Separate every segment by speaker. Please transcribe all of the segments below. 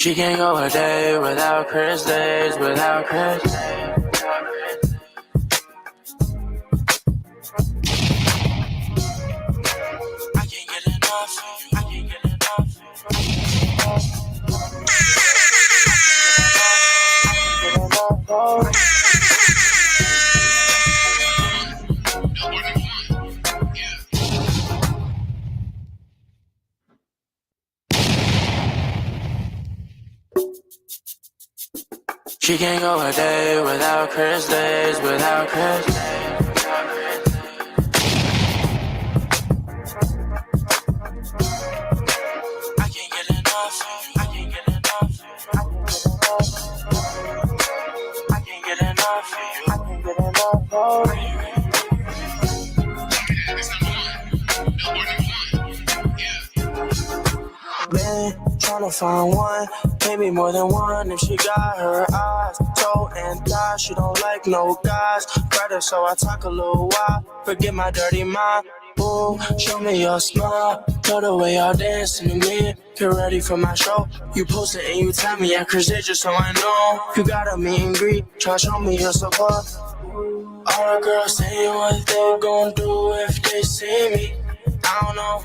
Speaker 1: She can't go a day without Chris, days without Chris. I can't get enough. I can't get enough. She can't go a day without Chris, days without Chris. I can't get enough. I can't get enough. I can't get enough. I can't get enough. Man, tryna find one. Maybe more than one if she got her eyes, toe and thigh. She don't like no guys. Brother, so I talk a little while. Forget my dirty mind. Ooh, show me your smile. Know the way y'all dancing to me. Get ready for my show. You post it and you tell me at Chris just so I know. You got a meet and greet. Try show me your support. All the girls saying what they gon' do if they see me. I don't know.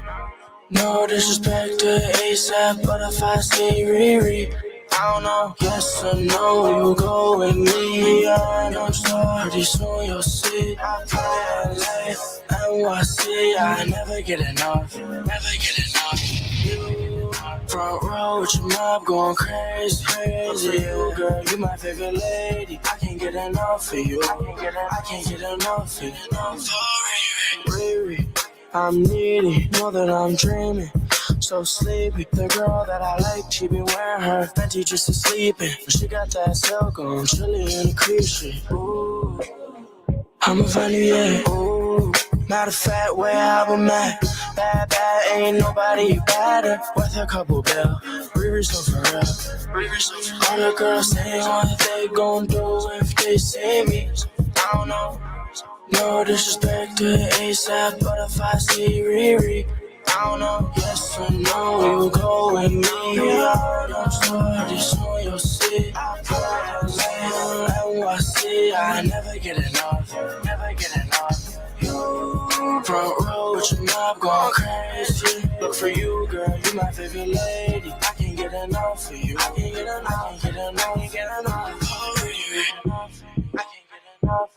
Speaker 1: No disrespect to ASAP, but if I see Riri, I don't know. Yes or no, you go with me. I know so pretty soon you'll see. I play LA, NYC. I never get enough. Never get enough. You front row with your mob going crazy, crazy. You girl, you my favorite lady. I can't get enough of you. I can't get enough of you. Riri. I'm needy, know that I'm dreaming, so sleepy. The girl that I like, she been wearing her Fenty just to sleep in. She got that silk on, chilly in the creep shit. Ooh, I'ma find you, yeah. Ooh, matter of fact, where I've been at. Bad, ain't nobody better. Worth a couple bill, Riri so for real. All the girls saying what they gon' do if they see me. I don't know. No disrespect to ASAP, but if I see Riri, I don't know. Yes or no, you go with me. I know so pretty soon you'll see. NYC, I never get enough. Never get enough. You front row with your mob going crazy. Look for you, girl, you my favorite lady. I can't get enough of you. I can't get enough. I can't get enough. I can't get enough. I can't get enough.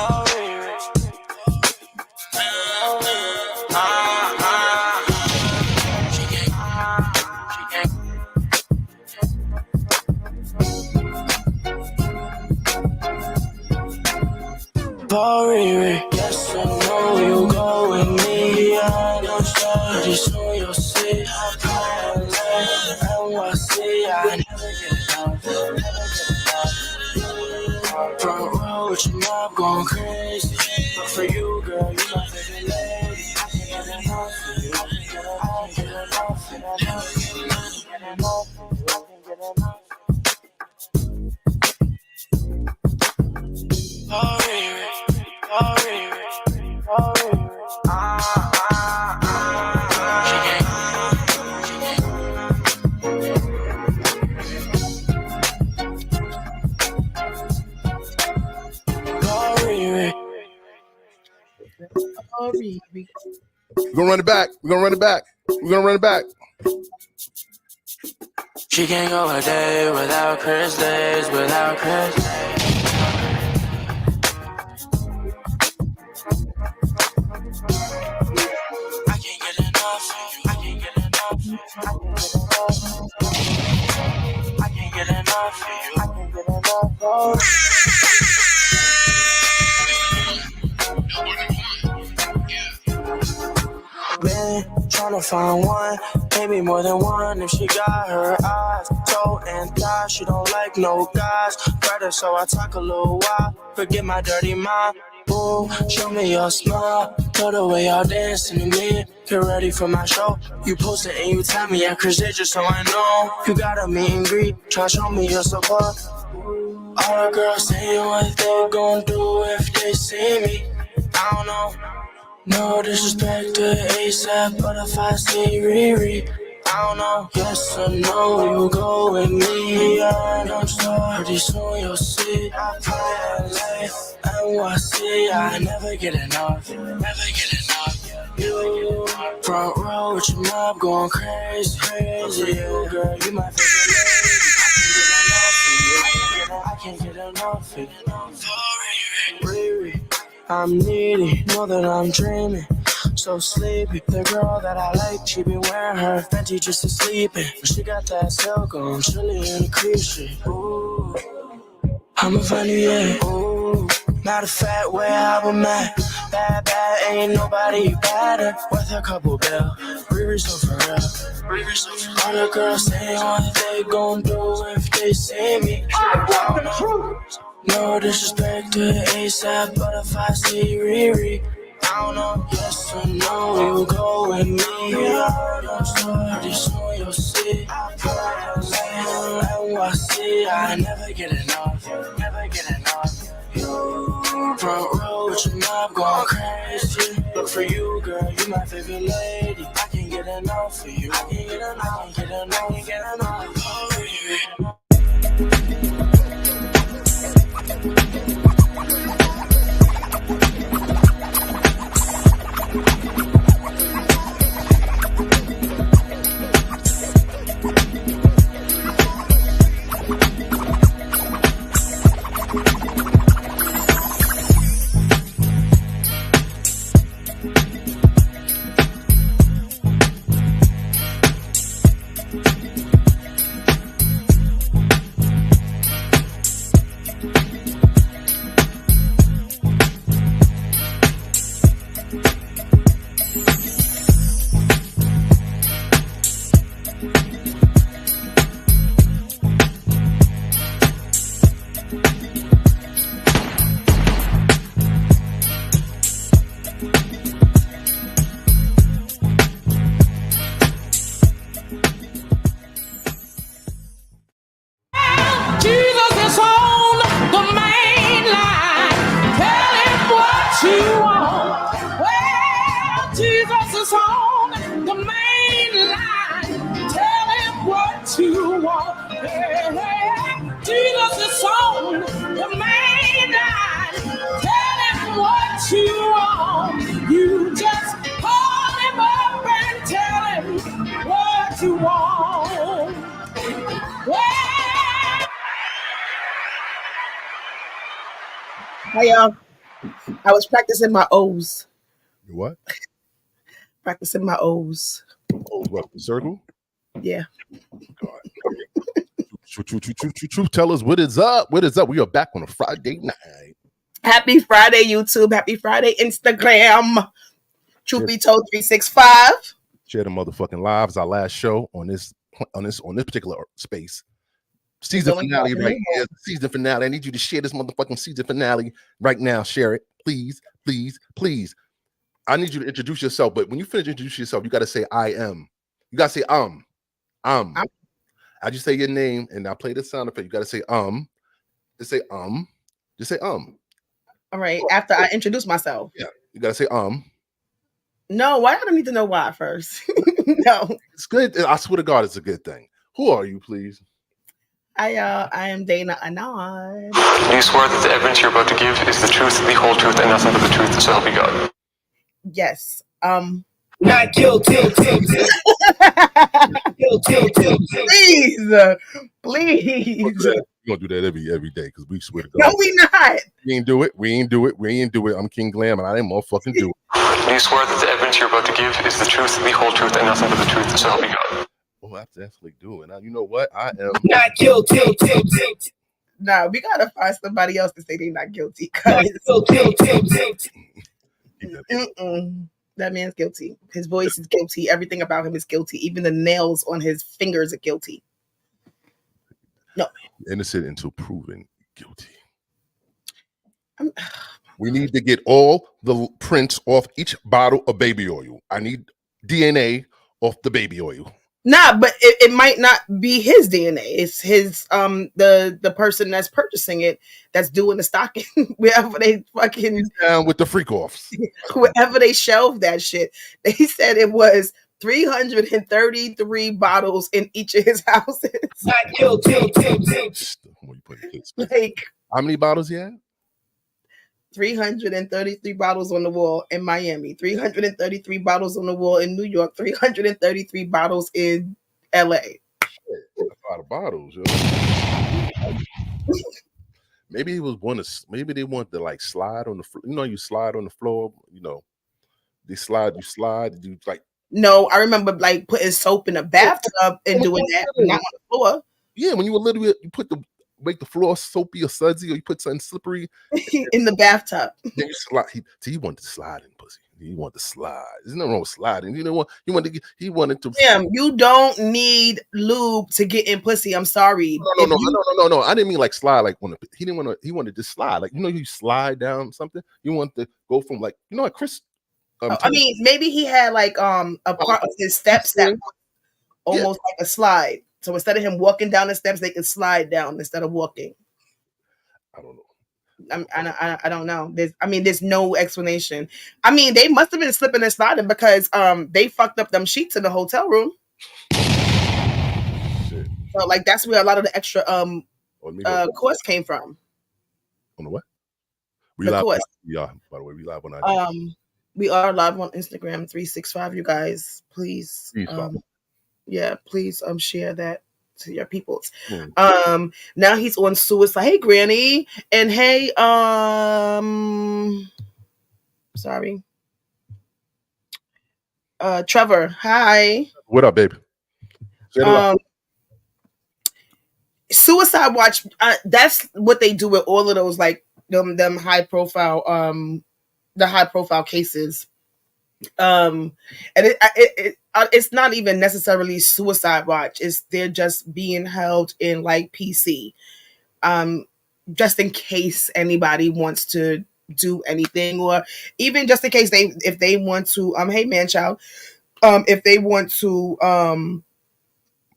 Speaker 1: Oh, Riri. She can't. Riri. Yes or no, you go with me. I know so pretty soon you'll see. NYC, I never get enough. Front row with your mob going crazy. But for you, girl, you my favorite lady. I can't get enough for you. I can't get enough. I can't get enough. Oh, Riri. Oh, Riri. Oh, Riri.
Speaker 2: We're gonna run it back. We're gonna run it back. We're gonna run it back.
Speaker 1: She can't go a day without Chris, days without Chris. I can't get enough. I can't get enough. I can't get enough. I can't get enough. Man, tryna find one, maybe more than one if she got her eyes, toe and thigh. She don't like no guys. Brother, so I talk a little while. Forget my dirty mind. Ooh, show me your smile. Know the way y'all dancing to me. Get ready for my show. You post it and you tell me at Chris just so I know. You got a meet and greet. Try show me your support. All the girls saying what they gon' do if they see me. I don't know. No disrespect to ASAP, but if I see Riri, I don't know, yes or no, you go with me. I know so pretty soon you'll see. I play LA, NYC, I never get enough, never get enough. You front row with your mob going crazy, crazy. You girl, you my favorite lady. I can't get enough of you. Riri, I'm needy, know that I'm dreaming. So sleepy, the girl that I like, she been wearing her Fenty just to sleep in. She got that silk on, chilly in the creep shit. Ooh, I'ma find you, yeah. Ooh, matter of fact, where I'm at. Bad, bad, ain't nobody better. Worth a couple bill, Riri so for real. Riri so for real. All the girls say what they gon' do if they see me. I want the truth. No disrespect to ASAP, but if I see Riri, I don't know, yes or no, you go with me. I know so pretty soon you'll see. NYC, I never get enough, never get enough. You front row with your mob going crazy. Look for you, girl, you my favorite lady. I can't get enough of you. I can't get enough, I can't get enough, I can't get enough.
Speaker 3: Hi, y'all. I was practicing my O's.
Speaker 2: You what?
Speaker 3: Practicing my O's.
Speaker 2: Oh, what? The circle?
Speaker 3: Yeah.
Speaker 2: God. Truth tellers, what is up? What is up? We are back on a Friday night.
Speaker 3: Happy Friday, YouTube. Happy Friday, Instagram. Truth be told, 365.
Speaker 2: Share the motherfucking lives. Our last show on this particular space. Season finale right here. Season finale. I need you to share this motherfucking season finale right now. Share it, please, please, please. I need you to introduce yourself, but when you finish introducing yourself, you got to say I am. You got to say I just say your name and I play the sound effect. You got to say Just say Just say
Speaker 3: All right. After I introduce myself.
Speaker 2: Yeah. You got to say
Speaker 3: No, why do I need to know why first? No.
Speaker 2: It's good. I swear to God, it's a good thing. Who are you, please?
Speaker 3: I am Dana Anand.
Speaker 4: Do you swear that the evidence you're about to give is the truth, the whole truth, and nothing but the truth, so help you God?
Speaker 3: Yes.
Speaker 1: Not guilty.
Speaker 3: Please.
Speaker 2: We're gonna do that every day because we swear to God.
Speaker 3: No, we not.
Speaker 2: We ain't do it. I'm King Glam and I didn't motherfucking do it.
Speaker 4: Do you swear that the evidence you're about to give is the truth, the whole truth, and nothing but the truth, so help you God?
Speaker 2: Oh, I definitely do it. Now you know what? I am
Speaker 1: not guilty.
Speaker 3: No, we gotta find somebody else to say they're not guilty. That man's guilty. His voice is guilty. Everything about him is guilty. Even the nails on his fingers are guilty. No.
Speaker 2: Innocent until proven guilty. We need to get all the prints off each bottle of baby oil. I need DNA off the baby oil.
Speaker 3: Nah, but it might not be his DNA. It's his the person that's purchasing it that's doing the stocking wherever they fucking
Speaker 2: He's down with the freak offs.
Speaker 3: wherever they shelve that shit. They said it was 333 bottles in each of his houses. Like
Speaker 2: how many bottles he had?
Speaker 3: 333 bottles on the wall in Miami, 333 bottles on the wall in New York, 333 bottles in LA.
Speaker 2: Shit, that's a lot of bottles, yo. Maybe he was maybe they want to like slide on the floor. You know, you slide on the floor, you know, you slide, you like.
Speaker 3: No, I remember like putting soap in a bathtub and doing that, not on the floor.
Speaker 2: Yeah, when you were little, you make the floor soapy or sudsy, or you put something slippery
Speaker 3: in the bathtub.
Speaker 2: Then you slide. He wanted to slide in pussy. He wanted to slide. There's nothing wrong with sliding. You know what? He wanted to.
Speaker 3: Damn, you don't need lube to get in pussy. I'm sorry.
Speaker 2: No. I didn't mean like slide. Like he didn't want to. He wanted to slide. Like, you know, you slide down something. You want to go from like, you know, like Chris.
Speaker 3: I mean, maybe he had like a part of his steps that was almost like a slide. So instead of him walking down the steps, they can slide down instead of walking.
Speaker 2: I don't know.
Speaker 3: I don't know. There's no explanation. I mean, they must have been slipping and sliding because they fucked up them sheets in the hotel room.
Speaker 2: Shit.
Speaker 3: So like that's where a lot of the extra course came from.
Speaker 2: On the what?
Speaker 3: The course.
Speaker 2: Yeah. By the way, we live on IG.
Speaker 3: We are live on Instagram 365. You guys, please. Yeah, please share that to your peoples. Now he's on suicide. Hey, Granny, and hey, sorry, Trevor. Hi.
Speaker 2: What up, babe?
Speaker 3: Suicide Watch. That's what they do with all of those like them high profile the high profile cases. And it's not even necessarily suicide watch. They're just being held in like PC, just in case anybody wants to do anything, or even just in case if they want to hey man child, if they want to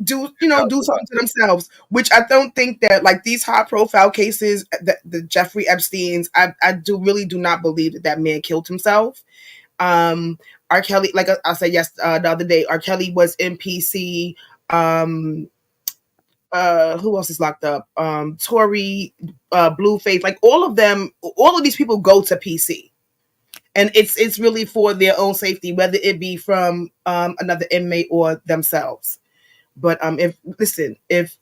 Speaker 3: do something to themselves, which I don't think that like these high profile cases, the Jeffrey Epstein's, I really do not believe that man killed himself. R. Kelly, like I said the other day, R. Kelly was in PC. Who else is locked up? Tory, Blueface, like all of these people go to PC, and it's really for their own safety, whether it be from another inmate or themselves. But if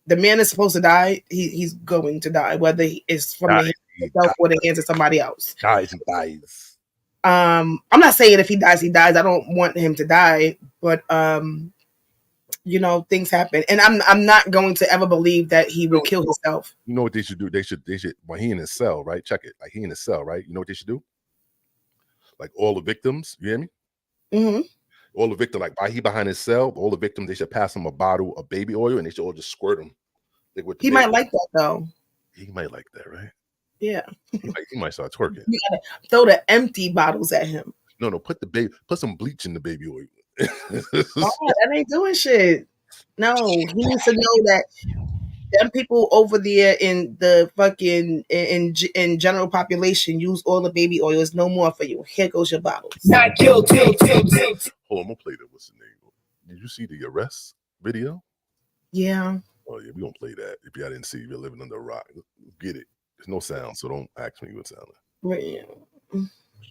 Speaker 3: the man is supposed to die, he's going to die, whether it's from the hands of himself or the hands of somebody else.
Speaker 2: Dies.
Speaker 3: I'm not saying if he dies, he dies. I don't want him to die, but things happen, and I'm not going to ever believe that he will kill himself.
Speaker 2: You know what they should do? They should. When he in his cell, right? Check it. Like he in his cell, right? You know what they should do? Like all the victims, you hear me?
Speaker 3: Mm-hmm.
Speaker 2: All the victims, like while he behind his cell, all the victims, they should pass him a bottle of baby oil, and they should all just squirt him.
Speaker 3: He might like that though.
Speaker 2: He might like that, right?
Speaker 3: Yeah.
Speaker 2: He might start twerking.
Speaker 3: You gotta throw the empty bottles at him.
Speaker 2: No, put some bleach in the baby oil.
Speaker 3: That ain't doing shit. No, he needs to know that them people over there in the fucking in general population use all the baby oil. It's no more for you. Here goes your bottles.
Speaker 2: Not kill. Hold on, I'm gonna play that. What's the name? Did you see the arrest video?
Speaker 3: Yeah.
Speaker 2: Oh yeah, we gonna play that. If y'all didn't see, you're living under a rock. Get it. There's no sound, so don't ask me what sound.
Speaker 3: Right.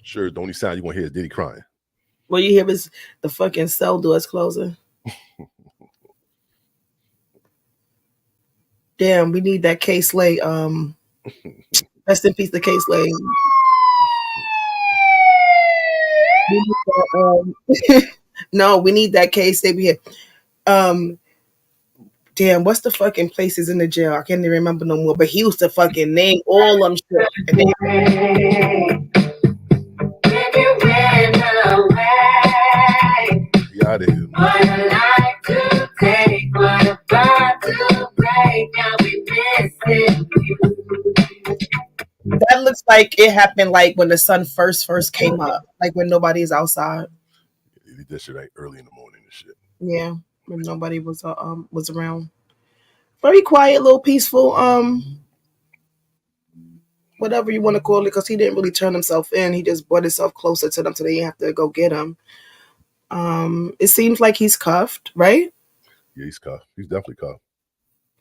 Speaker 2: Sure, the only sound you're gonna hear is Diddy crying.
Speaker 3: What you hear is the fucking cell doors closing. Damn, we need that K Slay. Rest in peace, the K Slay. No, we need that K Slay here. Damn, what's the fucking places in the jail? I can't even remember no more. But he used to fucking name all them shit.
Speaker 2: Out of here.
Speaker 3: That looks like it happened like when the sun first came up, like when nobody's outside.
Speaker 2: That shit right early in the morning and shit.
Speaker 3: Yeah. when nobody was around. Very quiet, little peaceful. Whatever you want to call it, because he didn't really turn himself in. He just brought himself closer to them, so they didn't have to go get him. It seems like he's cuffed, right?
Speaker 2: Yeah, he's cuffed. He's definitely cuffed.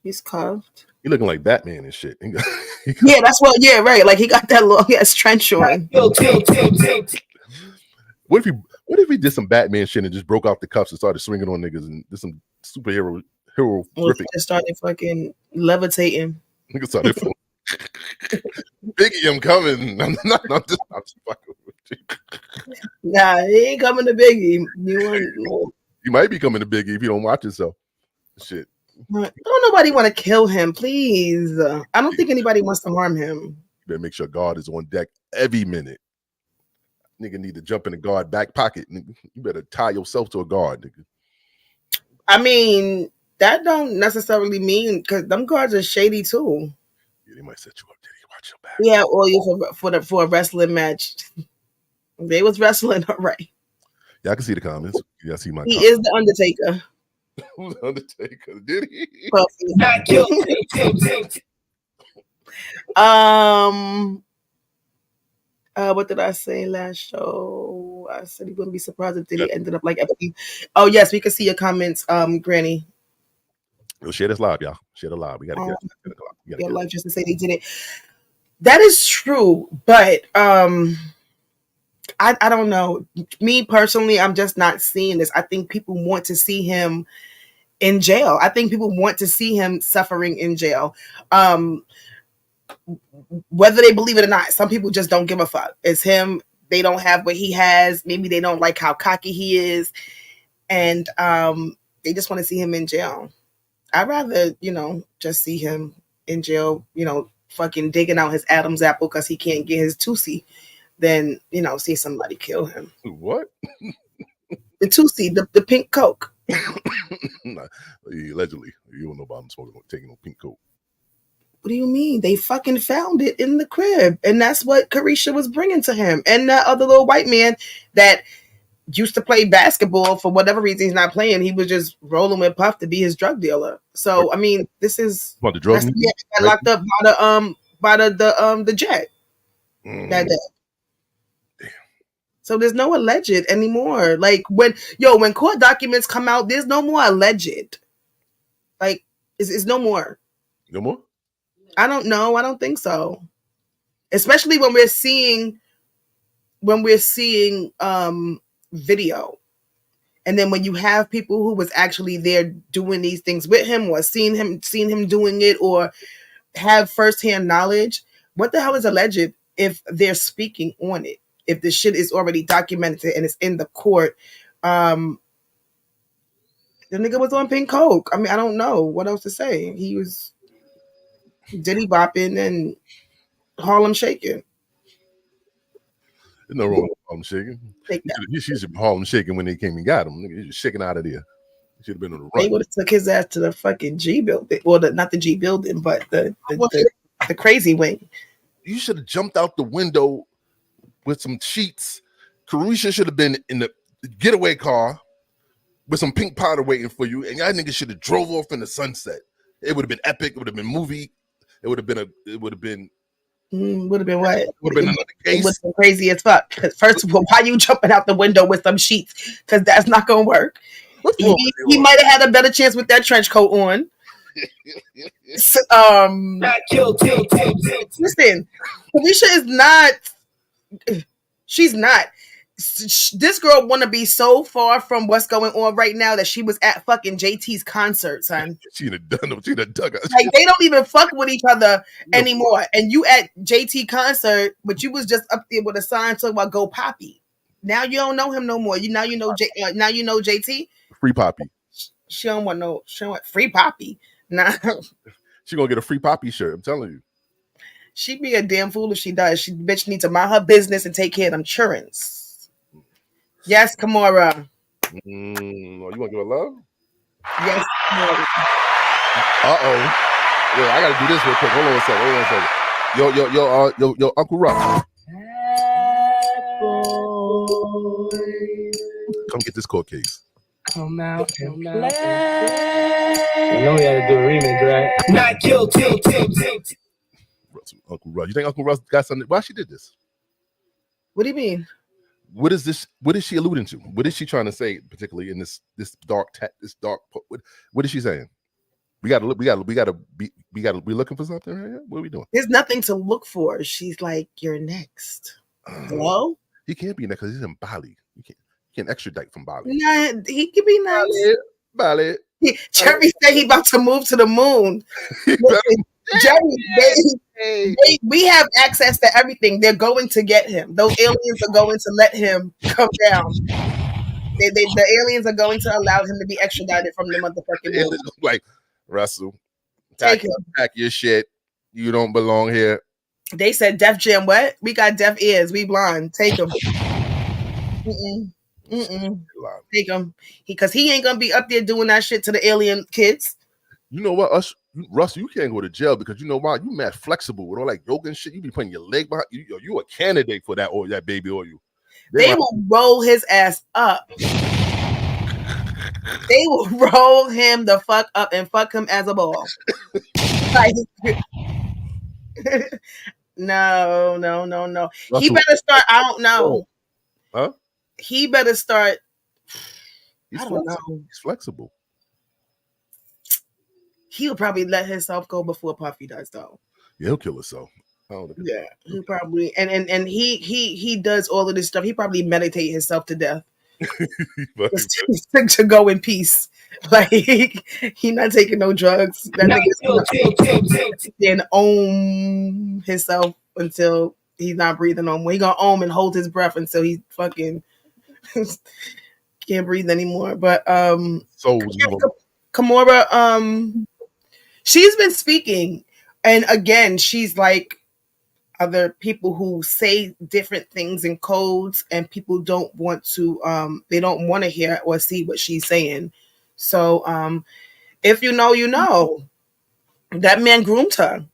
Speaker 3: He's cuffed.
Speaker 2: He looking like Batman and shit.
Speaker 3: Yeah, that's what. Yeah, right. Like he got that long ass trench on.
Speaker 2: What if he did some Batman shit and just broke off the cuffs and started swinging on niggas and did some superhero
Speaker 3: Just started fucking levitating.
Speaker 2: Niggas started. Biggie, I'm coming. I'm just fucking with you.
Speaker 3: Nah, he ain't coming to Biggie.
Speaker 2: You might be coming to Biggie if you don't watch yourself. Shit.
Speaker 3: Don't nobody want to kill him, please. I don't think anybody wants to harm him.
Speaker 2: You better make sure guard is on deck every minute. Nigga need to jump in the guard back pocket. Nigga. You better tie yourself to a guard, nigga.
Speaker 3: I mean, that don't necessarily mean, because them guards are shady too.
Speaker 2: Yeah, they might set you up, Diddy. Watch your back.
Speaker 3: Yeah, or you for a wrestling match. They was wrestling, all right.
Speaker 2: Yeah, I can see the comments. Yeah, I see my.
Speaker 3: He is the Undertaker.
Speaker 2: Who's the Undertaker? Diddy.
Speaker 3: What did I say last show? I said he wouldn't be surprised if Diddy ended up like Epstein. Oh yes, we can see your comments, Granny.
Speaker 2: We'll share this live, y'all. Share the live. We gotta get it.
Speaker 3: Your life just to say they did it. That is true, but I don't know. Me personally, I'm just not seeing this. I think people want to see him in jail. I think people want to see him suffering in jail. Whether they believe it or not, some people just don't give a fuck. It's him. They don't have what he has. Maybe they don't like how cocky he is. And they just want to see him in jail. I'd rather, just see him in jail, fucking digging out his Adam's apple because he can't get his Tusi, than, see somebody kill him.
Speaker 2: What?
Speaker 3: The Tusi, the pink Coke.
Speaker 2: Nah, allegedly. You don't know about him taking no pink Coke.
Speaker 3: What do you mean? They fucking found it in the crib. And that's what Carisha was bringing to him. And that other little white man that used to play basketball, for whatever reason he's not playing, he was just rolling with Puff to be his drug dealer. So I mean, this is
Speaker 2: what the drug
Speaker 3: got locked up by the jet that day.
Speaker 2: Damn.
Speaker 3: So there's no alleged anymore. Like when court documents come out, there's no more alleged. Like it's no more.
Speaker 2: No more?
Speaker 3: I don't know. I don't think so. Especially when we're seeing video. And then when you have people who was actually there doing these things with him, or seen him doing it, or have firsthand knowledge, what the hell is alleged if they're speaking on it? If the shit is already documented and it's in the court. The nigga was on pink Coke. I mean, I don't know what else to say. He was Diddy bopping and Harlem shaking.
Speaker 2: There's no wrong with Harlem shaking. He should have been Harlem shaking when they came and got him. He was shaking out of there. He should have been on the run.
Speaker 3: They would have took his ass to the fucking G building. Well, not the G building, but the crazy wing.
Speaker 2: You should have jumped out the window with some sheets. Carisha should have been in the getaway car with some pink powder waiting for you, and y'all niggas should have drove off in the sunset. It would have been epic. It would have been movie. It would have been
Speaker 3: what?
Speaker 2: Would have been
Speaker 3: another case. It would have been crazy as fuck. Because first of all, why you jumping out the window with some sheets? Because that's not gonna work. He might have had a better chance with that trench coat on. Listen, Felicia is not. She's not. This girl want to be so far from what's going on right now that she was at fucking JT's concert, son.
Speaker 2: She done dug us.
Speaker 3: Like they don't even fuck with each other anymore. And you at JT concert, but you was just up there with a sign talking about "Go Poppy." Now you don't know him no more. Now you know JT.
Speaker 2: Free Poppy.
Speaker 3: She don't want free Poppy. Nah.
Speaker 2: She gonna get a free Poppy shirt. I'm telling you.
Speaker 3: She'd be a damn fool if she does. She bitch needs to mind her business and take care of them churns. Yes, Kimora.
Speaker 2: You want to give her love?
Speaker 3: Yes, Kimora.
Speaker 2: Uh-oh. Yeah, I got to do this real quick. Hold on a second. Yo, Uncle Rock. Come get this court case.
Speaker 3: Come out and play.
Speaker 5: You know we had to do a remix, right?
Speaker 1: Not guilty.
Speaker 2: Uncle Russ. You think Uncle Russ got something? Why she did this?
Speaker 3: What do you mean?
Speaker 2: What is this? What is she alluding to? What is she trying to say, particularly in this dark? What is she saying? We gotta look. We gotta be looking for something right here. What are we doing?
Speaker 3: There's nothing to look for. She's like, you're next. Hello?
Speaker 2: He can't be next because he's in Bali. You can't extradite from Bali.
Speaker 3: Nah, he could be nice.
Speaker 2: Bali.
Speaker 3: Jerry said he about to move to the moon. Listen, Jerry, we have access to everything. They're going to get him. Those aliens are going to let him come down. The aliens are going to allow him to be extradited from the motherfucking moon.
Speaker 2: Like, Russell,
Speaker 3: Take him.
Speaker 2: Pack your shit. You don't belong here.
Speaker 3: They said Def Jam what? We got deaf ears. We blind. Take him. Take him. Because he ain't going to be up there doing that shit to the alien kids.
Speaker 2: You know what, Russell, you can't go to jail because you know why? You mad flexible with all that yoga and shit. You be putting your leg behind you a candidate for that oil, that baby oil.
Speaker 3: They will roll his ass up. They will roll him the fuck up and fuck him as a ball. Like, no. Russell, he better start. I don't know.
Speaker 2: Huh?
Speaker 3: He better start.
Speaker 2: He's
Speaker 3: I don't
Speaker 2: flexible.
Speaker 3: know.
Speaker 2: He's flexible.
Speaker 3: He'll probably let himself go before Puffy does, though.
Speaker 2: Yeah, he'll kill himself.
Speaker 3: Yeah, he probably and he does all of this stuff. He probably meditate himself to death. to go in peace. Like he not taking no drugs. That nigga's and ohm himself until he's not breathing no more. He gonna ohm and hold his breath until he fucking can't breathe anymore. But Kimora, she's been speaking, and again, she's like other people who say different things in codes, and people don't want to they don't want to hear or see what she's saying. So if you know, you know. That man groomed her.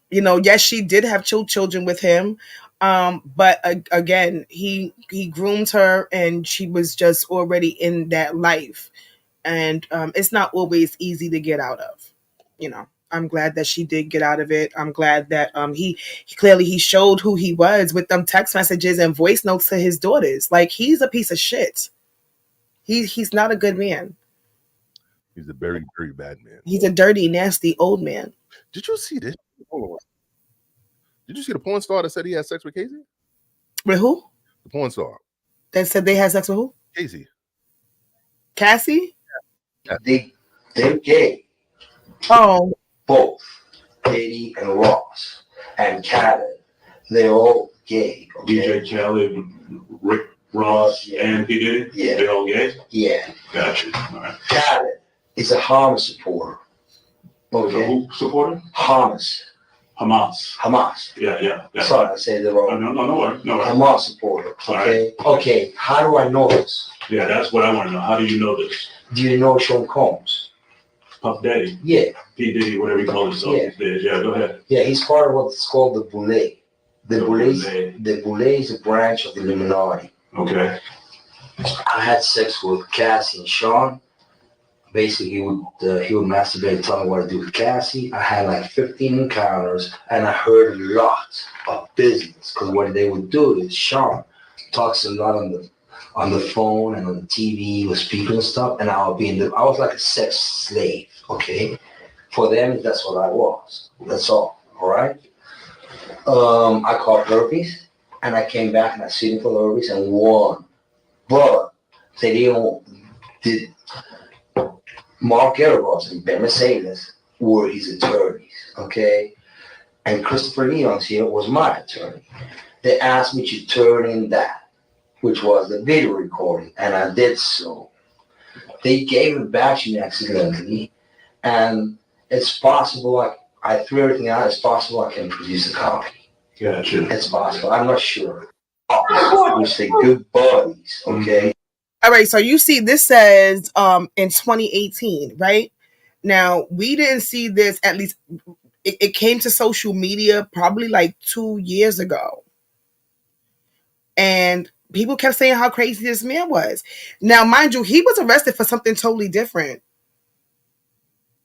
Speaker 3: You know, yes, she did have children with him, but again, he groomed her, and she was just already in that life, and it's not always easy to get out of. You know, I'm glad that she did get out of it. I'm glad that he clearly showed who he was with them text messages and voice notes to his daughters. Like, he's a piece of shit. He's not a good man.
Speaker 2: He's a very, very bad man.
Speaker 3: He's a dirty, nasty old man.
Speaker 2: Did you see this? Did you see the porn star that said he had sex with Casey?
Speaker 3: With who?
Speaker 2: The porn star
Speaker 3: that said they had sex with who?
Speaker 2: Casey.
Speaker 3: Cassie?
Speaker 6: Yeah. They're gay.
Speaker 3: Oh.
Speaker 6: Both Diddy and Ross and Khaled. They're all gay. Okay?
Speaker 7: DJ Khaled, Rick Ross, and P. Diddy?
Speaker 6: Yeah.
Speaker 7: They're all gay?
Speaker 6: Yeah.
Speaker 7: Gotcha. All right.
Speaker 6: Khaled is a Hamas supporter. Okay.
Speaker 7: Who supporter?
Speaker 6: Hamas.
Speaker 7: Yeah.
Speaker 6: Sorry, I said it wrong.
Speaker 7: No worries.
Speaker 6: Hamas supporter. Okay.
Speaker 7: Right.
Speaker 6: Okay. How do I know this?
Speaker 7: Yeah, that's what I want to know. How do you know this?
Speaker 6: Do you know Sean Combs?
Speaker 7: Puff Daddy?
Speaker 6: Yeah.
Speaker 7: P. Diddy, whatever you call himself these days. Yeah, go ahead.
Speaker 6: Yeah, he's part of what's called the Boule. The Boule is a branch of the Illuminati.
Speaker 7: Okay.
Speaker 6: I had sex with Cassie and Sean. Basically, he would masturbate and tell me what to do with Cassie. I had like 15 encounters, and I heard a lot of business. Because what they would do is Sean talks a lot on the phone and on the TV with speakers and stuff, and I was like a sex slave. Okay, for them that's what I was. That's all. All right. I caught herpes, and I came back and I sued for herpes and won, but they did. Mark Erebos and Ben Mercedes were his attorneys, okay? And Christopher Leon's here was my attorney. They asked me to turn in that, which was the video recording, and I did so. They gave it back to me accidentally, and it's possible, I threw everything out, it's possible I can produce a copy.
Speaker 7: Gotcha.
Speaker 6: It's possible, I'm not sure. We say good buddies, okay?
Speaker 3: All right, so you see, this says in 2018, right? Now, we didn't see this, at least it came to social media probably like 2 years ago. And people kept saying how crazy this man was. Now, mind you, he was arrested for something totally different.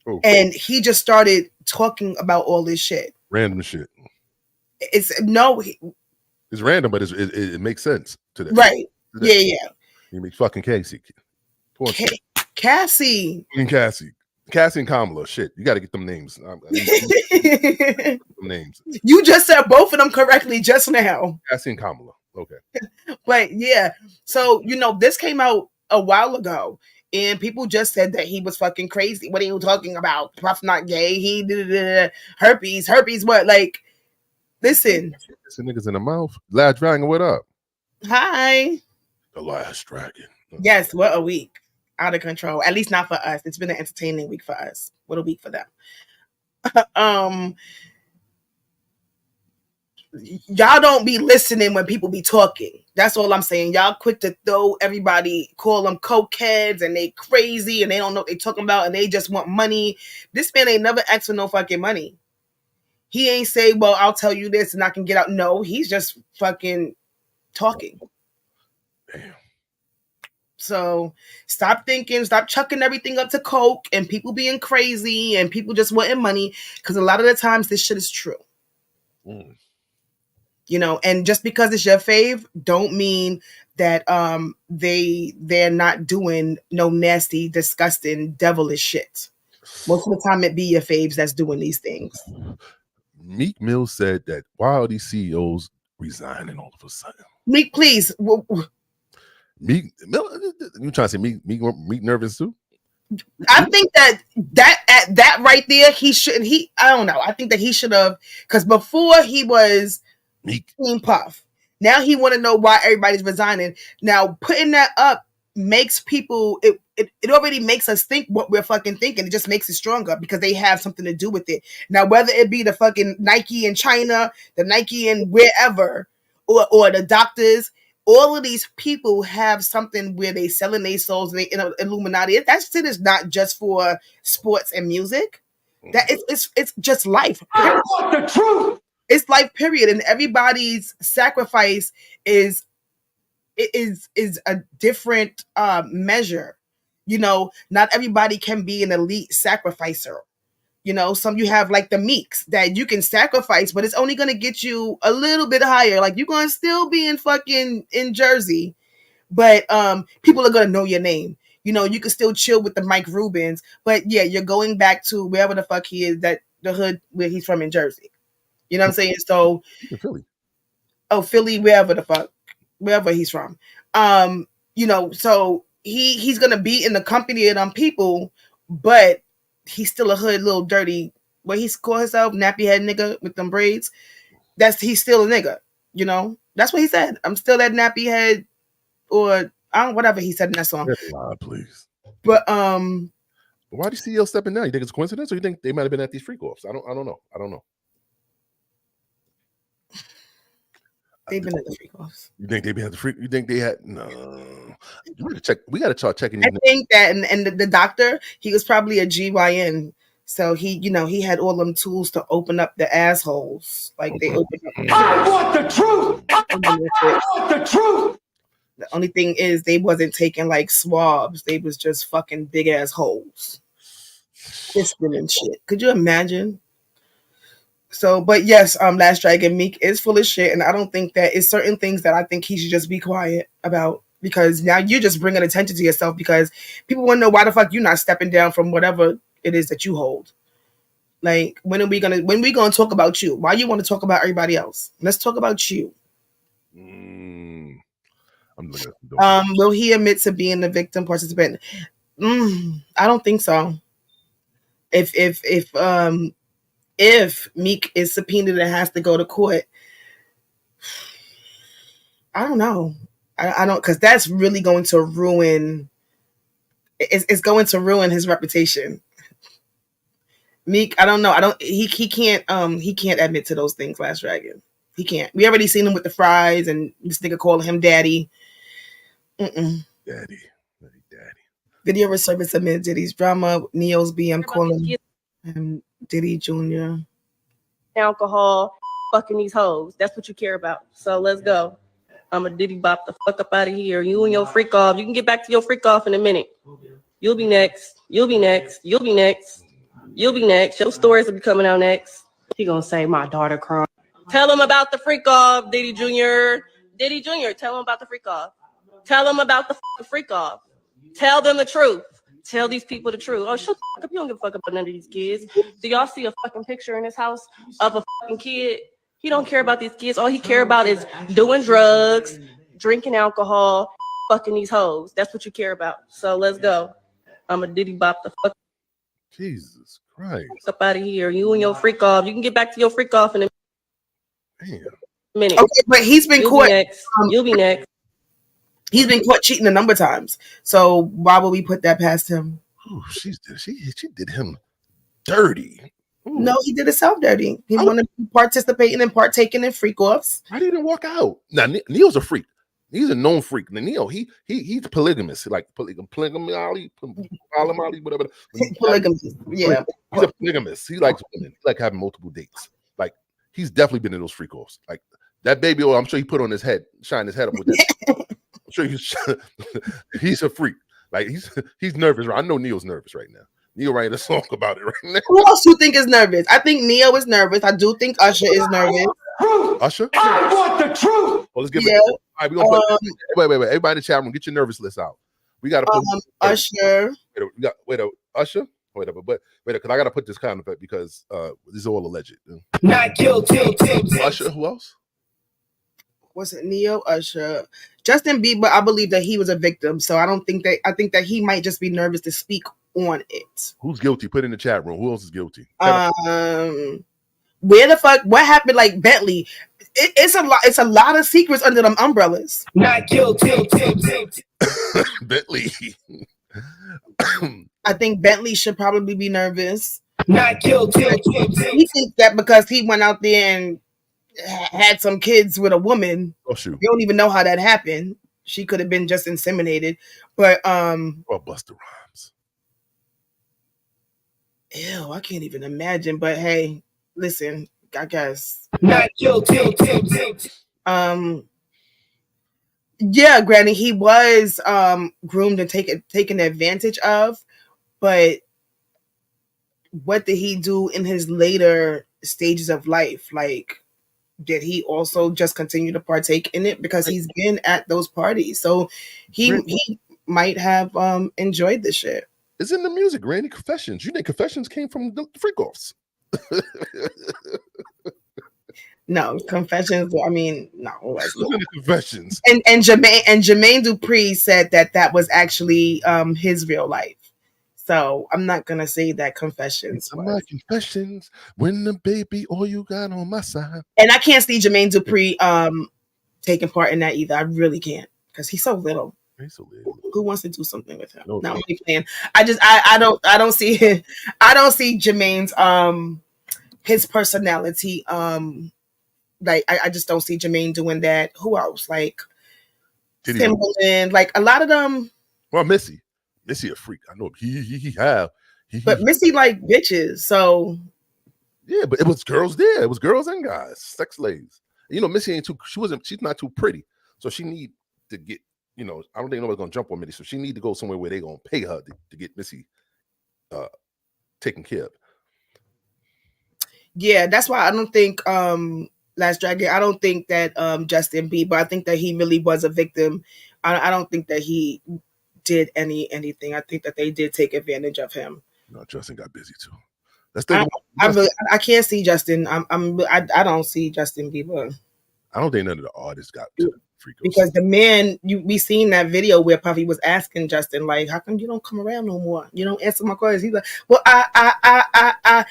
Speaker 2: Oh.
Speaker 3: And he just started talking about all this shit.
Speaker 2: Random shit.
Speaker 3: It's
Speaker 2: random, but it makes sense to that.
Speaker 3: Right. Yeah.
Speaker 2: You mean fucking Casey.
Speaker 3: Cassie.
Speaker 2: Cassie and Kamala. Shit, you got to get them names. Names.
Speaker 3: You just said both of them correctly just now.
Speaker 2: Cassie and Kamala. Okay.
Speaker 3: But yeah, so this came out a while ago, and people just said that he was fucking crazy. What are you talking about? Puff not gay. He did herpes. What? Like, listen.
Speaker 2: Some niggas in the mouth. Last Dragon, what up?
Speaker 3: Hi.
Speaker 2: The Last Dragon.
Speaker 3: Yes, what a week. Out of control. At least not for us. It's been an entertaining week for us. What a week for them. Y'all don't be listening when people be talking. That's all I'm saying. Y'all quick to throw everybody, call them cokeheads, and they crazy, and they don't know what they talking about, and they just want money. This man ain't never asked for no fucking money. He ain't say, well, I'll tell you this and I can get out. No, he's just fucking talking.
Speaker 2: Damn.
Speaker 3: So stop chucking everything up to coke and people being crazy and people just wanting money, because a lot of the times this shit is true. And just because it's your fave don't mean that they're not doing no nasty, disgusting, devilish shit. Most of the time it be your faves that's doing these things.
Speaker 2: Meek Mill said that why are these CEOs resigning all of a sudden?
Speaker 3: Meek, please.
Speaker 2: Meek Mill, you trying to say Meek nervous too?
Speaker 3: I think that right there, I don't know. I think that he should have, because before he was
Speaker 2: Meek
Speaker 3: Team Puff. Now he want to know why everybody's resigning. Now putting that up makes people, it already makes us think what we're fucking thinking. It just makes it stronger because they have something to do with it. Now, whether it be the fucking Nike in China, the Nike in wherever, or the doctors, all of these people have something where they selling their souls and they in Illuminati. That shit is not just for sports and music. That it's just life.
Speaker 8: I want the truth.
Speaker 3: It's life, period. And everybody's sacrifice is a different measure. Not everybody can be an elite sacrificer. Some you have like the Meeks that you can sacrifice, but it's only going to get you a little bit higher. Like you're going to still be in Jersey, but people are going to know your name. You can still chill with the Mike Rubens, but yeah, you're going back to wherever the fuck he is, that the hood where he's from in Jersey. You know what I'm saying? So
Speaker 2: Philly.
Speaker 3: Oh, Philly, wherever he's from. So he's gonna be in the company of them people, but he's still a hood little dirty, what he call himself, nappy head nigga with them braids. He's still a nigga, That's what he said. I'm still that nappy head, or I don't, whatever he said in that song.
Speaker 2: Please.
Speaker 3: But
Speaker 2: why do CEOs stepping down? You think it's a coincidence, or you think they might have been at these freak offs? I don't know.
Speaker 3: They've been at the freak offs.
Speaker 2: You think they had the freak? You think they had? No. You gotta check. We gotta start checking.
Speaker 3: I think that, and the doctor, he was probably a GYN, so he had all them tools to open up the assholes, like they opened up.
Speaker 8: I want the truth. I want the truth.
Speaker 3: The only thing is they wasn't taking like swabs; they was just fucking big ass holes, fisting and shit. Could you imagine? So, but yes, Last Dragon, Meek is full of shit, and I don't think that it's certain things that I think he should just be quiet about, because now you're just bringing attention to yourself, because people want to know why the fuck you're not stepping down from whatever it is that you hold. Like, when we gonna talk about you? Why you want to talk about everybody else? Let's talk about you.
Speaker 2: I'm looking at
Speaker 3: Will he admit to being the victim participant? I don't think so. If Meek is subpoenaed and has to go to court, I don't know. I don't, because that's really going to ruin. It's going to ruin his reputation. Meek, I don't know. He can't admit to those things. Last Dragon, he can't. We already seen him with the fries and this nigga calling him daddy.
Speaker 2: Daddy.
Speaker 3: Video resurface amid Diddy's drama. Neo's BM calling him Diddy Jr.
Speaker 9: Alcohol, fucking these hoes. That's what you care about. So let's go. I'm a Diddy bop the fuck up out of here. You and your freak off. You can get back to your freak off in a minute. You'll be next. You'll be next. You'll be next. You'll be next. Your stories will be coming out next. He gonna say my daughter crying. Tell him about the freak off, Diddy Jr. Diddy Jr. Tell him about the freak off. Tell him about the freak off. Tell them the truth. Tell these people the truth. Oh, shut the fuck up. You don't give a fuck about none of these kids. Do y'all see a fucking picture in his house of a fucking kid? He don't care about these kids. All he care about is doing drugs, drinking alcohol, fucking these hoes. That's what you care about. So let's go. I'm a Diddy bop the fuck
Speaker 2: Jesus Christ.
Speaker 9: up out of here. You and your freak off. You can get back to your freak off in a minute.
Speaker 3: Okay, but he's been caught.
Speaker 9: You'll be next.
Speaker 3: He's been caught cheating a number of times. So why would we put that past him?
Speaker 2: Ooh, she did him dirty. Ooh.
Speaker 3: No, he did himself dirty. He wanted to be participating and partaking in freak offs.
Speaker 2: Why didn't he walk out? Now Neo's a freak. He's a known freak. Now, Neo, he's polygamous, like polygamy, whatever.
Speaker 3: Polygamous, yeah.
Speaker 2: He's a polygamist. He likes women. He like having multiple dates. Like he's definitely been in those freak offs. Like that baby oil, I'm sure he put on his head, shine his head up with that. I'm sure he's a freak. Like he's nervous. I know Neo's nervous right now. Neo writing a song about it right now.
Speaker 3: Who else you think is nervous? I think Neo is nervous. I do think Usher is nervous.
Speaker 2: Usher?
Speaker 5: I want the truth.
Speaker 2: Well, let's get it. All right, we're gonna put wait. Everybody in the chat room, get your nervous list out. We gotta put
Speaker 3: Usher.
Speaker 2: Usher. Wait, because I gotta put this kind of because this is all alleged.
Speaker 5: Not guilty.
Speaker 2: Usher, who else?
Speaker 3: Was it Neo, Usher, Justin Bieber? I believe that he was a victim, so I don't think that. I think that he might just be nervous to speak on it.
Speaker 2: Who's guilty? Put in the chat room. Who else is guilty?
Speaker 3: Where the fuck? What happened? Like Bentley, it's a lot. It's a lot of secrets under them umbrellas.
Speaker 5: Not guilty.
Speaker 2: Bentley.
Speaker 3: I think Bentley should probably be nervous.
Speaker 5: Not guilty.
Speaker 3: He thinks that because he went out there and had some kids with a woman.
Speaker 2: Oh shoot!
Speaker 3: You don't even know how that happened. She could have been just inseminated, but
Speaker 2: or Busta Rhymes.
Speaker 3: Ew, I can't even imagine. But hey, listen, I guess.
Speaker 5: Not guilty.
Speaker 3: Yeah, Granny, he was groomed and taken advantage of, but what did he do in his later stages of life? Like, did he also just continue to partake in it? Because he's been at those parties, so he might have enjoyed the shit.
Speaker 2: It's in the music, Randy. Confessions. You think Confessions came from the freak offs?
Speaker 3: No, Confessions. I mean, no.
Speaker 2: Confessions.
Speaker 3: And Jermaine Dupri said that was actually his real life. So I'm not gonna say that Confessions.
Speaker 2: My confessions. When the baby, all you got on my side.
Speaker 3: And I can't see Jermaine Dupri taking part in that either. I really can't because he's so little.
Speaker 2: He's so little.
Speaker 3: Who wants to do something with him?
Speaker 2: No,
Speaker 3: I'm only playing. I don't see Jermaine's his personality. Like I just don't see Jermaine doing that. Who else? Like Timbaland, like a lot of them.
Speaker 2: Well, Missy a freak. I know
Speaker 3: but Missy like bitches. So
Speaker 2: yeah, but it was girls there. It was girls and guys, sex slaves. You know, Missy ain't too. She's not too pretty, so she need to get. You know, I don't think nobody's gonna jump on Missy, so she need to go somewhere where they gonna pay her to get Missy taken care of.
Speaker 3: Yeah, that's why I don't think Last Dragon. I don't think that Justin Bieber. I think that he really was a victim. I don't think that he did anything. I think that they did take advantage of him.
Speaker 2: No, Justin got busy too. Let's think.
Speaker 3: I can't see Justin. I don't see Justin Bieber.
Speaker 2: I don't think none of the artists got to freak
Speaker 3: because the man we seen that video where Puffy was asking Justin like, how come you don't come around no more? You don't answer my calls. He's like, well, I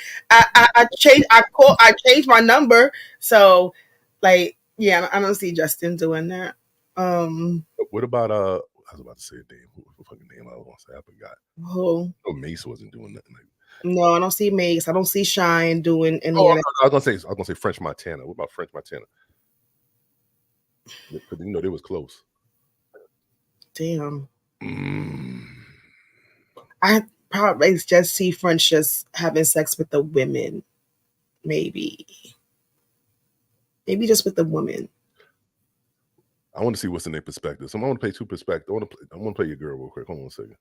Speaker 3: changed my number. So like, yeah, I don't see Justin doing that.
Speaker 2: What about I was about to say a name. Who fucking name I was gonna say? I forgot.
Speaker 3: Who?
Speaker 2: Oh, Mace wasn't doing nothing like that.
Speaker 3: No, I don't see Mace. I don't see Shine doing any
Speaker 2: of
Speaker 3: that.
Speaker 2: I was gonna say French Montana. What about French Montana? Because you know they was close.
Speaker 3: Damn. I probably just see French just having sex with the women. Maybe just with the women.
Speaker 2: I want to see what's in their perspective. So I want to play two perspectives. I want to play your girl real quick. Hold on a second.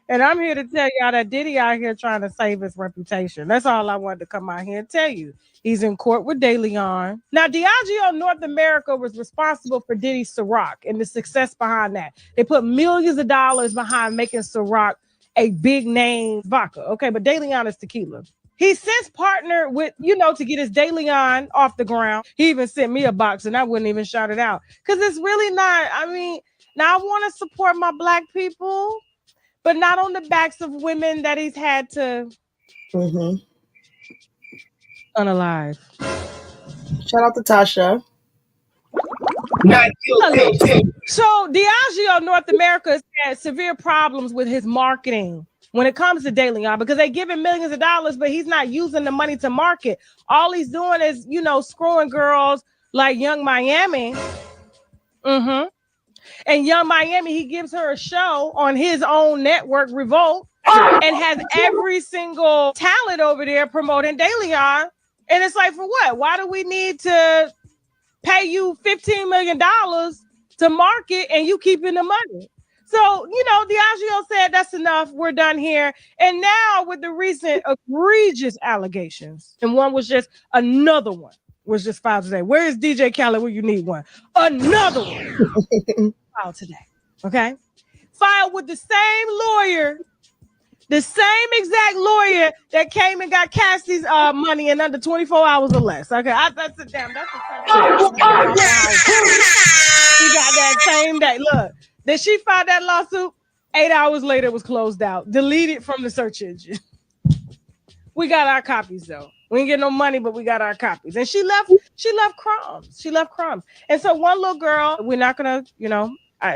Speaker 8: And I'm here to tell y'all that Diddy out here trying to save his reputation. That's all I wanted to come out here and tell you. He's in court with De Leon. Now, Diageo North America was responsible for Diddy's Ciroc and the success behind that. They put millions of dollars behind making Ciroc a big name vodka. Okay, but De Leon is tequila. He since partnered with, to get his De Leon off the ground. He even sent me a box and I wouldn't even shout it out. Because it's really not, now I want to support my Black people, but not on the backs of women that he's had to unalive.
Speaker 3: Shout out to Tasha.
Speaker 8: So Diageo North America has had severe problems with his marketing when it comes to De Leon because they give him millions of dollars, but he's not using the money to market. All he's doing is, screwing girls like Young Miami. And Young Miami, he gives her a show on his own network, Revolt, and has every single talent over there promoting De Leon. And it's like, for what? Why do we need to pay you $15 million to market and you keeping the money? So, Diageo said that's enough. We're done here. And now with the recent egregious allegations, and one was just another one was just filed today. Where is DJ Khaled when you need one? Another one filed today. Okay. Filed with the same lawyer, the same exact lawyer that came and got Cassie's money in under 24 hours or less. Okay. That's the same. He got that same day. Look, did she file that lawsuit? 8 hours later, it was closed out, deleted from the search engine. We got our copies though. We didn't get no money, but we got our copies. And she left crumbs. She left crumbs. And so one little girl, we're not gonna,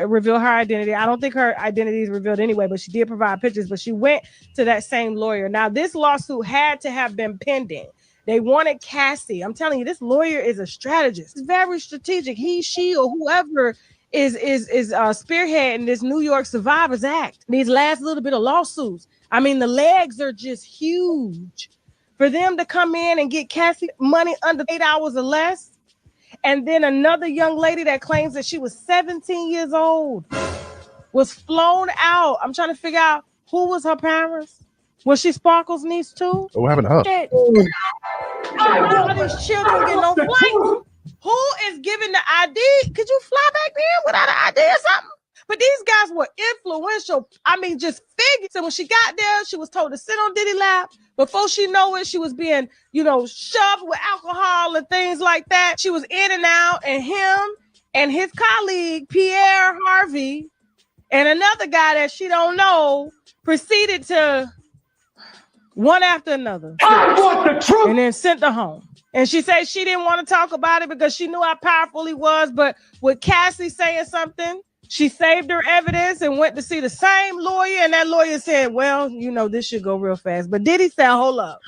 Speaker 8: reveal her identity. I don't think her identity is revealed anyway, but she did provide pictures. But she went to that same lawyer. Now, this lawsuit had to have been pending. They wanted Cassie. I'm telling you, this lawyer is a strategist. It's very strategic. He, she, or whoever is spearheading this New York Survivors Act. These last little bit of lawsuits. I mean, the legs are just huge. For them to come in and get Cassie money under 8 hours or less. And then another young lady that claims that she was 17 years old was flown out. I'm trying to figure out who was her parents. Was she Sparkle's niece too?
Speaker 2: Oh, what happened to her?
Speaker 8: All these children getting on flights. Who is giving the ID? Could you fly back there without an ID or something? But these guys were influential. Just figures. So when she got there, she was told to sit on Diddy lap. Before she know it, she was being, shoved with alcohol and things like that. She was in and out, and him and his colleague, Pierre Harvey, and another guy that she don't know, proceeded to one after another. I want the truth. And then sent her home. And she said she didn't want to talk about it because she knew how powerful he was. But with Cassie saying something, she saved her evidence and went to see the same lawyer. And that lawyer said, well, this should go real fast. But Diddy said, hold up.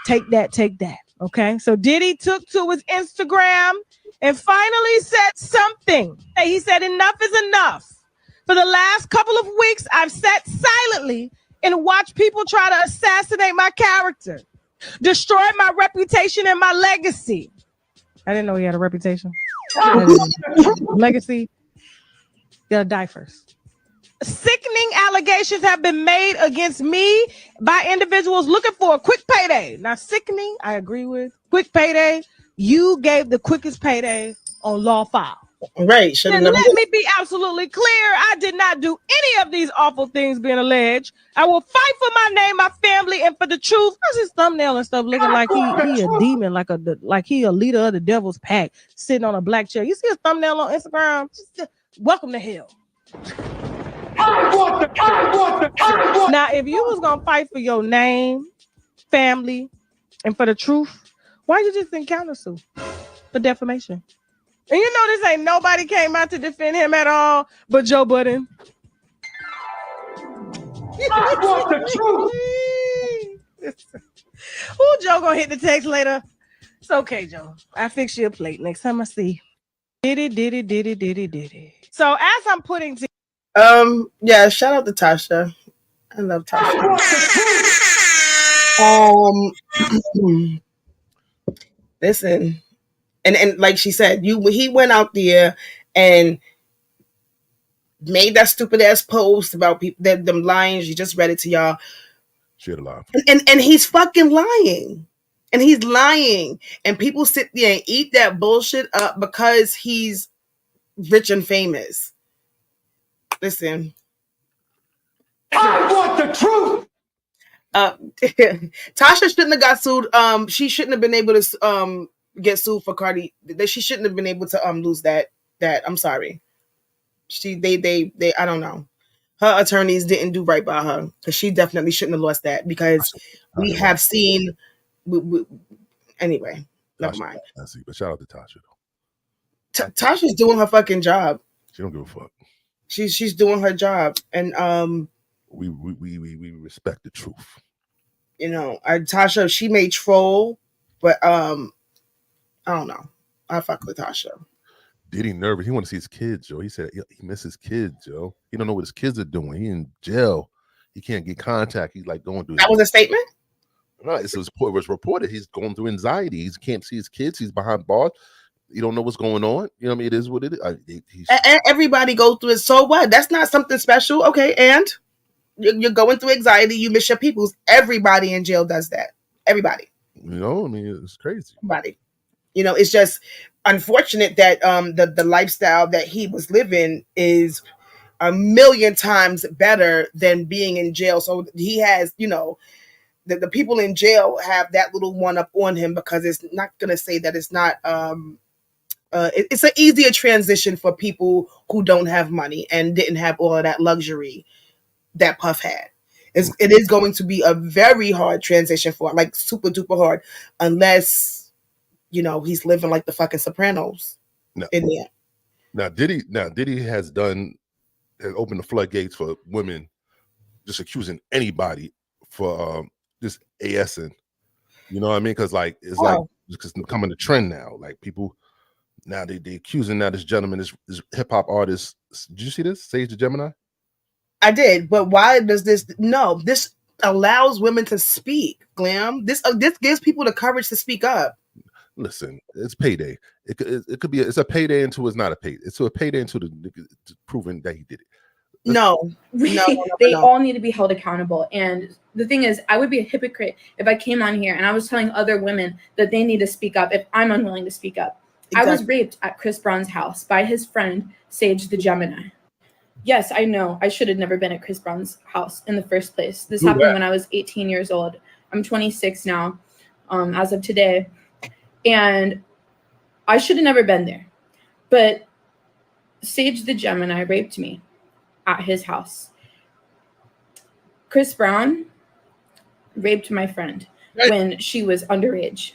Speaker 8: Take that. Okay. So Diddy took to his Instagram and finally said something. He said, enough is enough. For the last couple of weeks, I've sat silently and watched people try to assassinate my character, destroy my reputation and my legacy. I didn't know he had a reputation. Legacy. Gotta die first. Sickening allegations have been made against me by individuals looking for a quick payday. Now, sickening, I agree with. Quick payday. You gave the quickest payday on Law File.
Speaker 3: Right.
Speaker 8: And let me be absolutely clear. I did not do any of these awful things being alleged. I will fight for my name, my family, and for the truth. Where's his thumbnail and stuff looking like he a demon, like he a leader of the devil's pack, sitting on a black chair. You see his thumbnail on Instagram? Welcome to hell. Now, if you was gonna fight for your name, family, and for the truth, why you just didn't countersue for defamation? And this ain't nobody came out to defend him at all but Joe Budden. I want the truth. Who Joe gonna hit the text later? It's okay, Joe. I fix you a plate next time I see. Diddy. So as I'm putting
Speaker 3: yeah, shout out to Tasha. I love Tasha. Listen, And like she said, he went out there and made that stupid ass post about people that them lying. She just read it to y'all.
Speaker 2: Shit alive.
Speaker 3: And he's fucking lying. And he's lying. And people sit there and eat that bullshit up because he's rich and famous. Listen.
Speaker 10: I want the truth.
Speaker 3: Tasha shouldn't have got sued. She shouldn't have been able to get sued for Cardi. She shouldn't have been able to lose that. I'm sorry. They I don't know. Her attorneys didn't do right by her because she definitely shouldn't have lost that because we have seen. Anyway, never mind.
Speaker 2: But shout out to Tasha though.
Speaker 3: Tasha's doing her fucking job.
Speaker 2: She don't give a fuck.
Speaker 3: She's doing her job, and
Speaker 2: we respect the truth.
Speaker 3: You know, Tasha, she may troll, but I don't know. I fuck with Tasha.
Speaker 2: Diddy nervous. He want to see his kids, Joe. He said he misses kids, Joe. He don't know what his kids are doing. He in jail. He can't get contact. He's like going through.
Speaker 3: That was a statement?
Speaker 2: No, it was reported. He's going through anxiety. He can't see his kids. He's behind bars. You don't know what's going on. You know what I mean? It is what it is.
Speaker 3: Everybody goes through it. So what? That's not something special. Okay, and you're going through anxiety. You miss your peoples. Everybody in jail does that. Everybody.
Speaker 2: You know, I mean, it's crazy.
Speaker 3: Everybody. You know, it's just unfortunate that the lifestyle that he was living is a million times better than being in jail. So he has, you know, the people in jail have that little one up on him because it's not going to say that it's not. It's an easier transition for people who don't have money and didn't have all of that luxury that Puff had. It is going to be a very hard transition for him, like super duper hard, unless, you know, he's living like the fucking Sopranos in there.
Speaker 2: Now Diddy has opened the floodgates for women just accusing anybody for just ASing. You know what I mean? Because like it's like it's becoming a trend now. Like people now they accusing this gentleman, this hip hop artist. Did you see this? Sage the Gemini?
Speaker 3: I did, but why does this? No, this allows women to speak. Glam. This gives people the courage to speak up.
Speaker 2: Listen, it's payday. It could be it's a payday until it's not a payday. It's a payday until it's proven that he did it.
Speaker 3: No.
Speaker 11: They all need to be held accountable. And the thing is, I would be a hypocrite if I came on here and I was telling other women that they need to speak up if I'm unwilling to speak up. Exactly. I was raped at Chris Brown's house by his friend, Sage the Gemini. Yes, I know. I should have never been at Chris Brown's house in the first place. This happened when I was 18 years old. I'm 26 now, as of today. And I should have never been there. But Sage the Gemini raped me at his house. Chris Brown raped my friend when she was underage.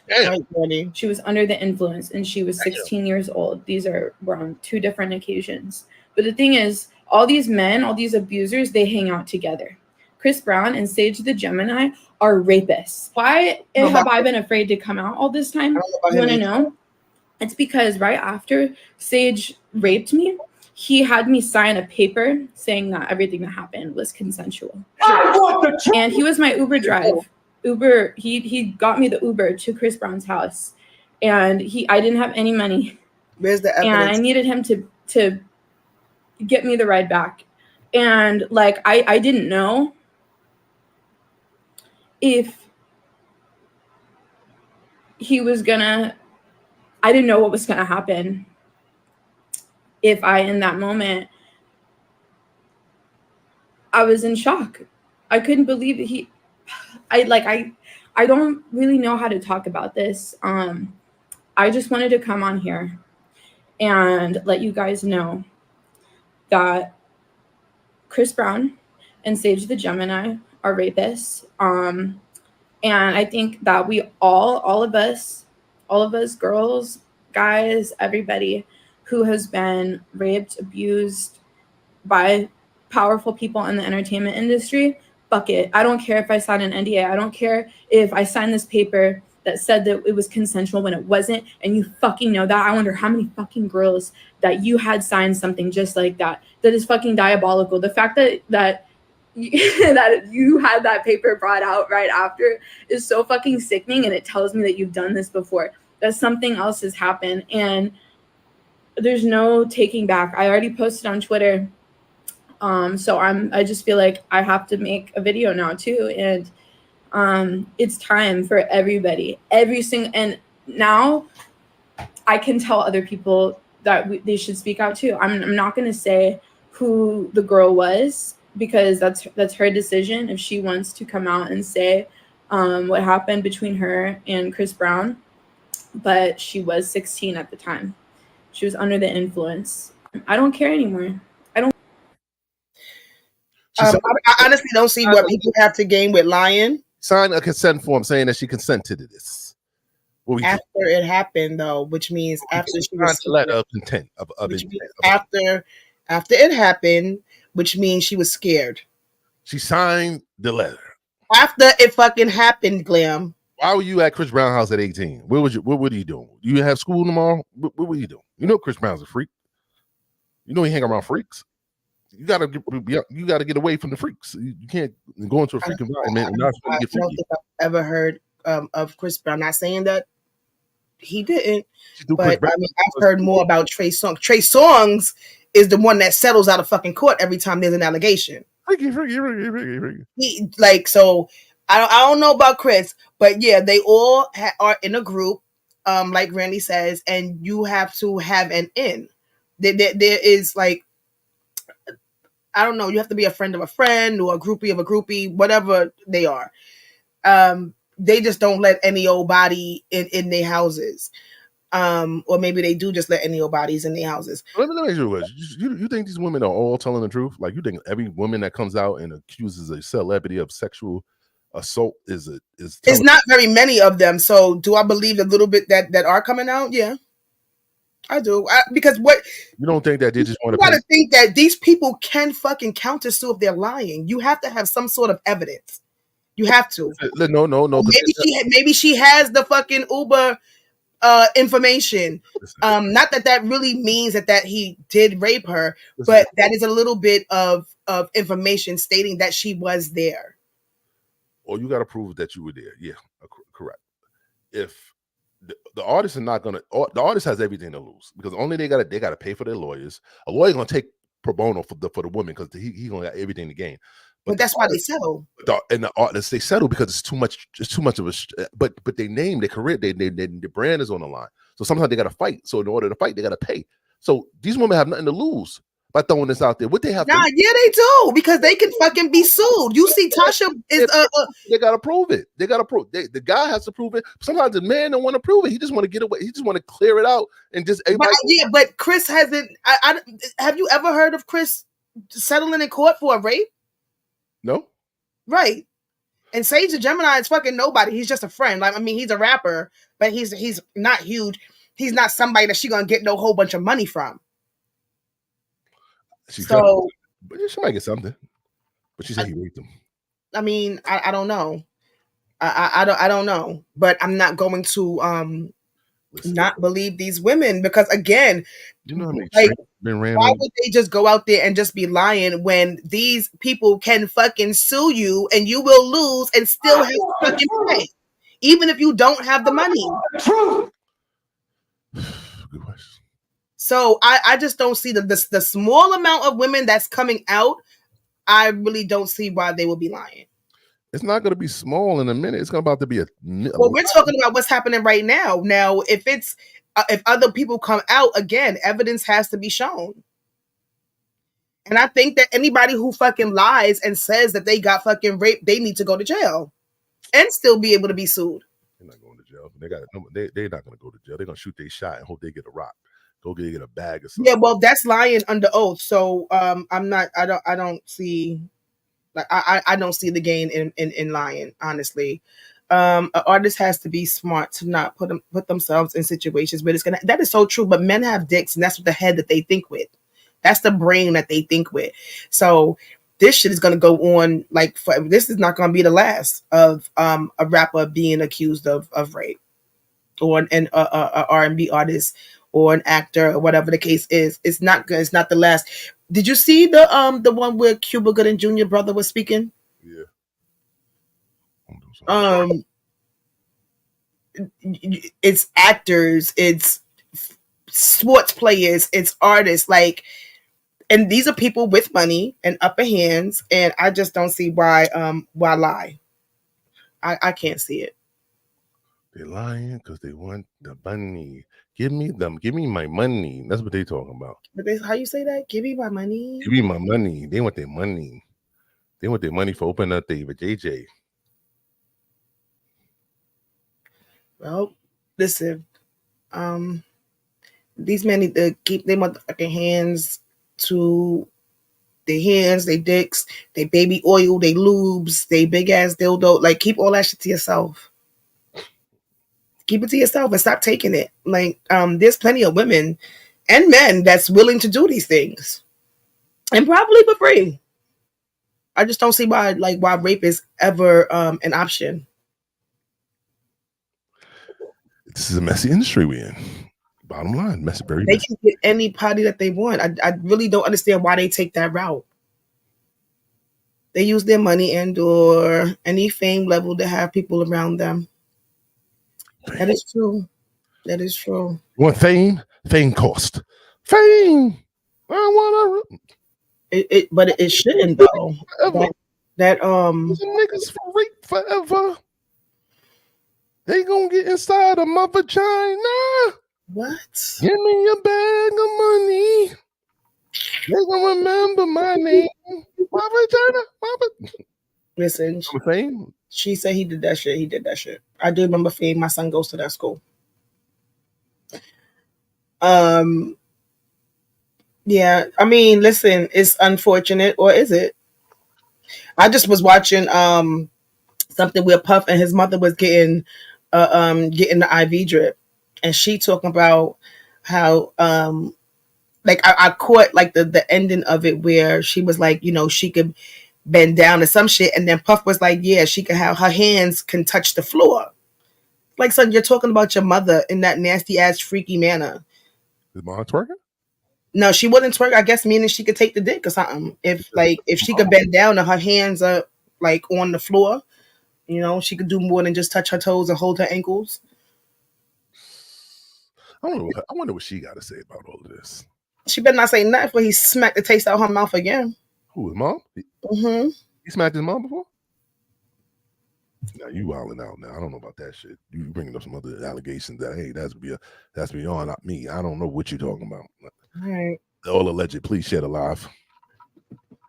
Speaker 11: She was under the influence and she was 16 years old. Were on two different occasions. But the thing is, all these men, all these abusers, they hang out together. Chris Brown and Sage the Gemini are rapists. Why have I been afraid to come out all this time? You want to know? It's because right after Sage raped me, he had me sign a paper saying that everything that happened was consensual. And he was my Uber drive. He got me the Uber to Chris Brown's house. And I didn't have any money.
Speaker 3: Where's the evidence?
Speaker 11: And I needed him to get me the ride back. And like I didn't know if he was gonna, I didn't know what was gonna happen if in that moment, I was in shock. I couldn't believe that I don't really know how to talk about this. I just wanted to come on here and let you guys know that Chris Brown and Sage the Gemini are rapists. And I think that we all of us, girls, guys, everybody who has been raped, abused by powerful people in the entertainment industry, fuck it. I don't care if I signed an NDA. I don't care if I signed this paper that said that it was consensual when it wasn't, and you fucking know that. I wonder how many fucking girls that you had signed something just like that is fucking diabolical. The fact that you had that paper brought out right after is so fucking sickening, and it tells me that you've done this before. that something else has happened, and there's no taking back. I already posted on Twitter. So I just feel like I have to make a video now too. And it's time for everybody, and now I can tell other people that they should speak out too. I'm not going to say who the girl was, because that's her decision. If she wants to come out and say what happened between her and Chris Brown, but she was 16 at the time. She was under the influence. I don't care anymore. I don't.
Speaker 3: I honestly don't see what people have to gain with lying.
Speaker 2: Sign a consent form saying that she consented to this.
Speaker 3: After it happened, though, which means after she was
Speaker 2: a letter of intent of
Speaker 3: after it happened, which means she was scared.
Speaker 2: She signed the letter
Speaker 3: after it fucking happened. Glam.
Speaker 2: Why were you at Chris Brown's house at 18? What were you doing? You have school tomorrow? What were you doing? You know Chris Brown's a freak. You know he hang around freaks. You gotta get away from the freaks. You can't go into a freak environment and not get freaky.
Speaker 3: I don't think I've ever heard of Chris Brown. Not saying that he didn't, but I mean I've heard more about Trey Songz. Trey Songz is the one that settles out of fucking court every time there's an allegation.
Speaker 2: Freaky.
Speaker 3: He so. I don't know about Chris, but yeah, they all are in a group, like Randy says, and you have to have an in. There is like, I don't know, you have to be a friend of a friend or a groupie of a groupie, whatever they are. They just don't let any old body in their houses. Or maybe they do just let any old bodies in their houses.
Speaker 2: Let me ask you a question. You think these women are all telling the truth? Like, you think every woman that comes out and accuses a celebrity of sexual assault is
Speaker 3: it's not very many of them. So do I believe a little bit that are coming out? Yeah, I do. Because what
Speaker 2: you don't think that they just want to
Speaker 3: gotta think that these people can fucking counter sue if they're lying. You have to have some sort of evidence. You have to.
Speaker 2: No.
Speaker 3: Maybe she has the fucking Uber information. Not that really means that he did rape her, but that is a little bit of information stating that she was there.
Speaker 2: Or you got to prove that you were there. Yeah, correct. If the artists are not gonna, the artist has everything to lose because only they gotta pay for their lawyers. A lawyer gonna take pro bono for the woman because he gonna got everything to gain.
Speaker 3: But that's why they settle.
Speaker 2: And the artists they settle because it's too much. It's too much of a. But they name their career. Their brand is on the line. So sometimes they gotta fight. So in order to fight, they gotta pay. So these women have nothing to lose by throwing this out there. What they have?
Speaker 3: Yeah, they do because they can fucking be sued. You see, Tasha is
Speaker 2: they gotta prove it. They gotta prove. The guy has to prove it. Sometimes the man don't want to prove it. He just want to get away. He just want to clear it out and just.
Speaker 3: But Chris hasn't. Have you ever heard of Chris settling in court for a rape?
Speaker 2: No.
Speaker 3: Right. And Sage the Gemini is fucking nobody. He's just a friend. Like, I mean, he's a rapper, but he's not huge. He's not somebody that she gonna get no whole bunch of money from.
Speaker 2: She might get something, but she said he raped him.
Speaker 3: I mean, I don't know. I don't know, but I'm not going to not believe these women because again,
Speaker 2: you know,
Speaker 3: why would they just go out there and just be lying when these people can fucking sue you and you will lose and still have to fucking pay, even if you don't have the money.
Speaker 2: Good question.
Speaker 3: So I just don't see the small amount of women that's coming out. I really don't see why they will be lying.
Speaker 2: It's not going to be small in a minute. It's about to be
Speaker 3: well, we're talking about what's happening right now. Now, if other people come out again, evidence has to be shown. And I think that anybody who fucking lies and says that they got fucking raped, they need to go to jail and still be able to be sued.
Speaker 2: They're not going to jail. They're not going to go to jail. They're going to shoot their shot and hope they get a rock. Go get a bag or something.
Speaker 3: Yeah, well, that's lying under oath. So I'm not. I don't see. Like I don't see the gain in lying. Honestly, an artist has to be smart to not put themselves in situations where it's gonna. That is so true. But men have dicks, and that's what the head that they think with. That's the brain that they think with. So this shit is gonna go on. Like this is not gonna be the last of a rapper being accused of rape, or an R&B artist. Or an actor, or whatever the case is, it's not good. It's not the last. Did you see the one where Cuba Gooding Jr. brother was speaking?
Speaker 2: Yeah.
Speaker 3: it's actors, it's sports players, it's artists, like, and these are people with money and upper hands, and I just don't see why lie. I can't see it.
Speaker 2: They're lying because they want the money. Give me my money. That's what they talking about.
Speaker 3: But how you say that? Give me my money.
Speaker 2: Give me my money. They want their money. They want their money for opening up the JJ.
Speaker 3: Well, listen, these men need to keep their motherfucking hands to their hands, their dicks, their baby oil, their lubes, their big ass dildo. Like, keep all that shit to yourself. Keep it to yourself and stop taking it. Like, there's plenty of women and men that's willing to do these things, and probably for free. I just don't see why rape is ever an option.
Speaker 2: This is a messy industry we're in. Bottom line, messy, very
Speaker 3: They
Speaker 2: messy.
Speaker 3: can get any party that they want. I really don't understand why they take that route. They use their money and or any fame level to have people around them. That is true. That is true.
Speaker 2: You want fame? Fame cost. Fame. I want
Speaker 3: it, but it shouldn't though. That
Speaker 2: niggas for rape forever. They gonna get inside of my vagina.
Speaker 3: What?
Speaker 2: Give me a bag of money. They gonna remember my name. My vagina.
Speaker 3: Listen,
Speaker 2: Fame?
Speaker 3: She said he did that shit. He did that shit. I do remember Fame. My son goes to that school. Yeah, I mean, listen, it's unfortunate, or is it? I just was watching something where Puff and his mother was getting the IV drip, and she talking about how like I caught like the ending of it where she was like, you know, she could bend down or some shit, and then Puff was like, yeah, she can have her hands can touch the floor. Like, son, you're talking about your mother in that nasty ass freaky manner.
Speaker 2: Is mom twerking?
Speaker 3: No, she wouldn't twerk. I guess meaning she could take the dick or something. If she could bend down and her hands are like on the floor, you know, she could do more than just touch her toes and hold her ankles.
Speaker 2: I wonder what she got to say about all of this.
Speaker 3: She better not say nothing before he smacked the taste out of her mouth again.
Speaker 2: Who, his mom?
Speaker 3: Mm-hmm.
Speaker 2: He smacked his mom before? Now you wilding out now. I don't know about that shit. You bringing up some other allegations that, hey, that's beyond me. I don't know what you're talking about.
Speaker 3: All right.
Speaker 2: All alleged. Please shed alive.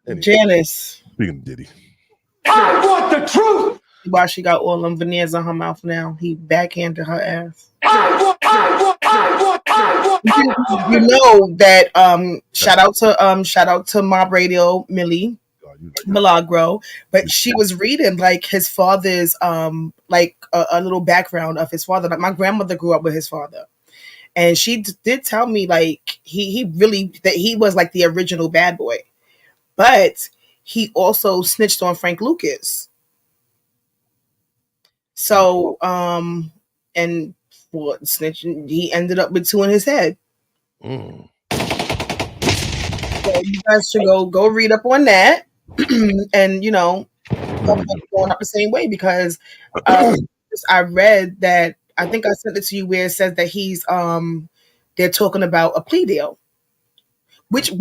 Speaker 2: Anyway,
Speaker 3: Janice.
Speaker 2: Speaking of Diddy.
Speaker 10: I want the truth.
Speaker 3: Why she got all them veneers on her mouth now? He backhanded her ass. You know that shout out to Mob Radio Milagro, but she was reading like his father's like a little background of his father. Like, my grandmother grew up with his father, and she did tell me like he really that he was like the original bad boy, but he also snitched on Frank Lucas. So and for snitching, he ended up with 2 in his head. So you guys should go read up on that, and you know, going up the same way, because I read that, I think I sent it to you, where it says that he's they're talking about a plea deal, which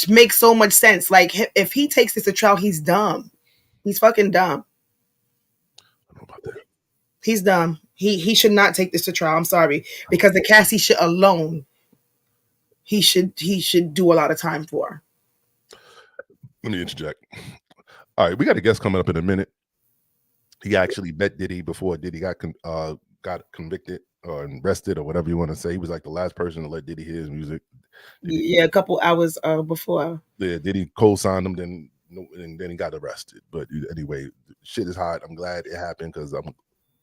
Speaker 3: makes so much sense. Like, if he takes this to trial, he's dumb. He's fucking dumb.
Speaker 2: I don't know about that.
Speaker 3: He's dumb. He should not take this to trial. I'm sorry, because the Cassie shit alone, he should do a lot of time for.
Speaker 2: Let me interject. All right, we got a guest coming up in a minute. He actually met Diddy before Diddy got convicted or arrested or whatever you want to say. He was like the last person to let Diddy hear his music.
Speaker 3: Yeah, a couple hours before.
Speaker 2: Yeah, Diddy co-signed him, then he got arrested. But anyway, shit is hot. I'm glad it happened because I'm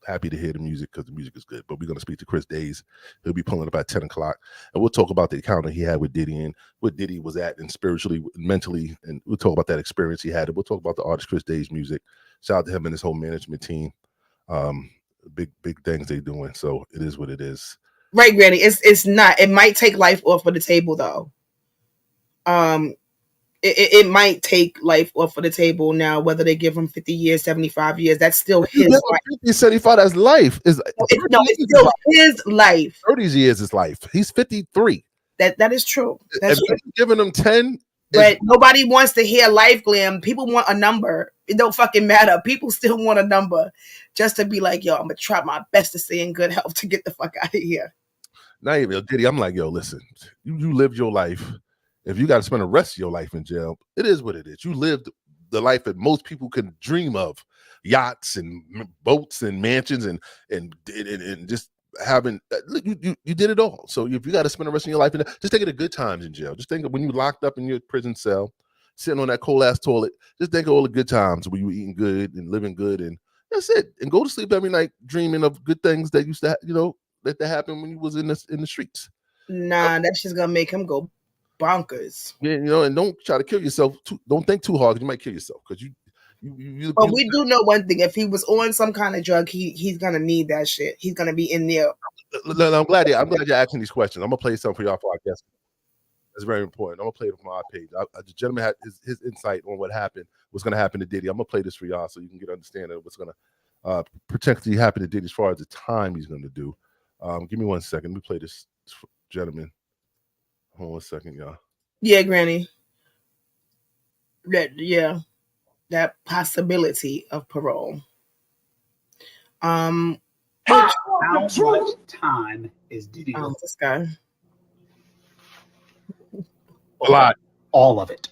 Speaker 2: happy to hear the music because the music is good. But we're going to speak to Chris Days. He'll be pulling up at 10 o'clock. And we'll talk about the encounter he had with Diddy and what Diddy was at and spiritually, mentally. And we'll talk about that experience he had. And we'll talk about the artist Chris Days' music. Shout out to him and his whole management team. Big things they're doing. So it is what it is.
Speaker 3: Right, Granny. It's not. It might take life off of the table, though. it might take life off of the table now, whether they give him 50 years, 75 years. That's still his life.
Speaker 2: 50, 75, that's life. It's
Speaker 3: still his life.
Speaker 2: 30 years is life. He's 53.
Speaker 3: That is true. That's
Speaker 2: if
Speaker 3: true.
Speaker 2: Giving him 10.
Speaker 3: But nobody wants to hear life glam. People want a number. It don't fucking matter. People still want a number just to be like, yo, I'm gonna try my best to stay in good health to get the fuck out of here.
Speaker 2: Not even Diddy. I'm like, yo, listen, you lived your life. If you got to spend the rest of your life in jail, it is what it is. You lived the life that most people can dream of: yachts and boats and mansions and just having. You did it all. So if you got to spend the rest of your life in, just think of the good times in jail. Just think of when you locked up in your prison cell, sitting on that cold ass toilet. Just think of all the good times when you were eating good and living good, and that's it. And go to sleep every night dreaming of good things that used to, that happened when you was in the streets.
Speaker 3: Nah, that's just gonna make him go bonkers.
Speaker 2: Yeah, and don't try to kill yourself. Don't think too hard, because you might kill yourself. Because
Speaker 3: But we do know one thing: if he was on some kind of drug, he's gonna need that shit. He's gonna be in there.
Speaker 2: I'm glad you're asking these questions. I'm gonna play something for y'all for our guests. That's very important. I'm gonna play it from our page. The gentleman had his insight on what happened, what's gonna happen to Diddy. I'm gonna play this for y'all so you can get an understanding of what's gonna potentially happen to Diddy as far as the time he's gonna do. Give me 1 second. Let me play this gentleman. Hold on 1 second, y'all.
Speaker 3: Yeah, Granny. That possibility of parole.
Speaker 12: How much time is Diddy?
Speaker 3: This guy.
Speaker 2: A lot.
Speaker 12: All of it.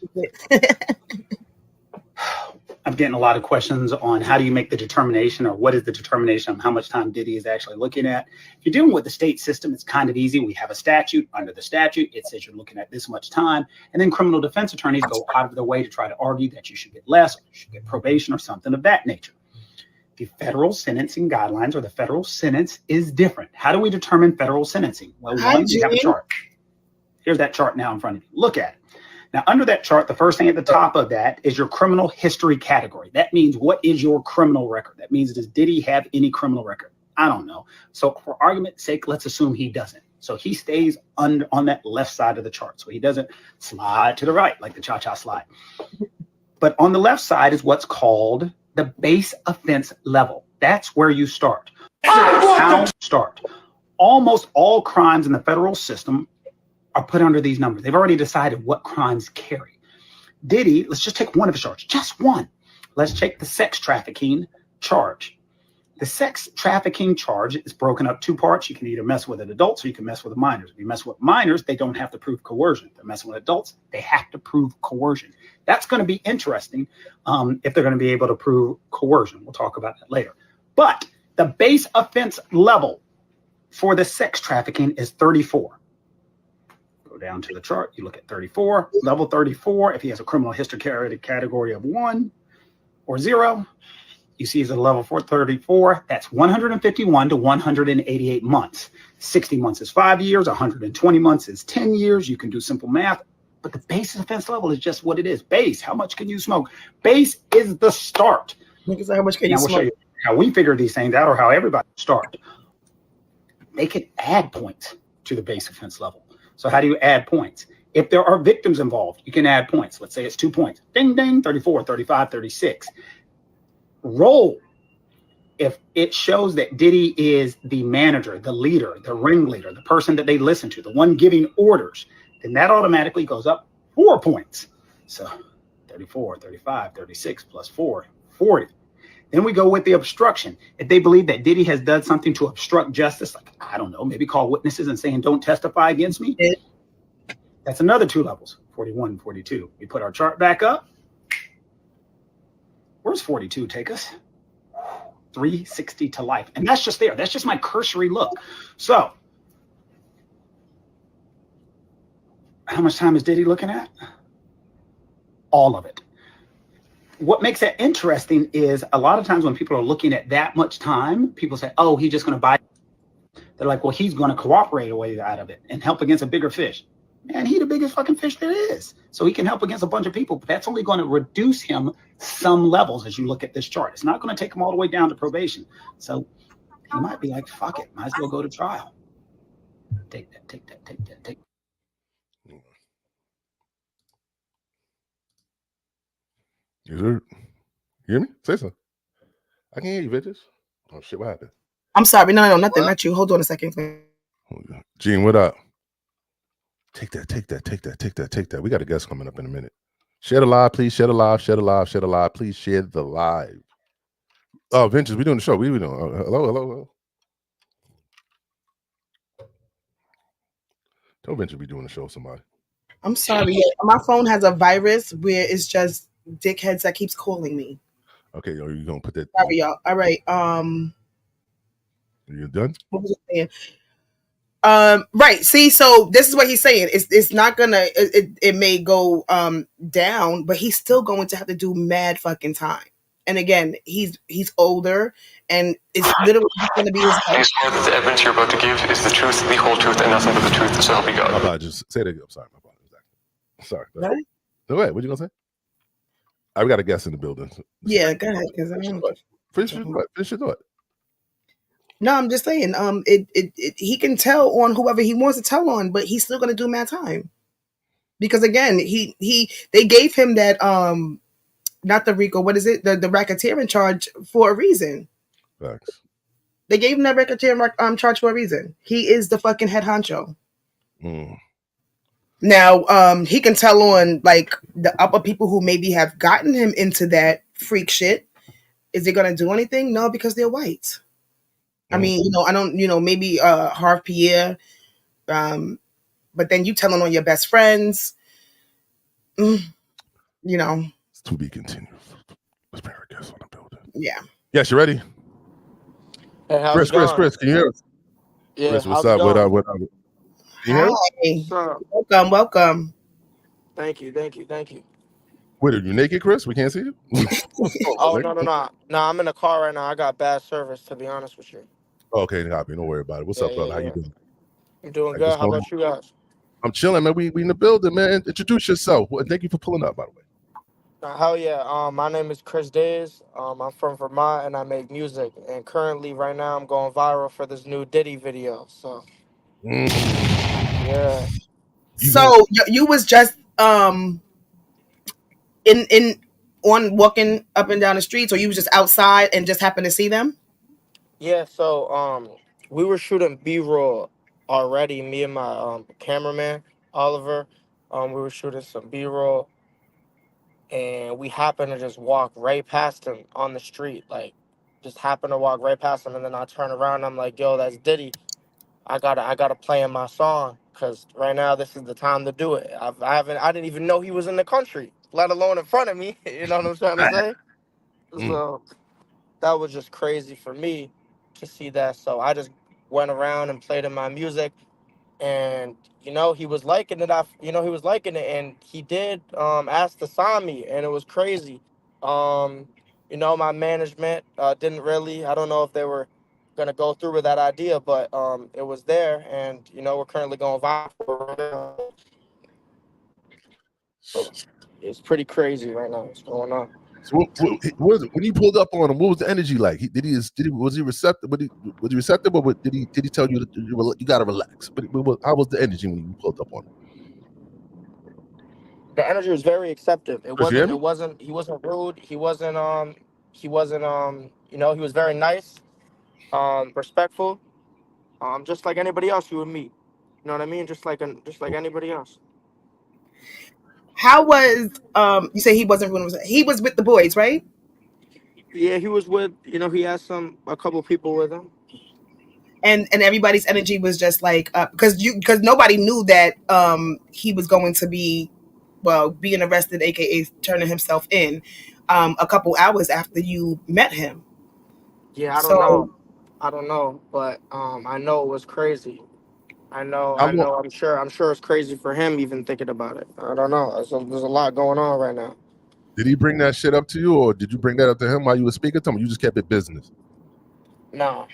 Speaker 12: I'm getting a lot of questions on how do you make the determination, or what is the determination of how much time Diddy is actually looking at. If you're dealing with the state system, it's kind of easy. We have a statute. Under the statute, it says you're looking at this much time. And then criminal defense attorneys go out of their way to try to argue that you should get less, or you should get probation, or something of that nature. The federal sentencing guidelines, or the federal sentence, is different. How do we determine federal sentencing? Well, one, we have a chart. Here's that chart now in front of you. Look at it. Now, under that chart, the first thing at the top of that is your criminal history category. That means, what is your criminal record? That means, does Diddy have any criminal record? I don't know. So for argument's sake, let's assume he doesn't. So he stays on that left side of the chart. So he doesn't slide to the right like the cha-cha slide. But on the left side is what's called the base offense level. That's where you start. How you start. Almost all crimes in the federal system are put under these numbers. They've already decided what crimes carry. Diddy, let's just take one of his charges, just one. Let's take the sex trafficking charge. The sex trafficking charge is broken up two parts. You can either mess with an adult, or you can mess with the minors. If you mess with minors, they don't have to prove coercion. If they're messing with adults, they have to prove coercion. That's going to be interesting if they're going to be able to prove coercion. We'll talk about that later. But the base offense level for the sex trafficking is 34. Down to the chart, you look at 34, level 34. If he has a criminal history category of 1 or 0, you see he's at a level 434. That's 151 to 188 months. 60 months is 5 years. 120 months is 10 years. You can do simple math, but the base offense level is just what it is. Base, how much can you smoke? Base is the start.
Speaker 3: How much can you smoke?
Speaker 12: We'll show you how we figure these things out, or how everybody starts. They can add points to the base offense level. So how do you add points? If there are victims involved, you can add points. Let's say it's 2 points. Ding, ding, 34, 35, 36. Roll. If it shows that Diddy is the manager, the leader, the ringleader, the person that they listen to, the one giving orders, then that automatically goes up 4 points. So 34, 35, 36 plus 4, 40. Then we go with the obstruction. If they believe that Diddy has done something to obstruct justice, like, I don't know, maybe call witnesses and saying, don't testify against me. That's another 2 levels, 41, 42. We put our chart back up. Where's 42 take us? 360 to life. And that's just there. That's just my cursory look. So how much time is Diddy looking at? All of it. What makes that interesting is a lot of times when people are looking at that much time, people say, oh, he's just going to buy. They're like, well, he's going to cooperate a way out of it and help against a bigger fish. Man, he's the biggest fucking fish there is. So he can help against a bunch of people, but that's only going to reduce him some levels as you look at this chart. It's not going to take him all the way down to probation. So he might be like, fuck it, might as well go to trial. Take that, take that, take that, take that.
Speaker 2: You hear? You hear me? Say something. I can hear you, bitches. Oh shit, what happened?
Speaker 3: I'm sorry. No, nothing. Not you. Hold on a second.
Speaker 2: Gene, what up? Take that. We got a guest coming up in a minute. Share the live, please. Share the live. Please share the live. Oh, Ventures, we doing the show. We doing. Hello. Tell Ventures we doing the show. Somebody.
Speaker 3: I'm sorry. My phone has a virus where it's just dickheads that keeps calling me.
Speaker 2: Okay, yo, you gonna put that?
Speaker 3: Sorry, y'all. All right.
Speaker 2: You done?
Speaker 3: What was I saying? Right. See, so this is what he's saying. It's not gonna. It may go down, but he's still going to have to do mad fucking time. And again, he's older, and it's literally going to be his.
Speaker 4: Please swear that the evidence you're about to give is the truth, the whole truth, and nothing but the truth. So help me God.
Speaker 2: My bad. Just say that again. I'm sorry. My bad. Sorry.
Speaker 3: What?
Speaker 2: No way. What you gonna say? I got a guest in the building.
Speaker 3: Yeah, go ahead. Because I don't.
Speaker 2: Finish your thought.
Speaker 3: No, I'm just saying. He can tell on whoever he wants to tell on, but he's still going to do mad time. Because again, they gave him that not the RICO, what is it? The racketeering charge for a reason.
Speaker 2: Facts.
Speaker 3: They gave him that racketeering charge for a reason. He is the fucking head honcho. Now, he can tell on like the upper people who maybe have gotten him into that freak shit. Is he gonna do anything? No, because they're white. I mean, I don't, maybe Harv Pierre, but then you telling on your best friends,
Speaker 2: It's to be continued. Let's bring our guest on the building.
Speaker 3: Yeah.
Speaker 2: Yes, you ready?
Speaker 13: Hey, how's
Speaker 2: Chris,
Speaker 13: it going?
Speaker 2: Chris, can you hear us?
Speaker 13: Yeah,
Speaker 2: Chris, what's
Speaker 13: how's
Speaker 2: up?
Speaker 13: it going?
Speaker 2: What up? Can you hear us?
Speaker 3: Hi. Welcome.
Speaker 13: Thank you.
Speaker 2: Wait, are you naked, Chris? We can't see you?
Speaker 13: Oh, no. No, I'm in the car right now. I got bad service, to be honest with you.
Speaker 2: Okay, copy. Don't worry about it. What's up, brother? How you doing?
Speaker 13: I'm doing good. How about you guys?
Speaker 2: I'm chilling, man. We in the building, man. Introduce yourself. Well, thank you for pulling up, by the way.
Speaker 13: Hell yeah. My name is Chris Days. I'm from Vermont, and I make music. And currently, right now, I'm going viral for this new Diddy video. So, yeah.
Speaker 3: So you was just in on walking up and down the streets, or you was just outside and just happened to see them?
Speaker 13: Yeah, so we were shooting B-roll already, me and my cameraman, Oliver. We were shooting some B-roll, and we happened to just walk right past him on the street, like just happened to walk right past him, and then I turn around and I'm like, yo, that's Diddy. I gotta play him my song, because right now this is the time to do it. I didn't even know he was in the country, let alone in front of me. You know what I'm trying to say? So that was just crazy for me to see that. So I just went around and played him my music, and he was liking it. He was liking it, and he did ask to sign me, and it was crazy. My management didn't really. I don't know if they were gonna go through with that idea, but it was there, and we're currently going viral for it right now. It's pretty crazy right now. What's going on?
Speaker 2: So when you pulled up on him, what was the energy like? Was he receptive? Was he receptive, or did he tell you that you gotta relax? But how was the energy when you pulled up on him?
Speaker 13: The energy was very accepting. He wasn't rude. He was very nice, respectful, just like anybody else you would meet. You know what I mean? Just like anybody else.
Speaker 3: How was you say he wasn't he was with the boys, right?
Speaker 13: Yeah, he was with, he had a couple people with him.
Speaker 3: And everybody's energy was just like because nobody knew that he was going to be being arrested, aka turning himself in a couple hours after you met him.
Speaker 13: Yeah, I don't know, but I know it was crazy. I'm sure it's crazy for him even thinking about it. I don't know. There's a lot going on right now.
Speaker 2: Did he bring that shit up to you, or did you bring that up to him while you were speaking to him? Or you just kept it business?
Speaker 13: No.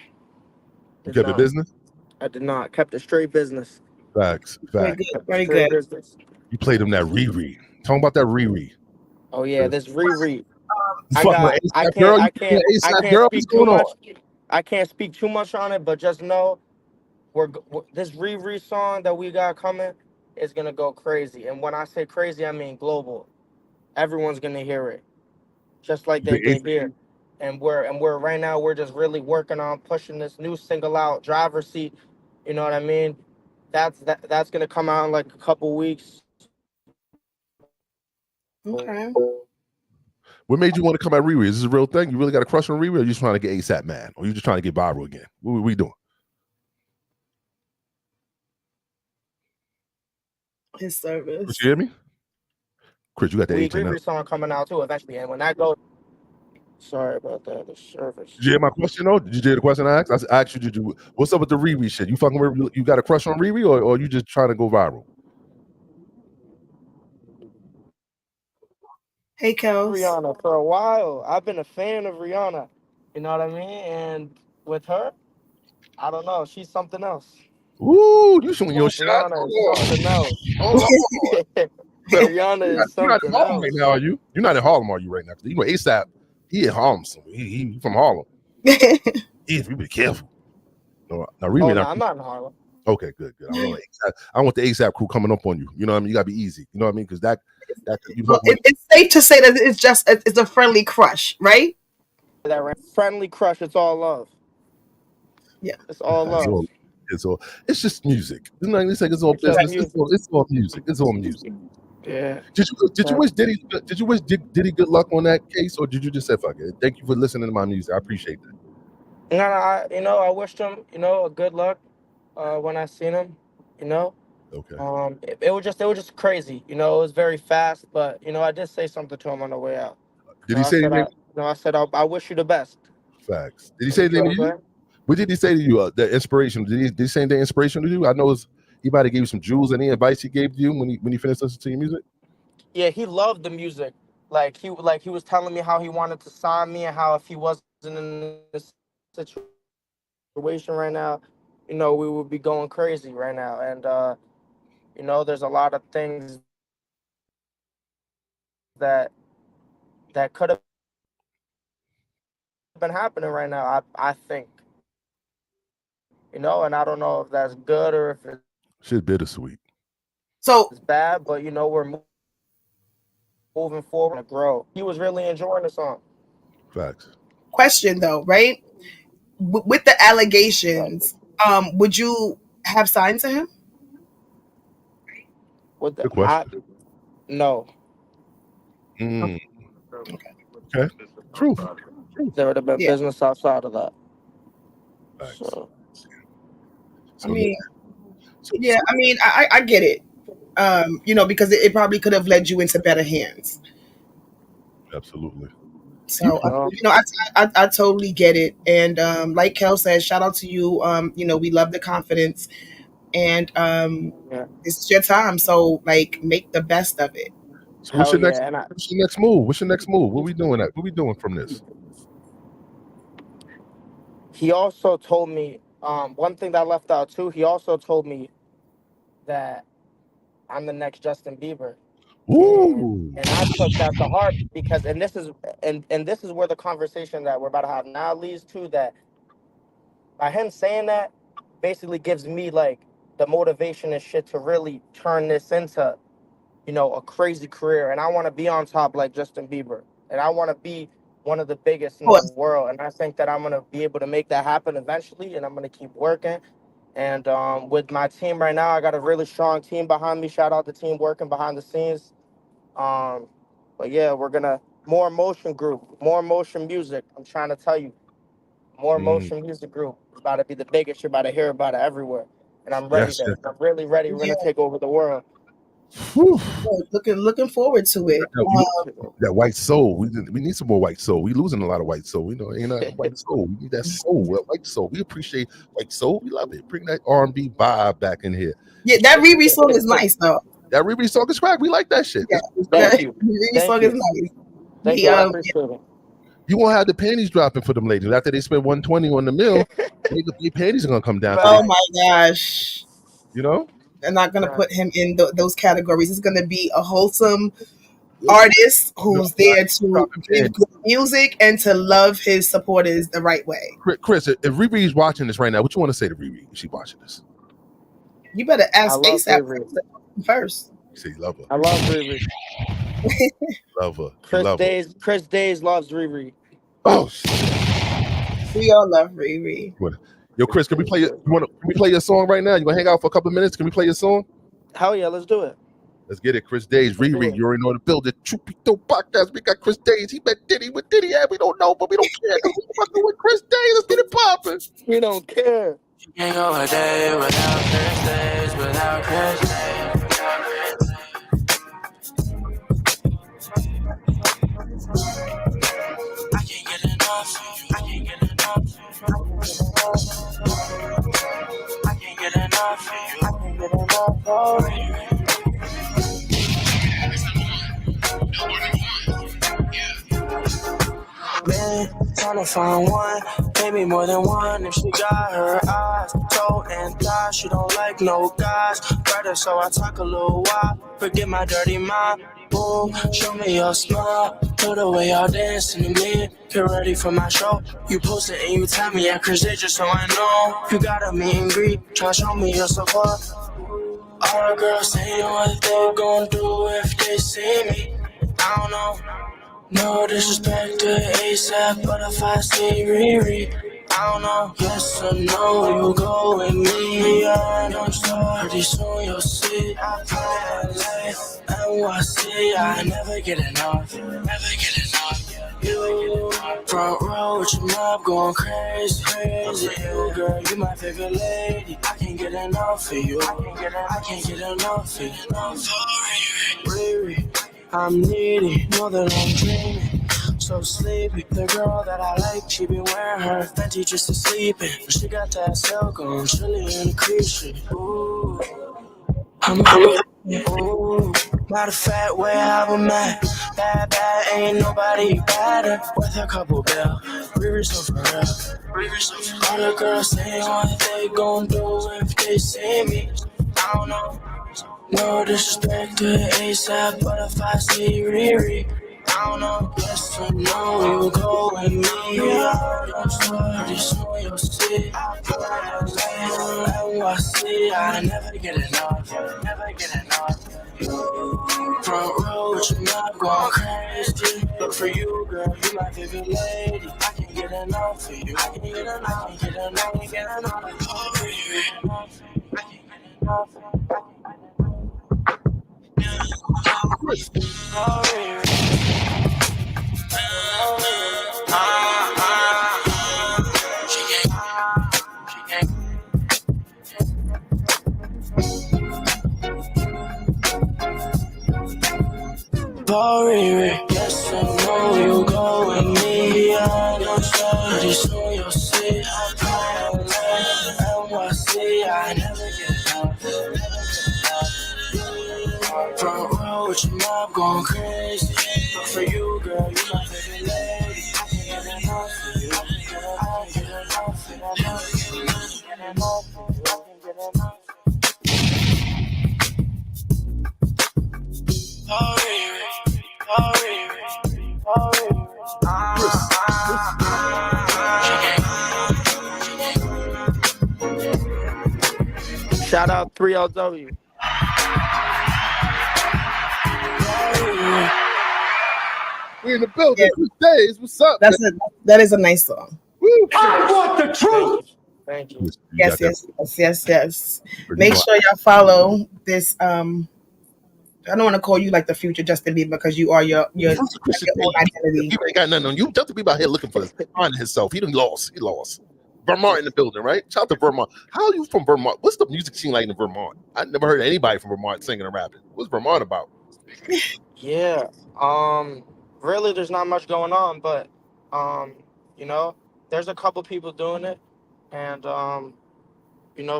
Speaker 2: You kept it business?
Speaker 13: I did not. Kept it straight business.
Speaker 2: Facts.
Speaker 3: Very good.
Speaker 13: Business.
Speaker 2: You played him that Riri. Talking about that Riri.
Speaker 13: Oh yeah, this Riri.
Speaker 2: I
Speaker 13: can't speak too much. I can't speak too much on it, but just know this Riri song that we got coming is gonna go crazy. And when I say crazy, I mean global. Everyone's gonna hear it. just like they did here. And we're right now we're just really working on pushing this new single out, Driver's Seat. You know what I mean? That's gonna come out in like a couple weeks.
Speaker 3: Okay.
Speaker 2: What made you want to come at Riri? Is this a real thing? You really got a crush on Riri, or you just trying to get ASAP man, or you just trying to get viral again? What are we doing?
Speaker 3: His service.
Speaker 2: Chris, you hear me? Chris, you got the
Speaker 13: Riri song coming out too eventually, and when that goes, sorry about that. The service.
Speaker 2: Did you hear my question though? Did you hear the question I asked? I asked you, did you? What's up with the Riri shit? You fucking with, you got a crush on Riri, or you just trying to go viral?
Speaker 3: Hey, Kels.
Speaker 13: Rihanna for a while. I've been a fan of Rihanna. You know what I mean? And with her, I don't know. She's something else.
Speaker 2: Ooh, you showing your shot?
Speaker 13: Rihanna is something else. Rihanna is
Speaker 2: You're not
Speaker 13: something
Speaker 2: in Harlem
Speaker 13: else.
Speaker 2: right now, are you? You're not in Harlem, are you right now? You know ASAP. He in Harlem somewhere. He from Harlem. You be careful. No, Riri,
Speaker 13: I'm not in Harlem.
Speaker 2: Okay, good. I want the ASAP crew coming up on you. You know what I mean? You gotta be easy. You know what I mean? Because
Speaker 3: it's safe to say that it's a friendly crush, right?
Speaker 13: That friendly crush. It's all love.
Speaker 3: Yeah,
Speaker 13: it's all love.
Speaker 2: It's just music. It's not like it's all business. It's all music. It's all music.
Speaker 13: Yeah.
Speaker 2: Did you wish Diddy? Did you wish Diddy good luck on that case, or did you just say fuck it? Thank you for listening to my music. I appreciate that.
Speaker 13: No, I wished him, a good luck when I seen him,
Speaker 2: Okay.
Speaker 13: It was just crazy, it was very fast, but I did say something to him on the way out.
Speaker 2: Did he say anything?
Speaker 13: I said I wish you the best.
Speaker 2: Facts. Did he say anything to you? What did he say to you? The inspiration? Did he say anything inspirational to you? I know he might have gave you some jewels. Any advice he gave you when he finished listening to your music?
Speaker 13: Yeah, he loved the music. Like he was telling me how he wanted to sign me, and how if he wasn't in this situation right now, we would be going crazy right now. And there's a lot of things that could have been happening right now. I think, and I don't know if that's good or if it's
Speaker 2: shit bittersweet.
Speaker 3: So
Speaker 13: it's bad, but we're moving forward to grow. He was really enjoying the song.
Speaker 2: Facts.
Speaker 3: Question though, right? With the allegations, would you have signed to him?
Speaker 13: With the
Speaker 2: Good question.
Speaker 13: No.
Speaker 2: Okay. Truth.
Speaker 13: There would have been business outside of that.
Speaker 2: So,
Speaker 3: I mean, I get it. Because it probably could have led you into better hands.
Speaker 2: Absolutely.
Speaker 3: So, I totally get it. And like Kel said, shout out to you. We love the confidence. And it's your time. So, make the best of it.
Speaker 2: So what's your next move? What's your next move? What we doing? What we doing from this?
Speaker 13: He also told me, one thing that I left out too, he also told me that I'm the next Justin Bieber.
Speaker 2: Ooh.
Speaker 13: And I took that to heart because, and this is where the conversation that we're about to have now leads to, that by him saying that basically gives me like the motivation and shit to really turn this into, a crazy career. And I want to be on top like Justin Bieber. And I want to be one of the biggest in the world. And I think that I'm going to be able to make that happen eventually. And I'm going to keep working. And with my team right now, I got a really strong team behind me. Shout out the team working behind the scenes. But yeah, we're going to, more motion group, more motion music. I'm trying to tell you, more motion music group. It's about to be the biggest. You're about to hear about it everywhere. And I'm ready I'm really ready. We're going to take over the world.
Speaker 3: Looking forward to it.
Speaker 2: That white soul. We need some more white soul. We losing a lot of white soul. White soul. We need that soul. White soul. We appreciate white soul. We love it. Bring that R&B vibe back in here.
Speaker 3: Yeah, that Riri song is nice though.
Speaker 2: That Riri song is crack. We like that shit.
Speaker 3: Yeah.
Speaker 13: Thank you.
Speaker 3: Riri song is nice.
Speaker 13: Thank you. I appreciate it.
Speaker 2: You won't have the panties dropping for them ladies after they spend $120 on the mill. Their panties are gonna come down.
Speaker 3: Oh my gosh! They're not gonna put him in those categories. It's gonna be a wholesome artist who's there to give good music and to love his supporters the right way.
Speaker 2: Chris, if Riri's watching this right now, what you want to say to Riri if she's watching this?
Speaker 3: You better ask ASAP first.
Speaker 2: You say you love her.
Speaker 13: I love Riri.
Speaker 2: Love her.
Speaker 13: Chris Days loves Riri.
Speaker 2: Oh,
Speaker 3: we all love Riri.
Speaker 2: Yo, Chris, can we play can we play your song right now? You gonna hang out for a couple of minutes? Can we play your song?
Speaker 13: Hell yeah, let's do it.
Speaker 2: Let's get it. Chris Days, Riri. You already know the building. Trupito podcast. We got Chris Days. He met Diddy with Diddy. Yeah, we don't know, but we don't care because we fucking with Chris Days. Let's get it popping.
Speaker 13: We don't care.
Speaker 1: You can't go a day without Chris Days, without Chris Days. I can't get enough. I can't get enough. I can't get enough. I can't get enough. Man, trying to find one, maybe more than one. If she got her eyes, toe and thigh, she don't like no guys. Better, so I talk a little while. Forget my dirty mind. Boom, show me your smile. Put away all dancing to me. Get ready for my show. You post it and you tell me at Chris J just so I know. You got a meet and greet, try to show me your support. All the girls say what they gon' do if they see me. I don't know. No disrespect to ASAP, but if I see Riri, I don't know. Yes or no, you go with me. I know so pretty soon you'll see. I play LA, NYC, I never get enough. Never get enough. You front row with your mob going crazy, crazy. You girl, you my favorite lady. I can't get enough of you. I can't get enough of you. Riri. I'm needy, know that I'm dreaming, so sleepy. The girl that I like, she be wearing her Fenty just to sleep in. She got that silk on, chilly in the crease. Ooh, I'm ooh, matter of fact, where I'm at, bad, ain't nobody better. With a couple bill, Riri so for real. All the girls say what they gon' do if they see me. I don't know. No disrespect to ASAP, but if I see Riri, I don't know. Yes or no, you go with me. I'm sorry, so you'll see. NYC, I never get enough. Never get enough. Front row with your mouth going crazy. Look for you, girl, you my favorite lady. I can't get enough of you. I can't get enough. I can't get enough. I can't get enough. I can't get enough. Yes or no, you go with me. I know so pretty soon you'll see. NYC, I never get enough. Front row with your mob going crazy. Look for you, girl, you my favorite lady. I can't get enough of you. I can't get enough. I can't get enough.
Speaker 13: Shout out 3LW.
Speaker 2: We in the building. Chris Days, what's up?
Speaker 3: That is a nice song.
Speaker 10: I want the truth.
Speaker 13: Thank you.
Speaker 3: Yes. Make sure y'all follow this. I don't want to call you like the future Justin Bieber because you are your own identity.
Speaker 2: He ain't got nothing on you. Justin Bieber out here looking for this, finding himself. He lost. Vermont in the building, right? Shout out to Vermont. How are you from Vermont? What's the music scene like in Vermont? I never heard anybody from Vermont singing and rapping. What's Vermont about?
Speaker 13: Yeah. Really, there's not much going on, but there's a couple people doing it, and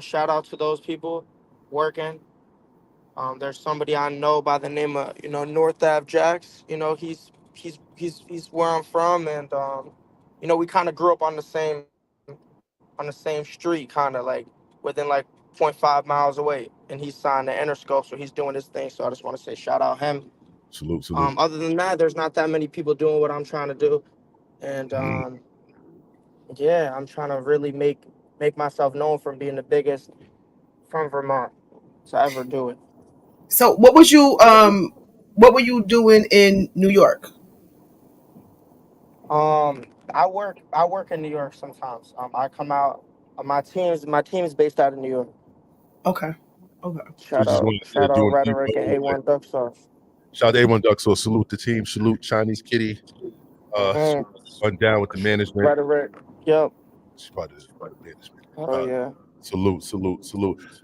Speaker 13: shout out to those people working. There's somebody I know by the name of North Ave Jax. He's where I'm from, and we kind of grew up on the same street, kind of like within like 0.5 miles away, and he's signed to Interscope, so he's doing his thing. So I just want to say shout out him.
Speaker 2: Salute.
Speaker 13: Other than that, there's not that many people doing what I'm trying to do, and I'm trying to really make myself known from being the biggest from Vermont to ever do it.
Speaker 3: So what was you what were you doing in New York?
Speaker 13: I work in New York sometimes. I come out. My team's based out of New York.
Speaker 3: Okay. Okay.
Speaker 2: So just want
Speaker 13: Shout out
Speaker 2: doing
Speaker 13: Rhetoric and A1 Duck Sauce.
Speaker 2: shout out to A1 Duck Sauce. Salute the team. Salute Chinese Kitty. Run down with the management.
Speaker 13: Rhetoric. Yep.
Speaker 2: She's part of the management.
Speaker 13: Oh yeah.
Speaker 2: Salute.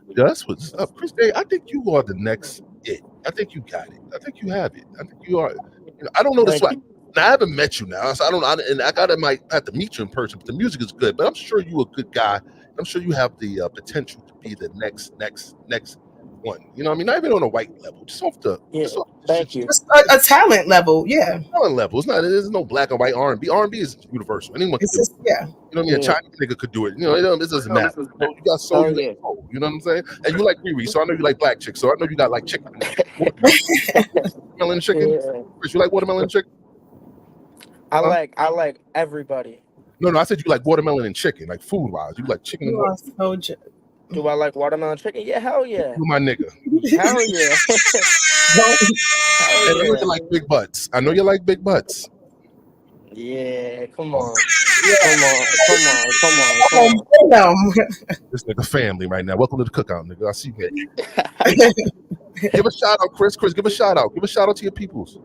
Speaker 2: Yeah, that's what's up, Chris Day. I think you are the next it. I think you got it. I think you have it. I think you are. I don't know the swag. Now, I haven't met you now, so I don't. And I might have to meet you in person. But the music is good. But I'm sure you're a good guy. I'm sure you have the potential to be the next one. You know what I mean? Not even on a white level, just off the.
Speaker 13: Yeah. Thank you.
Speaker 3: Just a talent level, yeah.
Speaker 2: Talent level. It's not. There's no black and white R&B. R&B is universal. Anyone can do it.
Speaker 3: Yeah.
Speaker 2: You know what I mean? A Chinese nigga could do it. You know, this doesn't matter. You got soul, you got soul. You know what I'm saying? And you like Riri, so I know you like black chicks. So I know you got like chicken. Watermelon chicken.
Speaker 13: Yeah.
Speaker 2: Chris, you like watermelon chicken?
Speaker 13: I like everybody.
Speaker 2: No, I said you like watermelon and chicken, like food wise. You like chicken and watermelon.
Speaker 13: Do I like watermelon chicken? Yeah, hell yeah.
Speaker 2: You my nigga.
Speaker 13: Hell yeah.
Speaker 2: I know you like big butts. I know you like big butts.
Speaker 13: Yeah, come on. Come on.
Speaker 2: This nigga family right now. Welcome to the cookout, nigga. I see you. Give a shout out, Chris. Give a shout out. Give a shout out to your peoples.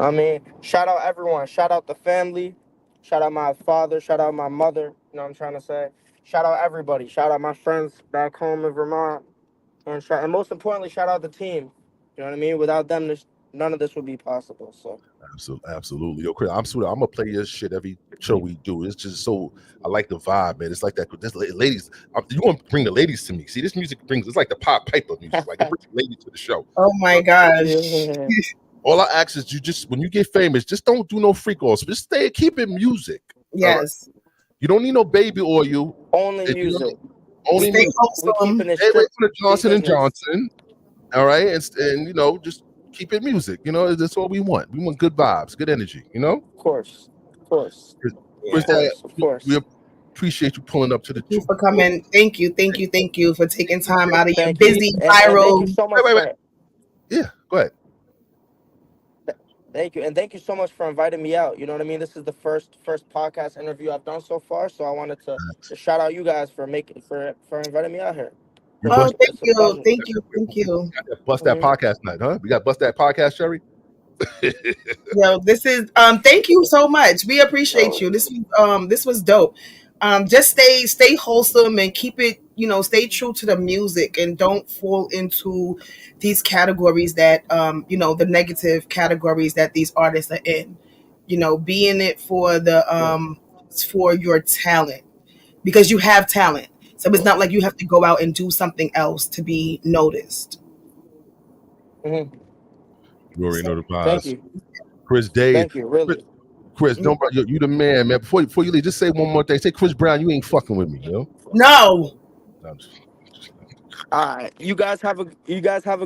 Speaker 13: I mean, shout out everyone. Shout out the family. Shout out my father. Shout out my mother. You know what I'm trying to say? Shout out everybody. Shout out my friends back home in Vermont. And most importantly, shout out the team. You know what I mean? Without them, none of this would be possible. So
Speaker 2: Absolutely. Yo, Chris, I'm gonna play your shit every show we do. It's just so I like the vibe, man. It's like that. This ladies, you want to bring the ladies to me? See, this music it's like the pop Piper music. Like it brings the ladies to the show.
Speaker 3: Oh my gosh.
Speaker 2: All I ask is you just when you get famous, just don't do no freak offs. Just keep it music.
Speaker 3: Yes.
Speaker 2: Right? You don't need no baby oil.
Speaker 13: Only music.
Speaker 2: Only music. Johnson and Johnson. All right, and you know, just keep it music. You know, that's what we want. We want good vibes, good energy. You know.
Speaker 13: Of course.
Speaker 2: We appreciate you pulling up to the.
Speaker 3: Thank you for coming. Thank you for taking time out of your busy viral.
Speaker 13: Thank you so much.
Speaker 2: Wait. Yeah, go ahead.
Speaker 13: Thank you, and thank you so much for inviting me out. You know what I mean? This is the first podcast interview I've done so far, so I wanted to shout out you guys for inviting me out here.
Speaker 3: Oh, thank you.
Speaker 2: Bust that podcast night, huh? We got bust that podcast, Sherry.
Speaker 3: Yo, this is thank you so much. We appreciate you. This was dope. Just stay wholesome and keep it, you know, stay true to the music and don't fall into these categories that you know, the negative categories that these artists are in. You know, be in it for the for your talent, because you have talent. So it's not like you have to go out and do something else to be noticed.
Speaker 2: Mm-hmm. You already know the vibes.
Speaker 13: Thank you.
Speaker 2: Chris Day.
Speaker 13: Thank you, really.
Speaker 2: Chris, don't you the man, man. Before you leave, just say one more thing. Say, Chris Brown, you ain't fucking with me, yo.
Speaker 3: No.
Speaker 13: All right. You guys have a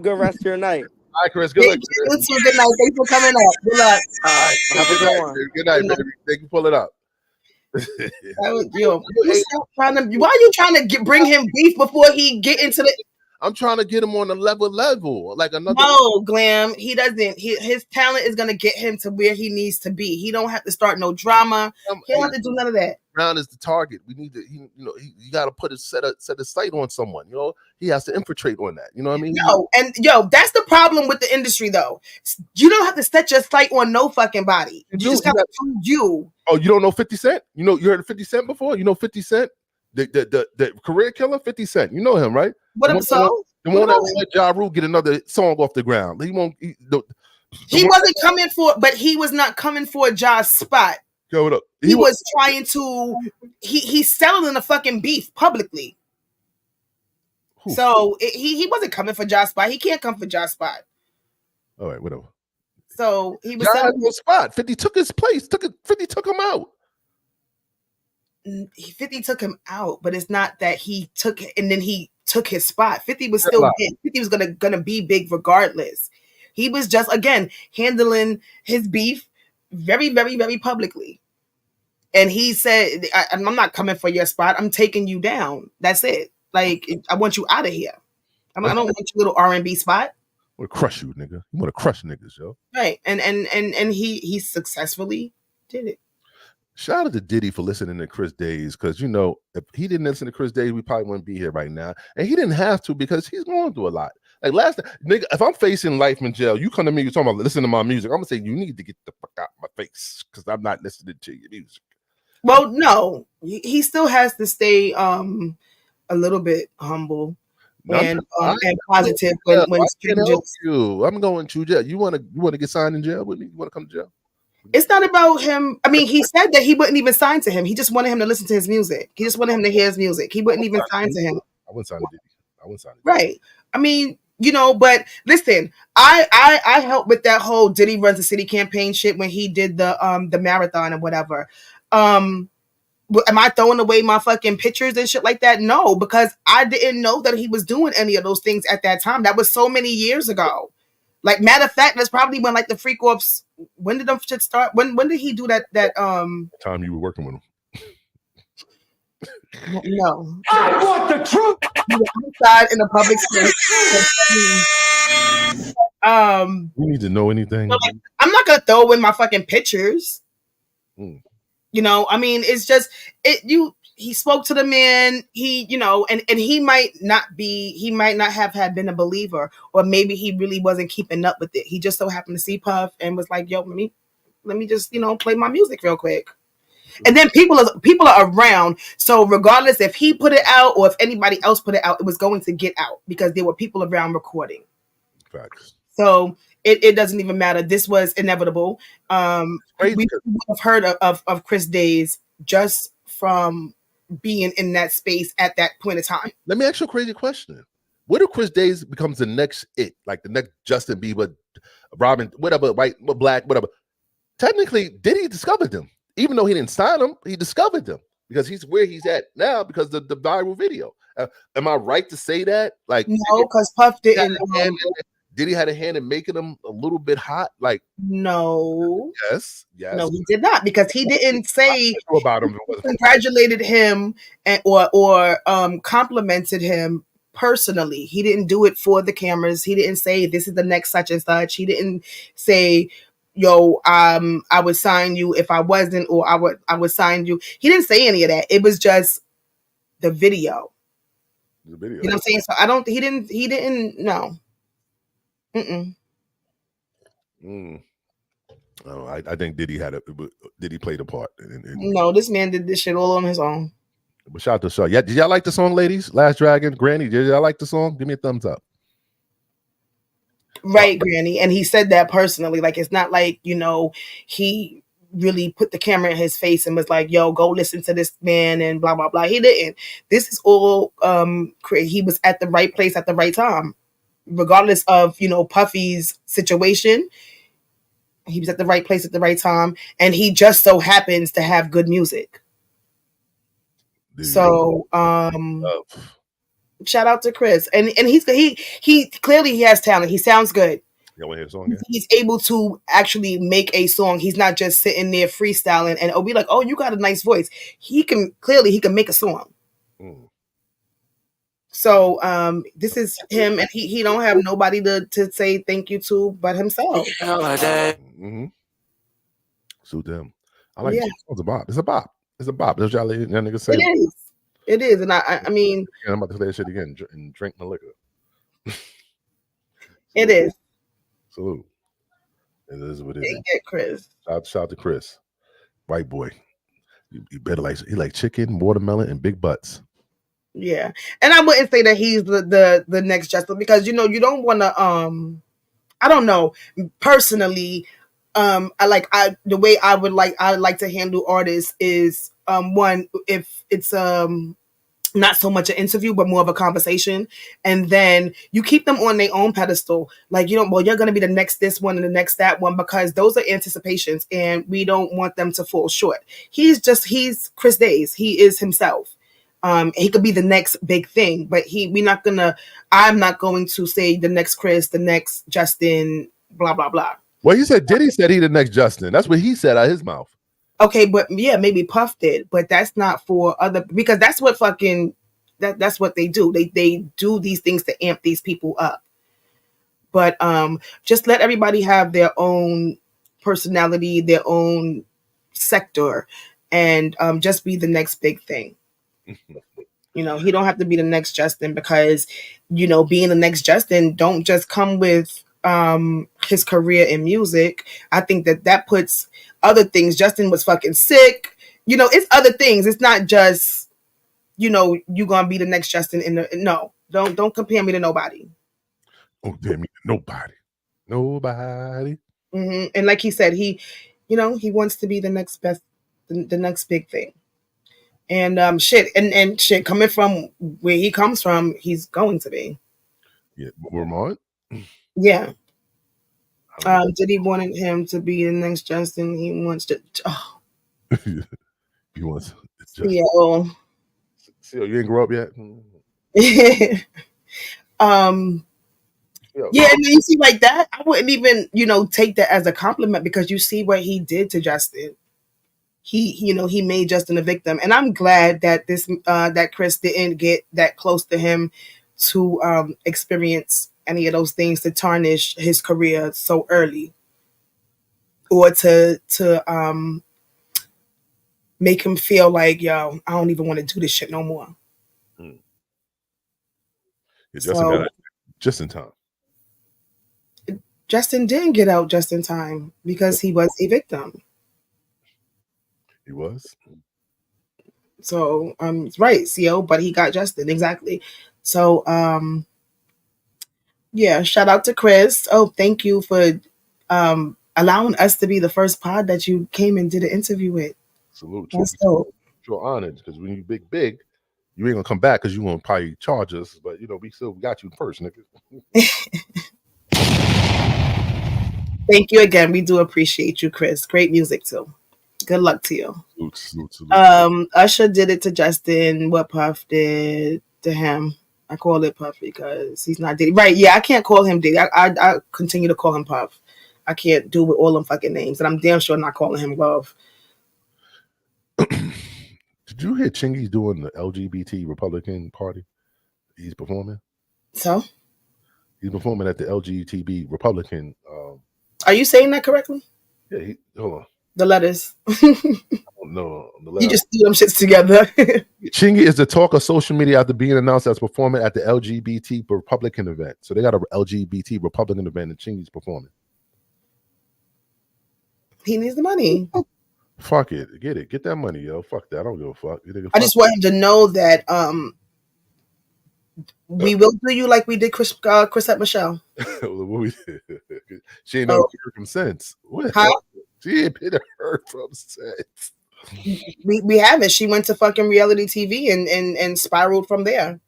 Speaker 13: good rest of your night.
Speaker 2: All right, Chris. Good luck.
Speaker 3: You too. Good night. Thanks for coming up. Good luck.
Speaker 13: All right. Have a good one.
Speaker 2: Good night, baby. Thank you for pulling up.
Speaker 3: Why are you trying to bring him beef before he get into the?
Speaker 2: I'm trying to get him on a level, like another.
Speaker 3: No, Glam. He doesn't. His talent is gonna get him to where he needs to be. He don't have to start no drama. He don't have to do none of that.
Speaker 2: Brown is the target. We need to. You got to put set a sight on someone. You know, he has to infiltrate on that. You know what I mean?
Speaker 3: That's the problem with the industry, though. You don't have to set your sight on no fucking body. You just have to do you.
Speaker 2: Oh, you don't know 50 Cent? You heard of 50 Cent before? You know 50 Cent? The career killer, 50 Cent. You know him, right?
Speaker 3: What up, so?
Speaker 2: The one that let Ja Rule get another song off the ground. He won't. He
Speaker 3: wasn't coming for, but he was not coming for Ja's spot.
Speaker 2: Go what up.
Speaker 3: He was trying to. He's selling the fucking beef publicly. Who? So he wasn't coming for Ja's spot. He can't come for Ja's spot.
Speaker 2: All right, whatever.
Speaker 3: So he was.
Speaker 2: Ja had no spot. 50 took his place. 50 took him out.
Speaker 3: 50 took him out, but it's not that he took and then he took his spot. 50 was still big. 50 was gonna be big regardless. He was just, again, handling his beef very, very, very publicly. And he said, I'm not coming for your spot. I'm taking you down. That's it. Like, I want you out of here. I don't want your little R&B spot.
Speaker 2: Want to crush you, nigga. You want to crush niggas, yo.
Speaker 3: Right. And he successfully did it.
Speaker 2: Shout out to Diddy for listening to Chris Days, because you know, if he didn't listen to Chris Days, we probably wouldn't be here right now. And he didn't have to, because he's going through a lot. Like last time, nigga, if I'm facing life in jail, you come to me, you're talking about listening to my music. I'm gonna say you need to get the fuck out of my face, because I'm not listening to your music.
Speaker 3: Well, no, he still has to stay a little bit humble and positive when strangers.
Speaker 2: I'm going to jail. You want to get signed in jail with me? You want to come to jail?
Speaker 3: It's not about him. I mean, he said that he wouldn't even sign to him. He just wanted him to listen to his music. He just wanted him to hear his music. He wouldn't even sign to him.
Speaker 2: I wouldn't sign to Diddy. I wouldn't sign to Diddy.
Speaker 3: Right. I mean, you know, but listen, I helped with that whole Diddy Runs the City campaign shit when he did the marathon and whatever. Am I throwing away my fucking pictures and shit like that? No, because I didn't know that he was doing any of those things at that time. That was so many years ago. Like, matter of fact, that's probably when like the freak offs. When did them shit start? When did he do that?
Speaker 2: Time you were working with him.
Speaker 3: No.
Speaker 10: I want the truth.
Speaker 3: Outside in the public space.
Speaker 2: We need to know anything.
Speaker 3: Like, I'm not gonna throw away my fucking pictures. You know, I mean, it's just he spoke to the man, you know, and he might not have been a believer, or maybe he really wasn't keeping up with it. He just so happened to see Puff and was like, yo, let me just, you know, play my music real quick. And then people are around. So regardless if he put it out or if anybody else put it out, it was going to get out because there were people around recording.
Speaker 2: Facts.
Speaker 3: So it doesn't even matter. This was inevitable. We would have heard of Chris Days just from being in that space at that point in time.
Speaker 2: Let me ask you a crazy question. What if Chris Days becomes the next like the next Justin Bieber, Robin, whatever, white, black, whatever? Technically, Diddy discovered them. Even though he didn't sign them, he discovered them because he's where he's at now because of the viral video. Am I right to say that? Like,
Speaker 3: no, because Puff didn't.
Speaker 2: Diddy had a hand in making them a little bit hot. Like,
Speaker 3: no,
Speaker 2: yes,
Speaker 3: no, he did not, because he didn't say
Speaker 2: about him.
Speaker 3: Congratulated him or complimented him personally. He didn't do it for the cameras. He didn't say this is the next such and such. He didn't say, yo, I would sign you if I wasn't, or I would sign you. He didn't say any of that. It was just the video.
Speaker 2: The video.
Speaker 3: You know what I'm saying? So he didn't no.
Speaker 2: Oh, I think Diddy played a part.
Speaker 3: No, this man did this shit all on his own.
Speaker 2: But shout out to Shaw. Yeah, did y'all like the song, ladies? Last Dragon, Granny, did y'all like the song? Give me a thumbs up.
Speaker 3: Right, Granny. And he said that personally. Like, it's not like, you know, he really put the camera in his face and was like, yo, go listen to this man and blah, blah, blah. He didn't. This is all, he was at the right place at the right time. Regardless of, you know, Puffy's situation, he was at the right place at the right time. And he just so happens to have good music. So, shout out to Chris, and he clearly has talent. He sounds good.
Speaker 2: You want to hear a song? Yeah?
Speaker 3: He's able to actually make a song. He's not just sitting there freestyling and be like, "Oh, you got a nice voice." He can make a song. So this is him, and he don't have nobody to say thank you to but himself.
Speaker 2: So damn, I like it. It's a bop. It's a bop. It's a bop. That's y'all niggas say.
Speaker 3: It is, and I mean,
Speaker 2: I'm about to say that shit again and drink my liquor.
Speaker 3: It is.
Speaker 2: Salute. It is what it is.
Speaker 3: Get Chris.
Speaker 2: Shout out to Chris, white boy. You better he like chicken, watermelon, and big butts.
Speaker 3: Yeah, and I wouldn't say that he's the next Justin, because you know you don't want to. I don't know personally. I like to handle artists is one, if it's not so much an interview but more of a conversation, and then you keep them on their own pedestal. Like, you know, well, you're gonna be the next this one and the next that one, because those are anticipations and we don't want them to fall short. He's Chris Days. He is himself. He could be the next big thing, but I'm not going to say the next Chris, the next Justin, blah blah blah.
Speaker 2: Well, Diddy said he the next Justin. That's what he said out of his mouth.
Speaker 3: Okay, but yeah, maybe Puff did, but that's not for other, because that's what that's what they do. They do these things to amp these people up. But just let everybody have their own personality, their own sector, and just be the next big thing. You know, he don't have to be the next Justin, because, you know, being the next Justin don't just come with his career in music. I think that puts other things. Justin was fucking sick. You know, it's other things. It's not just, you know, you gonna be the next Justin no. Don't compare me to nobody.
Speaker 2: Oh, damn me, nobody.
Speaker 3: Mm-hmm. And like he said, he wants to be the next best, the next big thing. And shit, and shit, coming from where he comes from, he's going to be.
Speaker 2: Yeah, Vermont.
Speaker 3: Yeah. Diddy wanted him to be the next Justin. He wants to. Oh.
Speaker 2: He wants.
Speaker 3: Yeah.
Speaker 2: See, you didn't grow up yet.
Speaker 3: Yeah, and you see, like that, I wouldn't even, you know, take that as a compliment, because you see what he did to Justin. He made Justin a victim, and I'm glad that that Chris didn't get that close to him to experience any of those things to tarnish his career so early, or to make him feel like, yo, I don't even want to do this shit no more.
Speaker 2: Yeah, Justin got it just in time.
Speaker 3: Justin didn't get out just in time because he was a victim.
Speaker 2: He was.
Speaker 3: So right, CO, but he got Justin, exactly. So yeah, shout out to Chris. Oh, thank you for allowing us to be the first pod that you came and did an interview with.
Speaker 2: Salute.
Speaker 3: You're
Speaker 2: honored, because when you big, you ain't gonna come back because you gonna probably charge us, but you know, we still got you first, nigga.
Speaker 3: Thank you again. We do appreciate you, Chris. Great music too. Good luck to you.
Speaker 2: Salute.
Speaker 3: Usher did it to Justin. What Puff did to him. I call it Puff because he's not Diddy. Right, yeah, I can't call him Diddy. I continue to call him Puff. I can't do with all them fucking names. And I'm damn sure not calling him Love.
Speaker 2: Did you hear Chingy's doing the LGBT Republican Party? He's performing.
Speaker 3: So?
Speaker 2: He's performing at the LGBT Republican.
Speaker 3: Are you saying that correctly?
Speaker 2: Yeah, hold on.
Speaker 3: The letters.
Speaker 2: No,
Speaker 3: he just threw them shits together.
Speaker 2: Chingy is the talk of social media after being announced as performing at the LGBT Republican event. So they got a LGBT Republican event and Chingy's performing.
Speaker 3: He needs the money.
Speaker 2: Fuck it. Get that money, yo. Fuck that. I don't give a fuck.
Speaker 3: I just want him to know that we will do you like we did Chris at Michelle.
Speaker 2: She ain't never heard from since. What?
Speaker 3: Huh?
Speaker 2: She ain't been heard from since.
Speaker 3: We haven't. She went to fucking reality TV and spiraled from there.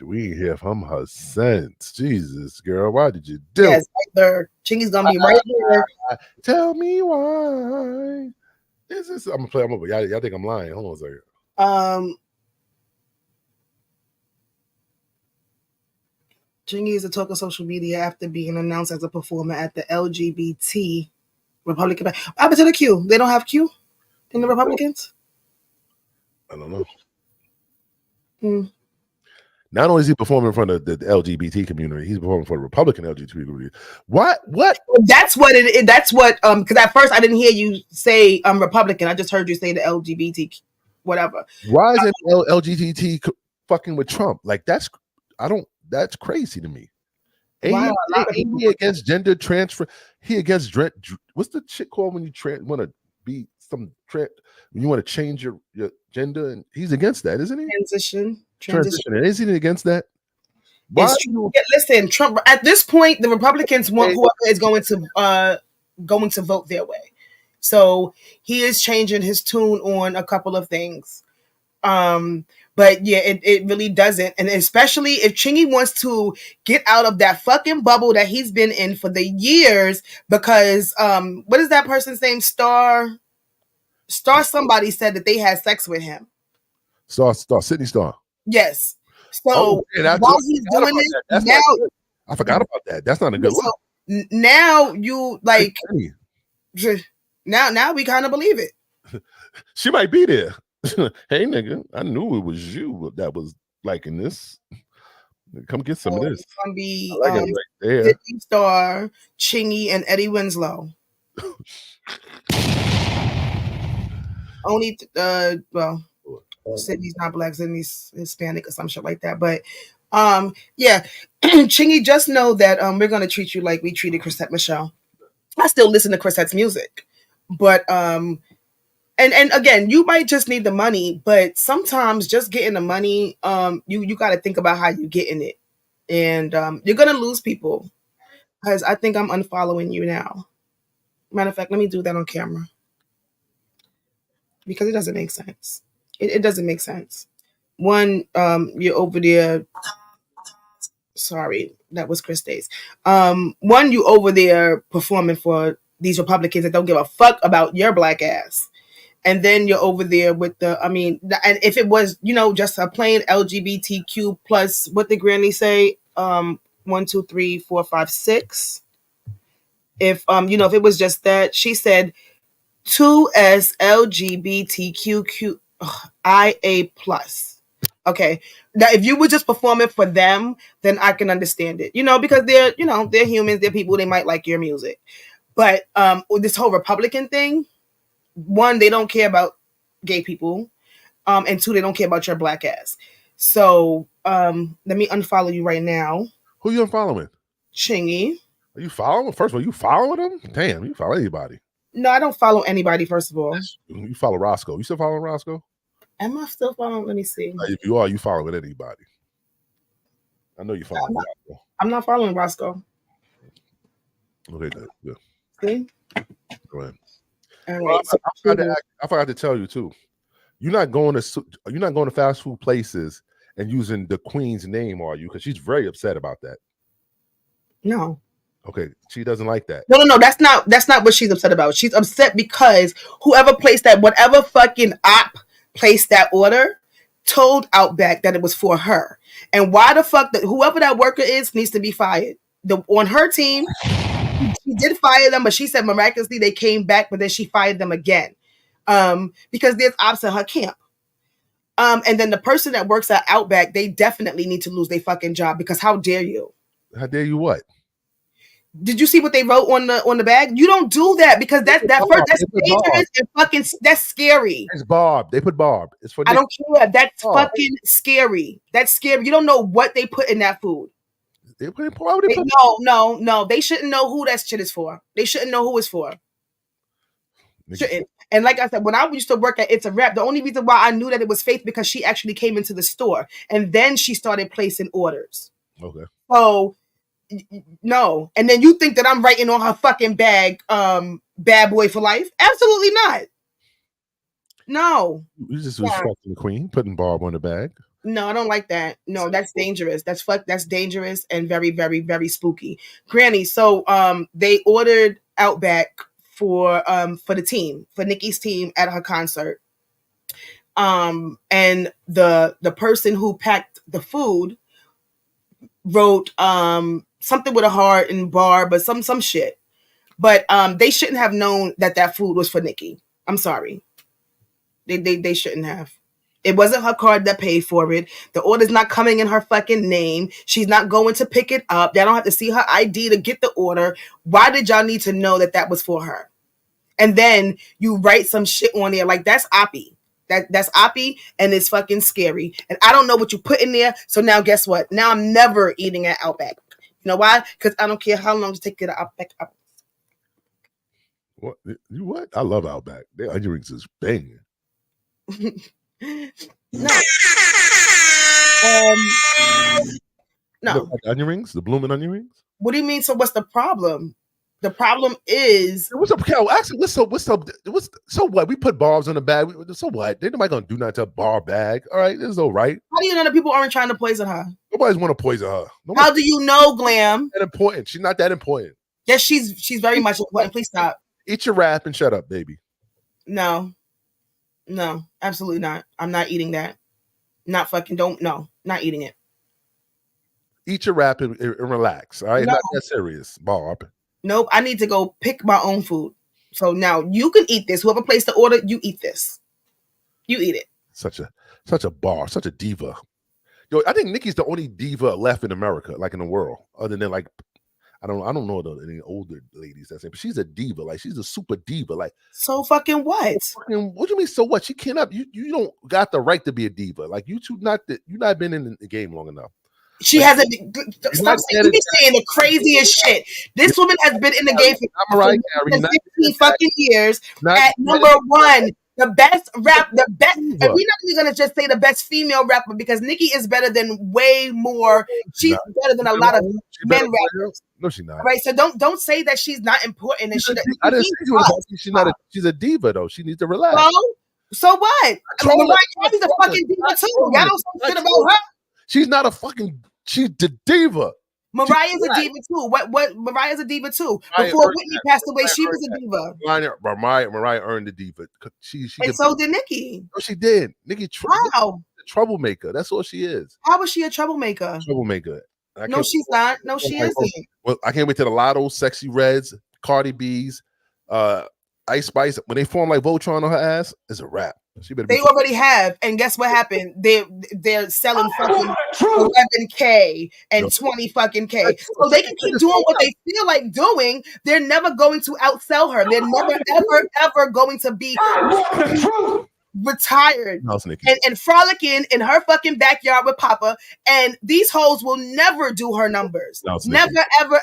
Speaker 2: We ain't hear from her since. Jesus, girl, why did you do?
Speaker 3: Yes, right there. Chingy's gonna be right there.
Speaker 2: Tell me why. Is this? I'm gonna play. Y'all think I'm lying? Hold on a second.
Speaker 3: Chingy is the talk of social media after being announced as a performer at the LGBT Republican. What happened to the Q? They don't have Q in the Republicans?
Speaker 2: I don't know. Not only is he performing in front of the LGBT community, he's performing for the Republican LGBT community. What?
Speaker 3: That's what it. That's what. Because at first I didn't hear you say Republican. I just heard you say the LGBT, whatever.
Speaker 2: Why is it LGBT fucking with Trump? Like that's crazy to me.
Speaker 3: Wow,
Speaker 2: he against gender transfer. He against what's the shit called when you want to be some when you want to change your gender, and he's against that, isn't he? Transition. And isn't he against that?
Speaker 3: Listen, Trump. At this point, the Republicans want whoever is going to vote their way. So he is changing his tune on a couple of things. But yeah, it really doesn't. And especially if Chingy wants to get out of that fucking bubble that he's been in for the years, because what is that person's name? Star somebody said that they had sex with him.
Speaker 2: Sydney Star.
Speaker 3: Yes. So while he's doing it now,
Speaker 2: I forgot about that. That's not a good look.
Speaker 3: Now you like now we kind of believe it.
Speaker 2: She might be there. Hey nigga, I knew it was you that was liking this. Come get some of this.
Speaker 3: It's gonna be
Speaker 2: I like it right there.
Speaker 3: Diddy Star, Chingy, and Eddie Winslow. Only well, Sydney's not black, Sydney's Hispanic or some shit like that. But yeah, Chingy, just know that we're gonna treat you like we treated Chrisette Michelle. I still listen to Chrisette's music, but and again, you might just need the money, but sometimes just getting the money, you got to think about how you getting it, and you're gonna lose people. Because I think I'm unfollowing you now. Matter of fact, let me do that on camera because it doesn't make sense. It doesn't make sense. One, you're over there. Sorry, that was Chris Days. One, you over there performing for these Republicans that don't give a fuck about your black ass. And then you're over there with and if it was, just a plain LGBTQ plus, what did Granny say? 1, 2, 3, 4, 5, 6. If if it was just that, she said 2S LGBTQIA plus. Okay. Now if you were just performing for them, then I can understand it. Because they're humans, they're people, they might like your music. But this whole Republican thing, one, they don't care about gay people. And two, they don't care about your black ass. So let me unfollow you right now.
Speaker 2: Who you unfollowing?
Speaker 3: Chingy.
Speaker 2: Are you following? First of all, you following them? Damn, you follow anybody.
Speaker 3: No, I don't follow anybody, first of all.
Speaker 2: You follow Roscoe. You still following Roscoe?
Speaker 3: Am I still following? Let me see.
Speaker 2: If you are, you following anybody. I know you following Roscoe.
Speaker 3: I'm not following Roscoe.
Speaker 2: Okay, good.
Speaker 3: See?
Speaker 2: Go ahead.
Speaker 3: All right.
Speaker 2: I forgot to tell you too. You're not going to fast food places and using the queen's name, are you? Because she's very upset about that.
Speaker 3: No.
Speaker 2: Okay, she doesn't like that.
Speaker 3: No. That's not what she's upset about. She's upset because whoever placed that, whatever fucking op placed that order, told Outback that it was for her. And why the fuck that whoever that worker is needs to be fired. On her team, she did fire them, but she said miraculously they came back, but then she fired them again. Because there's ops in her camp. And then the person that works at Outback, they definitely need to lose their fucking job because how dare you?
Speaker 2: How dare you what?
Speaker 3: Did you see what they wrote on the bag? You don't do that because that's dangerous and fucking that's scary.
Speaker 2: It's Barb. They put Barb. It's for
Speaker 3: I don't care. That's fucking scary. That's scary. You don't know what they put in that food. No. They shouldn't know who that shit is for. They shouldn't know who it's for. Shouldn't. And like I said, when I used to work at It's a Wrap, the only reason why I knew that it was fake because she actually came into the store and then she started placing orders.
Speaker 2: Okay.
Speaker 3: So no. And then you think that I'm writing on her fucking bag, bad boy for life? Absolutely not. No.
Speaker 2: You just respecting the queen, putting Barb on the bag.
Speaker 3: No, I don't like that. No, that's dangerous. That's dangerous and very, very, very spooky. Granny, so they ordered Outback for the team, for Nicki's team at her concert. And the person who packed the food wrote something with a heart and Barb, but some shit. But they shouldn't have known that food was for Nicki. I'm sorry. They shouldn't have. It wasn't her card that paid for it. The order's not coming in her fucking name. She's not going to pick it up. They don't have to see her ID to get the order. Why did y'all need to know that was for her? And then you write some shit on there like that's Oppie. That's Oppie and it's fucking scary. And I don't know what you put in there. So now guess what? Now I'm never eating at Outback. You know why? Because I don't care how long it takes to get Outback.
Speaker 2: What? You what? I love Outback. Their onion rings is banging.
Speaker 3: No. No.
Speaker 2: Like onion rings? The blooming onion rings?
Speaker 3: What do you mean? So what's the problem? The problem is
Speaker 2: what's up, Cal? Actually, so what? We put Barbs on the bag. So what? Ain't nobody gonna do nothing to a Barb bag. All right, this is all right.
Speaker 3: How do you know that people aren't trying to poison her?
Speaker 2: Nobody's want to poison her.
Speaker 3: How do you know, Glam?
Speaker 2: That important. She's not that important.
Speaker 3: Yes, she's very much important. Please stop.
Speaker 2: Eat your wrap and shut up, baby.
Speaker 3: No, absolutely not. I'm not eating that. Not eating it.
Speaker 2: Eat your wrap and relax. All right,
Speaker 3: No.
Speaker 2: not that serious, Barb.
Speaker 3: Nope, I need to go pick my own food. So now you can eat this. Whoever placed the order, you eat this. You eat it.
Speaker 2: Such a bar, such a diva. Yo, I think Nicki's the only diva left in America, like in the world, other than like I don't know any older ladies that's it, but she's a diva, like she's a super diva, like
Speaker 3: so fucking what?
Speaker 2: What do you mean? So what? She cannot. You don't got the right to be a diva. Like you not been in the game long enough.
Speaker 3: She
Speaker 2: like,
Speaker 3: hasn't. Stop saying. You be saying the craziest shit. This woman has been in the game for 15 fucking years. At number one, the best rap, the best. And we're not even gonna just say the best female rapper because Nicki is better than way more. She's better than a lot of men rappers.
Speaker 2: No, she's not.
Speaker 3: Right. So don't say that she's not important. And
Speaker 2: I didn't say she's not. She's a diva though. She needs to relax.
Speaker 3: So what? Mariah Carey's a fucking diva too. Y'all don't say shit about her.
Speaker 2: She's not a fucking. She's the diva.
Speaker 3: Mariah's a diva too. What? Mariah's a diva too. Before Whitney passed away, she was a diva.
Speaker 2: Mariah earned the diva.
Speaker 3: And so did Nicki.
Speaker 2: No, she did. Nicki, wow, troublemaker. That's all she is.
Speaker 3: How was she a troublemaker?
Speaker 2: Troublemaker.
Speaker 3: No, she's not. No, she isn't.
Speaker 2: Well, I can't wait till the Lotto, Sexy Reds, Cardi B's, Ice Spice. When they form like Voltron on her ass, it's a wrap.
Speaker 3: They already have, and guess what happened? They're selling fucking 11K and 20 fucking K. So they can keep doing what they feel like doing. They're never going to outsell her. They're never ever going to be retired and frolicking in her fucking backyard with Papa. And these hoes will never do her numbers. Never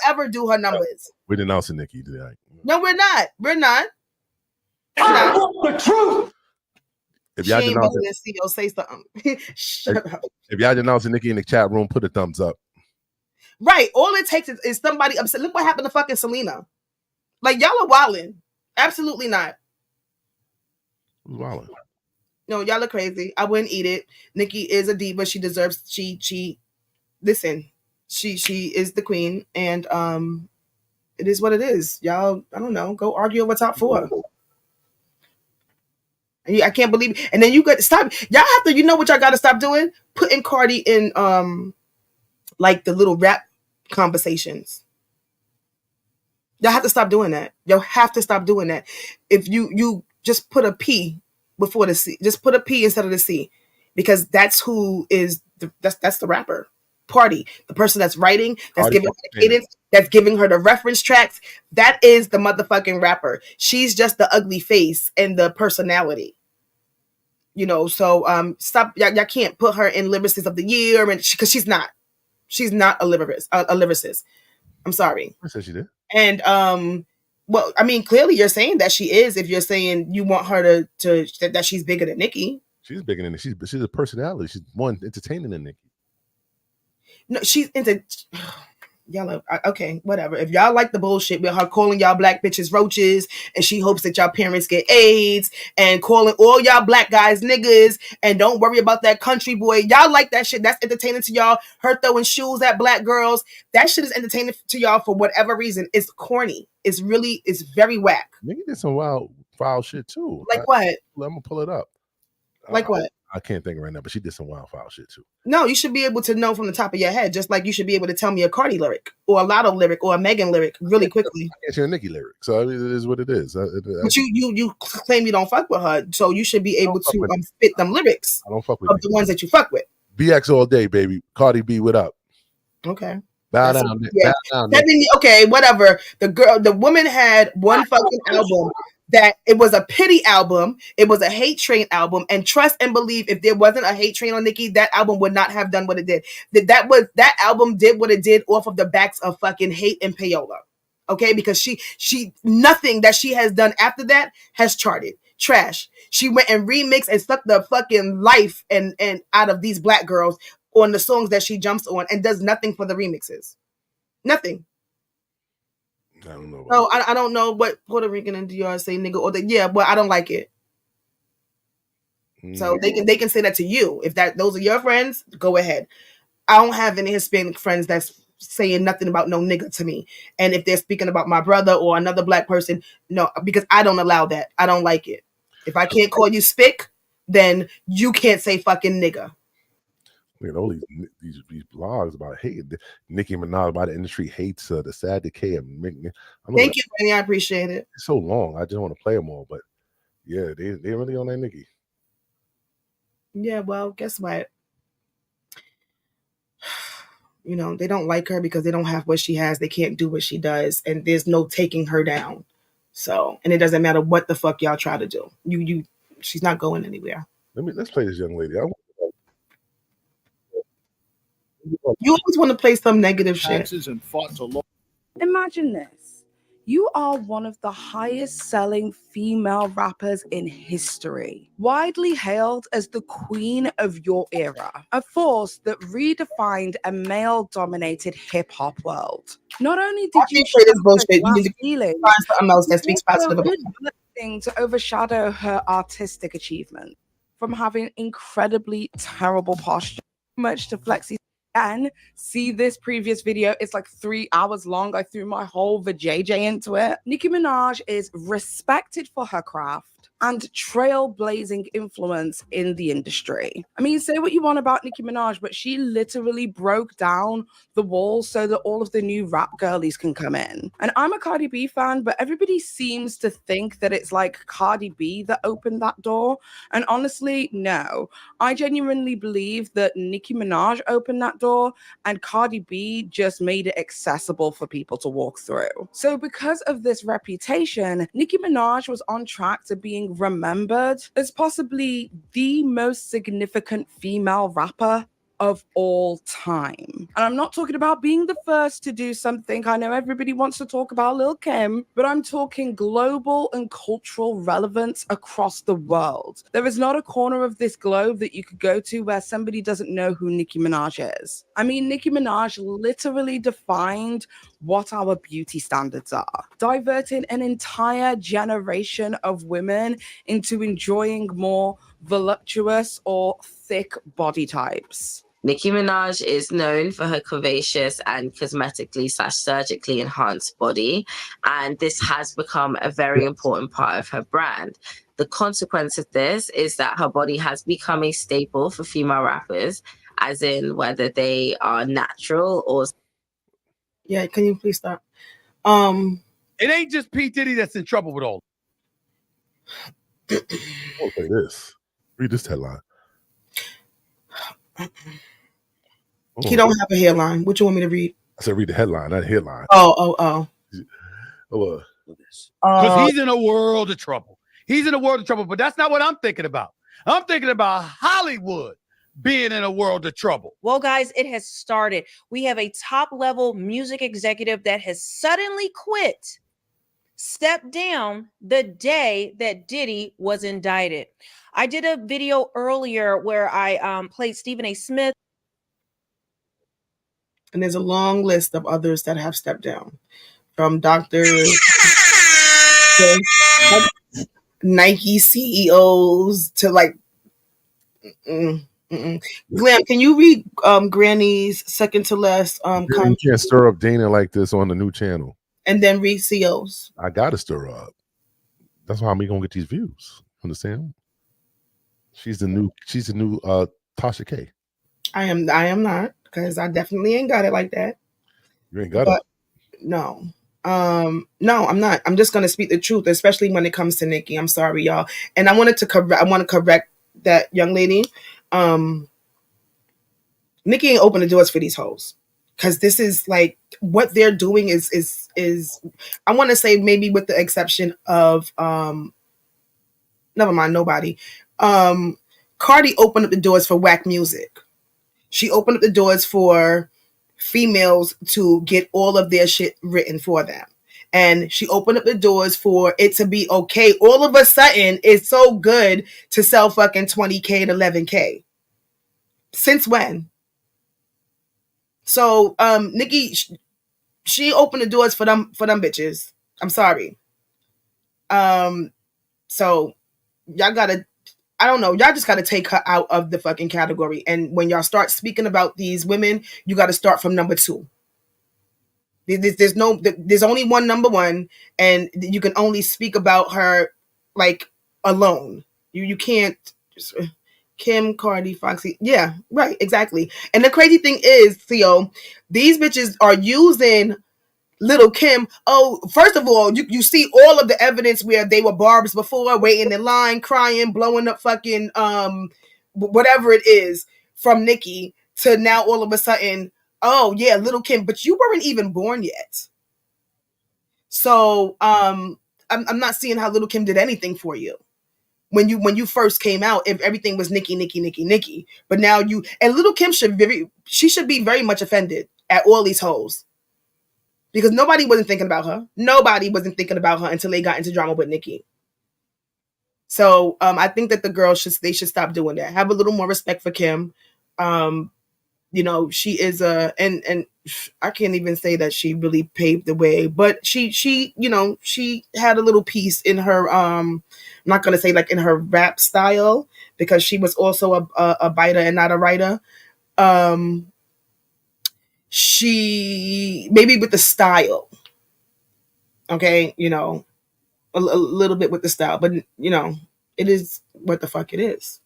Speaker 3: ever do her numbers.
Speaker 2: We're denouncing Nicki today.
Speaker 3: No, we're not. We're not.
Speaker 10: I want the truth.
Speaker 2: If y'all
Speaker 3: say something. Shut up.
Speaker 2: If y'all denouncing Nicki in the chat room, put a thumbs up.
Speaker 3: Right. All it takes is somebody upset. Look what happened to fucking Selena. Like y'all are wilding. Absolutely not.
Speaker 2: Who's wilding?
Speaker 3: No, y'all are crazy. I wouldn't eat it. Nicki is a diva. She deserves. She. Listen. She is the queen, and it is what it is. Y'all. I don't know. Go argue over top 4. I can't believe it. And then you got to stop. Y'all have to, you know what y'all got to stop doing? Putting Cardi in like the little rap conversations. Y'all have to stop doing that. Y'all have to stop doing that. If you just put a P before the C, just put a P instead of the C, because that's who is that's the rapper. Party, the person that's writing, that's Cardi giving her the cadence, that's giving her the reference tracks. That is the motherfucking rapper. She's just the ugly face and the personality. You know, so stop. Y'all can't put her in lyricist of the year, and because she's not a lyricist. I'm sorry.
Speaker 2: I said she did.
Speaker 3: And well, I mean, clearly you're saying that she is. If you're saying you want her to that she's bigger than Nicki.
Speaker 2: She's bigger than Nicki. She's a personality. She's more entertaining than Nicki.
Speaker 3: No, she's into. Y'all are, okay, whatever. If y'all like the bullshit with her calling y'all black bitches roaches and she hopes that y'all parents get AIDS and calling all y'all black guys niggas and don't worry about that country boy. Y'all like that shit. That's entertaining to y'all. Her throwing shoes at black girls. That shit is entertaining to y'all for whatever reason. It's corny. It's very whack.
Speaker 2: Nigga did some wild, foul shit too.
Speaker 3: Like what?
Speaker 2: I'm gonna pull it up.
Speaker 3: Like what?
Speaker 2: I can't think right now, but she did some wild, foul shit too.
Speaker 3: No, you should be able to know from the top of your head, just like you should be able to tell me a Cardi lyric or a Lotto lyric or a Megan lyric really quickly.
Speaker 2: I can't hear a Nicki lyric, so I mean, it is what it is.
Speaker 3: But you claim you don't fuck with her, so you should be able to spit them lyrics.
Speaker 2: I don't fuck with
Speaker 3: of the ones that you fuck with.
Speaker 2: BX all day, baby. Cardi B, what up?
Speaker 3: Okay.
Speaker 2: Bow down.
Speaker 3: Yeah.
Speaker 2: Bow down.
Speaker 3: Okay, whatever. The woman had one fucking album that it was a pity album. It was a hate train album. And trust and believe, if there wasn't a hate train on Nicki, that album would not have done what it did. That album did what it did off of the backs of fucking hate and payola. Okay, because she nothing that she has done after that has charted. Trash. She went and remixed and sucked the fucking life and out of these black girls on the songs that she jumps on and does nothing for the remixes. Nothing.
Speaker 2: I don't know.
Speaker 3: No, I don't know what Puerto Rican and DR say nigga or yeah, but I don't like it. So they can say that to you. If those are your friends, go ahead. I don't have any Hispanic friends that's saying nothing about no nigga to me. And if they're speaking about my brother or another black person, no, because I don't allow that. I don't like it. If I can't call you spick, then you can't say fucking nigga.
Speaker 2: You know, these blogs about hate. Nicki Minaj by the industry hates the sad decay of
Speaker 3: Thank you, Benny. I appreciate it.
Speaker 2: It's so long. I just want to play them all, but yeah, they really on that Nicki.
Speaker 3: Yeah, well, guess what? You know, they don't like her because they don't have what she has. They can't do what she does, and there's no taking her down. So, and it doesn't matter what the fuck y'all try to do. She's not going anywhere.
Speaker 2: Let's play this young lady.
Speaker 3: You always want to play some negative shit.
Speaker 14: And fought to law.
Speaker 15: Imagine this. You are one of the highest selling female rappers in history, widely hailed as the queen of your era, a force that redefined a male-dominated hip-hop world. Not only did you
Speaker 3: say this bullshit, you need to find something else that speaks positive about
Speaker 15: her, thing to overshadow her artistic achievement, from having incredibly terrible posture, much to Flexi. And see this previous video, it's like 3 hours long. I threw my whole vajayjay into it. Nicki Minaj is respected for her craft and trailblazing influence in the industry. I mean, say what you want about Nicki Minaj, but she literally broke down the walls so that all of the new rap girlies can come in. And I'm a Cardi B fan, but everybody seems to think that it's like Cardi B that opened that door. And honestly, no. I genuinely believe that Nicki Minaj opened that door and Cardi B just made it accessible for people to walk through. So because of this reputation, Nicki Minaj was on track to being remembered as possibly the most significant female rapper of all time. And I'm not talking about being the first to do something. I know everybody wants to talk about Lil' Kim, but I'm talking global and cultural relevance across the world. There is not a corner of this globe that you could go to where somebody doesn't know who Nicki Minaj is. I mean, Nicki Minaj literally defined what our beauty standards are, diverting an entire generation of women into enjoying more voluptuous or thick body types.
Speaker 16: Nicki Minaj is known for her curvaceous and cosmetically/surgically enhanced body, and this has become a very important part of her brand. The consequence of this is that her body has become a staple for female rappers, as in whether they are natural or...
Speaker 3: Yeah, can you please stop?
Speaker 14: It ain't just P. Diddy that's in trouble with all.
Speaker 2: I'll say this. Read this headline.
Speaker 3: He don't have a headline. What you want me to read?
Speaker 2: I said read the headline, not the headline.
Speaker 3: Oh.
Speaker 14: Because he's in a world of trouble. He's in a world of trouble, but that's not what I'm thinking about. I'm thinking about Hollywood being in a world of trouble.
Speaker 17: Well, guys, it has started. We have a top-level music executive that has suddenly quit, stepped down the day that Diddy was indicted. I did a video earlier where I played Stephen A. Smith.
Speaker 3: And there's a long list of others that have stepped down, from doctors to Nike CEOs to like. Glam, can you read Granny's second to last
Speaker 2: You can't stir up Dana like this on the new channel.
Speaker 3: And then read CEOs.
Speaker 2: I gotta stir her up. That's how we gonna get these views. Understand? She's the new Tasha K.
Speaker 3: I am not, because I definitely ain't got it like that.
Speaker 2: You ain't got it.
Speaker 3: No. No, I'm not. I'm just gonna speak the truth, especially when it comes to Nicki. I'm sorry, y'all. And I want to correct that young lady. Nicki ain't open the doors for these hoes. Cause this is like what they're doing is I want to say, maybe with the exception of never mind, nobody. Cardi opened up the doors for whack music. She opened up the doors for females to get all of their shit written for them. And she opened up the doors for it to be okay. All of a sudden, it's so good to sell fucking 20K and 11K. Since when? So, Nicki, she opened the doors for them bitches. I'm sorry. So y'all gotta, I don't know, y'all just gotta take her out of the fucking category. And when y'all start speaking about these women, you gotta start from number 2. There's only one number 1, and you can only speak about her like alone. You can't just Kim, Cardi, Foxy. Yeah, right, exactly. And the crazy thing is, Theo, these bitches are using Little Kim. Oh, first of all, you see all of the evidence where they were barbs before, waiting in line, crying, blowing up fucking whatever it is from Nicki, to now all of a sudden Oh yeah, Little Kim, but you weren't even born yet. So I'm not seeing how Little Kim did anything for you. When you first came out, if everything was Nicki, but now you and Little Kim should be very much offended at all these hoes. Because nobody wasn't thinking about her. Nobody wasn't thinking about her until they got into drama with Nicki. So I think that the girls should stop doing that. Have a little more respect for Kim. You know, she is and I can't even say that she really paved the way, but she you know, she had a little piece in her I'm not gonna say like in her rap style, because she was also a biter and not a writer. She maybe with the style, okay, you know, a little bit with the style, but you know, it is what the fuck it is.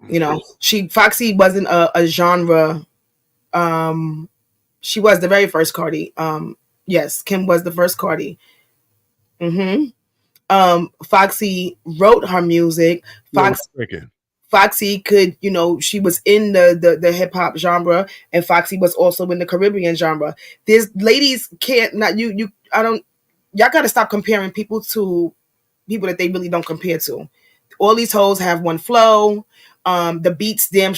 Speaker 3: You know, Foxy wasn't a genre. She was the very first Cardi. Yes, Kim was the first Cardi. Foxy wrote her music. Foxy could, you know, she was in the hip hop genre, and Foxy was also in the Caribbean genre. There's ladies can't not you I don't y'all gotta stop comparing people to people that they really don't compare to. All these hoes have one flow. The beats damn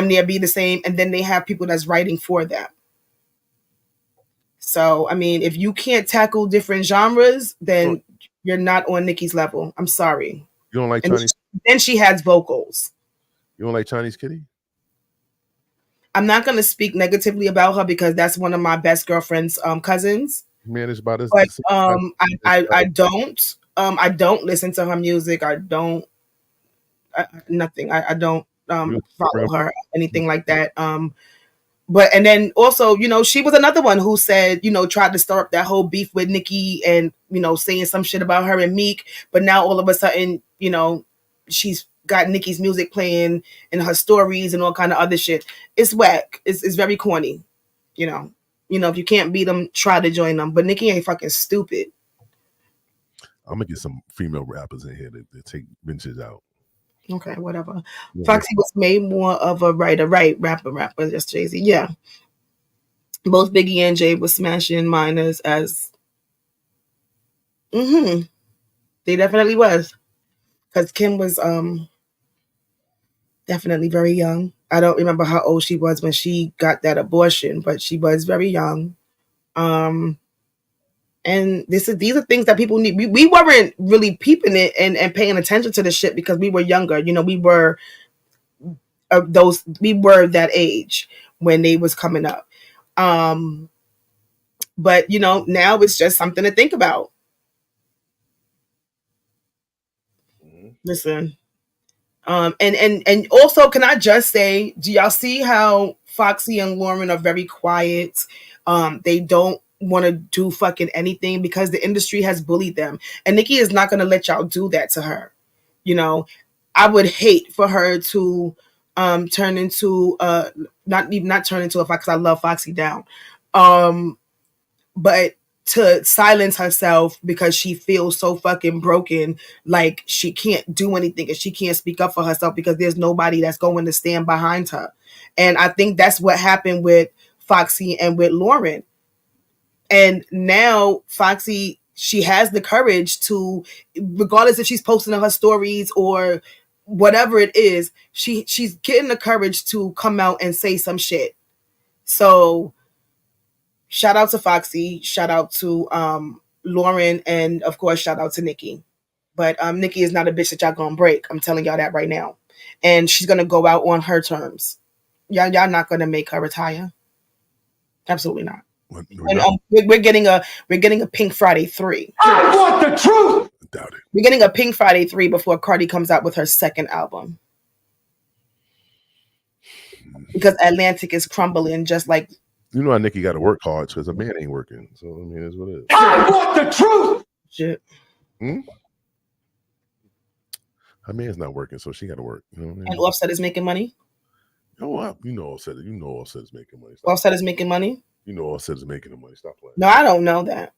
Speaker 3: near be the same, and then they have people that's writing for them. So I mean, if you can't tackle different genres, then you're not on Nicki's level. I'm sorry.
Speaker 2: You don't like
Speaker 3: And
Speaker 2: Chinese?
Speaker 3: then she has vocals.
Speaker 2: You don't like Chinese Kitty?
Speaker 3: I'm not gonna speak negatively about her because that's one of my best girlfriend's cousins.
Speaker 2: Man, it's about us.
Speaker 3: But I don't listen to her music. I don't nothing. I don't follow her, anything like that. But and then also, you know, she was another one who said, you know, tried to start up that whole beef with Nicki and, you know, saying some shit about her and Meek. But now all of a sudden, you know, she's got Nicki's music playing in her stories and all kind of other shit. It's whack. It's very corny. You know, if you can't beat them, try to join them. But Nicki ain't fucking stupid.
Speaker 2: I'm gonna get some female rappers in here to take benches out.
Speaker 3: Okay, whatever.
Speaker 2: Yeah.
Speaker 3: Foxy was made more of a writer, right? Rapper, just Jay-Z. Yeah. Both Biggie and Jay was smashing minors as they definitely was. Because Kim was definitely very young. I don't remember how old she was when she got that abortion, but she was very young. And these are things that people need. We weren't really peeping it and paying attention to the shit because we were younger. You know, we were that age when they was coming up. But you know, now it's just something to think about. Listen. And also, can I just say, do y'all see how Foxy and Lauren are very quiet? They don't want to do fucking anything because the industry has bullied them. And Nicki is not going to let y'all do that to her. You know, I would hate for her to turn into not turn into a Fox, because I love Foxy down. But to silence herself because she feels so fucking broken, like she can't do anything and she can't speak up for herself because there's nobody that's going to stand behind her. And I think that's what happened with Foxy and with Lauren. And now Foxy, she has the courage to, regardless if she's posting on her stories or whatever it is, she's getting the courage to come out and say some shit. So shout out to Foxy, shout out to Lauren, and of course shout out to Nicki. But Nicki is not a bitch that y'all gonna break. I'm telling y'all that right now. And she's gonna go out on her terms. Y'all not gonna make her retire. Absolutely not. And we're getting a Pink Friday 3.
Speaker 10: I want the truth.
Speaker 2: Doubt it.
Speaker 3: We're getting a Pink Friday 3 before Cardi comes out with her second album. Because Atlantic is crumbling just like.
Speaker 2: You know how Nicki got to work hard because a man ain't working. So I mean, it's what it is.
Speaker 10: I want the truth.
Speaker 3: Shit.
Speaker 2: Her man's not working, so she got to work. You know what I mean?
Speaker 3: And Offset is making money.
Speaker 2: Oh, you know Offset. You know Offset is making money.
Speaker 3: Offset is making money.
Speaker 2: You know Offset is making the money. Stop playing.
Speaker 3: No, I don't know that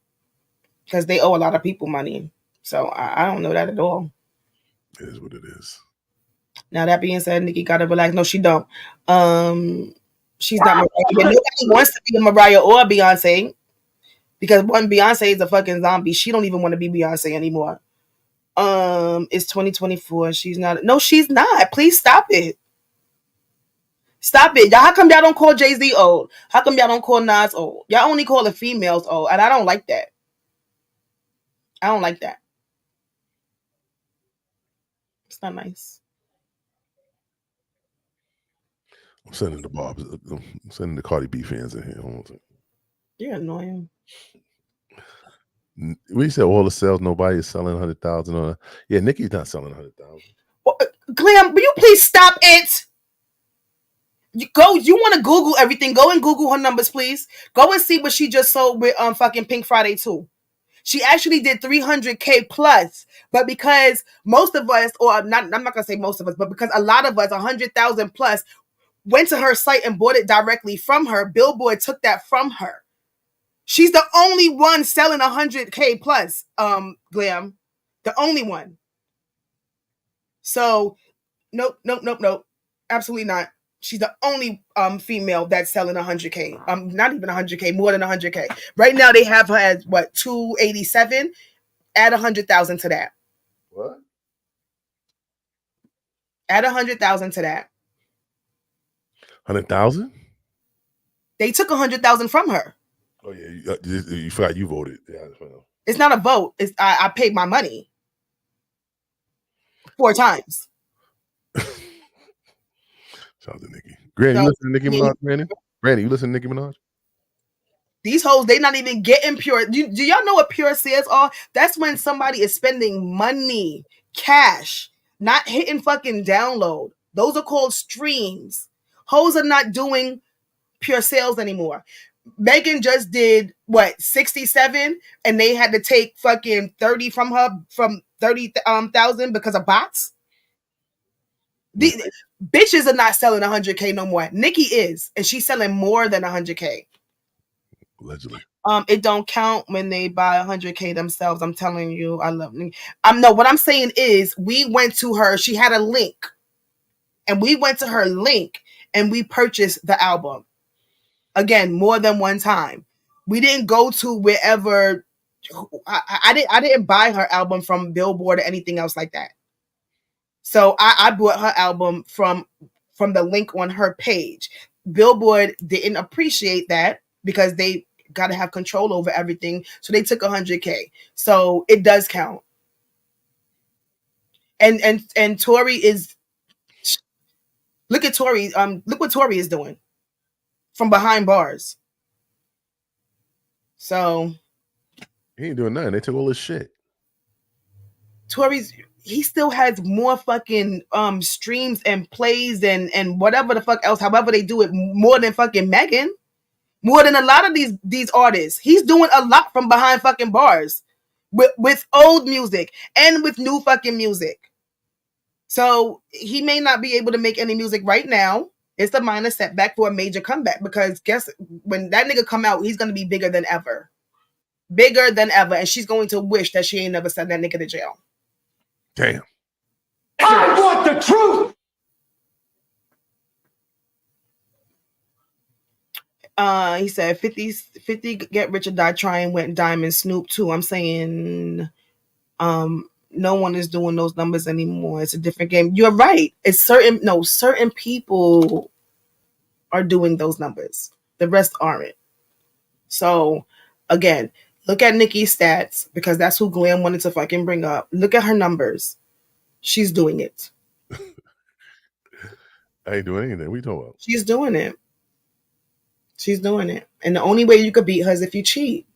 Speaker 3: because they owe a lot of people money. So I don't know that at all.
Speaker 2: It is what it is.
Speaker 3: Now that being said, Nicki gotta relax. No, she don't. She's not Mariah. Nobody wants to be a Mariah or a Beyonce because one, Beyonce is a fucking zombie. She don't even want to be Beyonce anymore. It's 2024. She's not. No, she's not. Please stop it. Stop it. How come y'all don't call Jay-Z old? How come y'all don't call Nas old? Y'all only call the females old, and I don't like that. I don't like that. It's not nice.
Speaker 2: I'm sending the Bobs. I'm sending the Cardi B fans in here. Hold on a second.
Speaker 3: You're annoying.
Speaker 2: We said all the sales, nobody is selling 100,000 on. Yeah, Nicki's not selling 100,000.
Speaker 3: Glam, will you please stop it? You want to Google everything. Go and Google her numbers, please. Go and see what she just sold with fucking Pink Friday 2. She actually did 300K plus, but because most of us, or not, I'm not gonna say most of us, but because a lot of us, 100,000 plus, went to her site and bought it directly from her, Billboard took that from her. She's the only one selling 100K plus, Glam. The only one. So, nope. Absolutely not. She's the only female that's selling 100K. Not even 100K, more than 100K. Right now they have her at what, 287? Add 100,000 to that.
Speaker 2: What?
Speaker 3: Add 100,000 to that.
Speaker 2: 100,000?
Speaker 3: They took 100,000 from her.
Speaker 2: Oh yeah, you forgot you voted. Yeah,
Speaker 3: it's not a vote. It's I paid my money 4 times.
Speaker 2: Shout out to Nicki. Granny, you listen to Nicki Minaj, Granny? Granny, you listen to Nicki Minaj?
Speaker 3: These hoes, they not even getting pure. Do y'all know what pure sales are? That's when somebody is spending money, cash, not hitting fucking download. Those are called streams. Hoes are not doing pure sales anymore. Megan just did what, 67, and they had to take fucking 30 from her, from 30,000 because of bots. These bitches are not selling 100K no more. Nicki is, and she's selling more than 100K.
Speaker 2: Allegedly.
Speaker 3: It don't count when they buy 100K themselves. I'm telling you, I love Nicki. No, what I'm saying is, we went to her. She had a link, and we went to her link, and we purchased the album. Again, more than one time. We didn't go to wherever. I didn't buy her album from Billboard or anything else like that. So I bought her album from the link on her page. Billboard didn't appreciate that because they got to have control over everything. So they took 100K. So it does count. And Tori is, look at Tori. Look what Tori is doing from behind bars. So
Speaker 2: he ain't doing nothing. They took all his shit.
Speaker 3: He still has more fucking streams and plays and whatever the fuck else, however they do it, more than fucking Megan, more than a lot of these artists. He's doing a lot from behind fucking bars with old music and with new fucking music. So he may not be able to make any music right now. It's a minor setback for a major comeback, because guess when that nigga come out, he's gonna be bigger than ever. Bigger than ever, and she's going to wish that she ain't never sent that nigga to jail.
Speaker 2: Damn.
Speaker 10: I want the truth.
Speaker 3: He said 50 get rich or die trying, went diamond. Snoop too. I'm saying no one is doing those numbers anymore. It's a different game. You're right. It's certain people are doing those numbers. The rest aren't. So again, look at Nicki's stats, because that's who Glam wanted to fucking bring up. Look at her numbers. She's doing it.
Speaker 2: I ain't doing anything. What you talking about?
Speaker 3: She's doing it. She's doing it. And the only way you could beat her is if you cheat.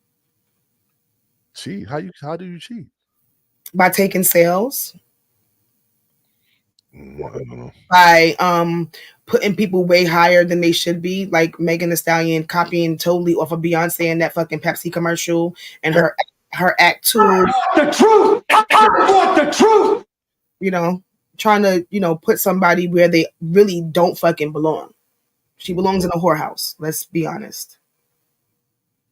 Speaker 2: Cheat? How do you cheat?
Speaker 3: By taking sales.
Speaker 2: I don't know.
Speaker 3: By putting people way higher than they should be, like Megan Thee Stallion copying totally off of Beyonce and that fucking Pepsi commercial and her act 2.
Speaker 10: The truth. I want the truth.
Speaker 3: You know, trying to, put somebody where they really don't fucking belong. She belongs in a whorehouse. Let's be honest.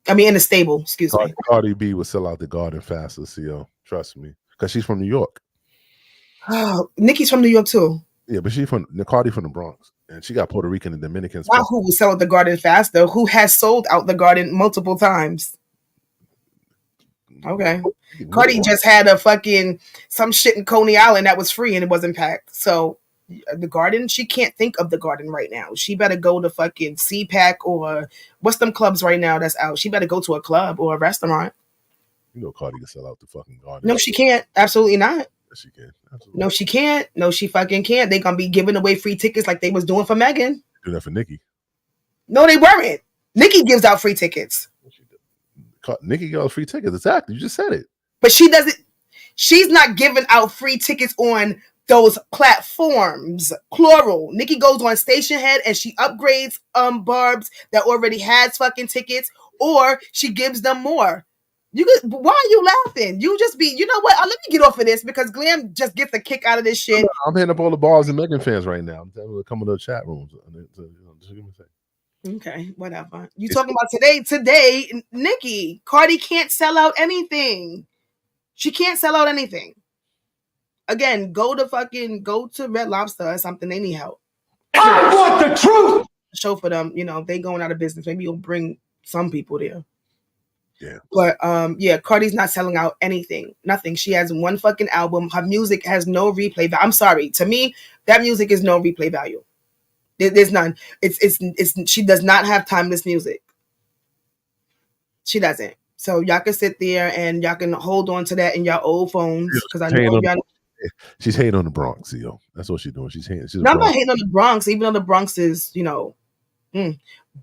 Speaker 3: I mean, in a stable, excuse me.
Speaker 2: Cardi B will sell out the garden faster, CO. Trust me. Because she's from New York.
Speaker 3: Oh, Nicki's from New York too.
Speaker 2: Yeah, but Cardi from the Bronx, and she got Puerto Rican and Dominican.
Speaker 3: Not who will sell out the Garden faster, who has sold out the Garden multiple times. Okay. Cardi just had a fucking some shit in Coney Island that was free and it wasn't packed. So the Garden, she can't think of the Garden right now. She better go to fucking CPAC or what's them clubs right now that's out. She better go to a club or a restaurant.
Speaker 2: You know Cardi can sell out the fucking Garden.
Speaker 3: No, she can't. Absolutely not.
Speaker 2: Yes, she can. Absolutely.
Speaker 3: No, she can't. No, she fucking can't. They gonna be giving away free tickets like they was doing for Megan.
Speaker 2: Do that for Nicki.
Speaker 3: No, they weren't. Nicki gives out free tickets.
Speaker 2: Nicki gives out free tickets. Exactly. You just said it.
Speaker 3: But she doesn't. She's not giving out free tickets on those platforms. Plural. Nicki goes on Station Head and she upgrades barbs that already has fucking tickets, or she gives them more. Why are you laughing? You just be, you know what? Let me get off of this because Glam just gets a kick out of this shit.
Speaker 2: I'm hitting up all the bars and Megan fans right now. I'm telling them to come to the chat rooms. Just give me a second.
Speaker 3: Okay, whatever. You talking about today, Nicki, Cardi can't sell out anything. She can't sell out anything. Again, go to Red Lobster or something. They need help.
Speaker 10: I want the truth.
Speaker 3: Show for them, they going out of business. Maybe you'll bring some people there.
Speaker 2: Yeah.
Speaker 3: But Cardi's not selling out anything. Nothing. She has one fucking album. Her music has no replay value. I'm sorry. To me, that music is no replay value. There's none. It's she does not have timeless music. She doesn't. So y'all can sit there and y'all can hold on to that in your old phones because I know y'all.
Speaker 2: She's hating on the Bronx, yo. That's what she's doing. She's hating.
Speaker 3: I'm not hating on the Bronx, even though the Bronx is,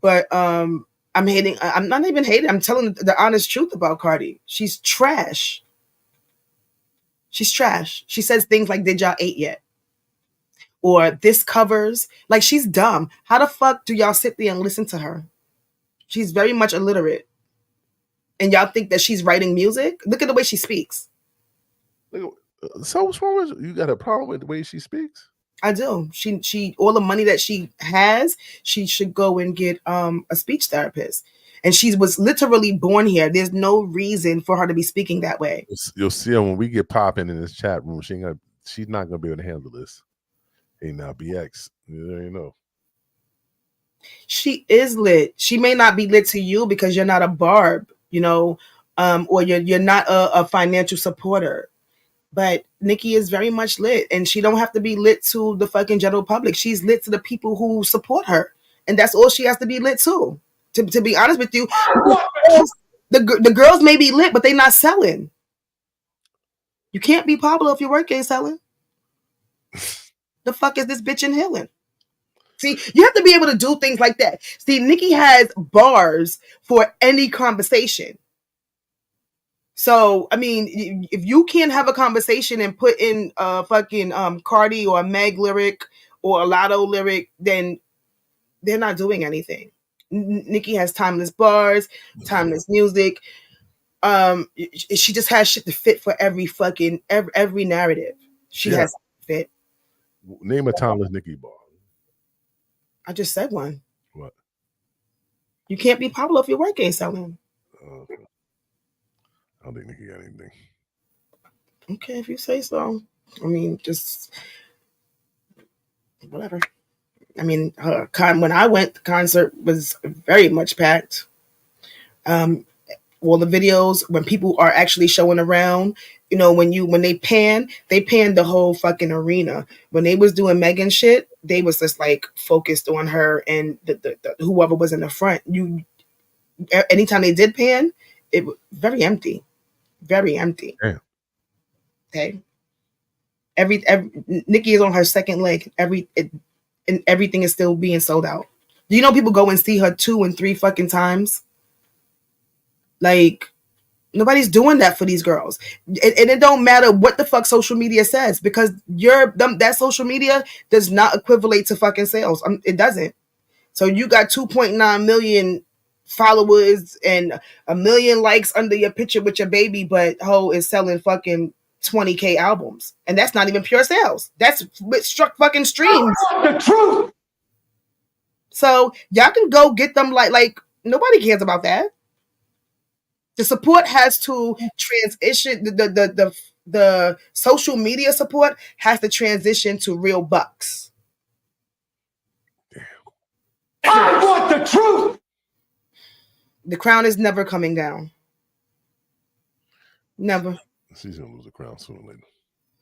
Speaker 3: but I'm hating. I'm not even hating. I'm telling the honest truth about Cardi. She's trash. She's trash. She says things like, "Did y'all ate yet?" Or "This covers." Like, she's dumb. How the fuck do y'all sit there and listen to her? She's very much illiterate. And y'all think that she's writing music? Look at the way she speaks.
Speaker 2: So what's wrong with you? You got a problem with the way she speaks?
Speaker 3: I do. She all the money that she has, she should go and get a speech therapist. And she was literally born here. There's no reason for her to be speaking that way.
Speaker 2: You'll see her when we get popping in this chat room. She's not gonna be able to handle this. Hey, now BX, you know.
Speaker 3: She is lit. She may not be lit to you because you're not a barb, or you're not a financial supporter. But Nicki is very much lit, and she don't have to be lit to the fucking general public. She's lit to the people who support her, and that's all she has to be lit to. To be honest with you, the girls may be lit, but they're not selling. You can't be popular if your work ain't selling. The fuck is this bitch inhaling? See, you have to be able to do things like that. See, Nicki has bars for any conversation. So, I mean, if you can't have a conversation and put in a fucking Cardi or a Meg lyric or a Lotto lyric, then they're not doing anything. Nicki has timeless bars, timeless music. She just has shit to fit for every narrative. She has to fit.
Speaker 2: Name a timeless Nicki bar.
Speaker 3: I just said one.
Speaker 2: What?
Speaker 3: You can't be popular if your work ain't selling.
Speaker 2: I don't think Nicki got anything.
Speaker 3: Okay, if you say so. I mean, just whatever. I mean, when I went, the concert was very much packed. All the videos when people are actually showing around, when they pan the whole fucking arena. When they was doing Megan shit, they was just like focused on her and the whoever was in the front. Anytime they did pan, it was very empty. Very empty.
Speaker 2: Damn.
Speaker 3: Okay. Every Nicki is on her second leg. And everything is still being sold out. Do you know people go and see her 2 and 3 fucking times? Like, nobody's doing that for these girls. And it don't matter what the fuck social media says, because that social media does not equivalent to fucking sales. It doesn't. So you got 2.9 million followers and 1 million likes under your picture with your baby, but Ho is selling fucking 20K albums. And that's not even pure sales. That's what struck fucking streams.
Speaker 10: The truth.
Speaker 3: So y'all can go get them like nobody cares about that. The support has to transition. the social media support has to transition to real bucks.
Speaker 10: I want the truth.
Speaker 3: The crown is never coming down. Never.
Speaker 2: She's gonna lose the crown sooner or later.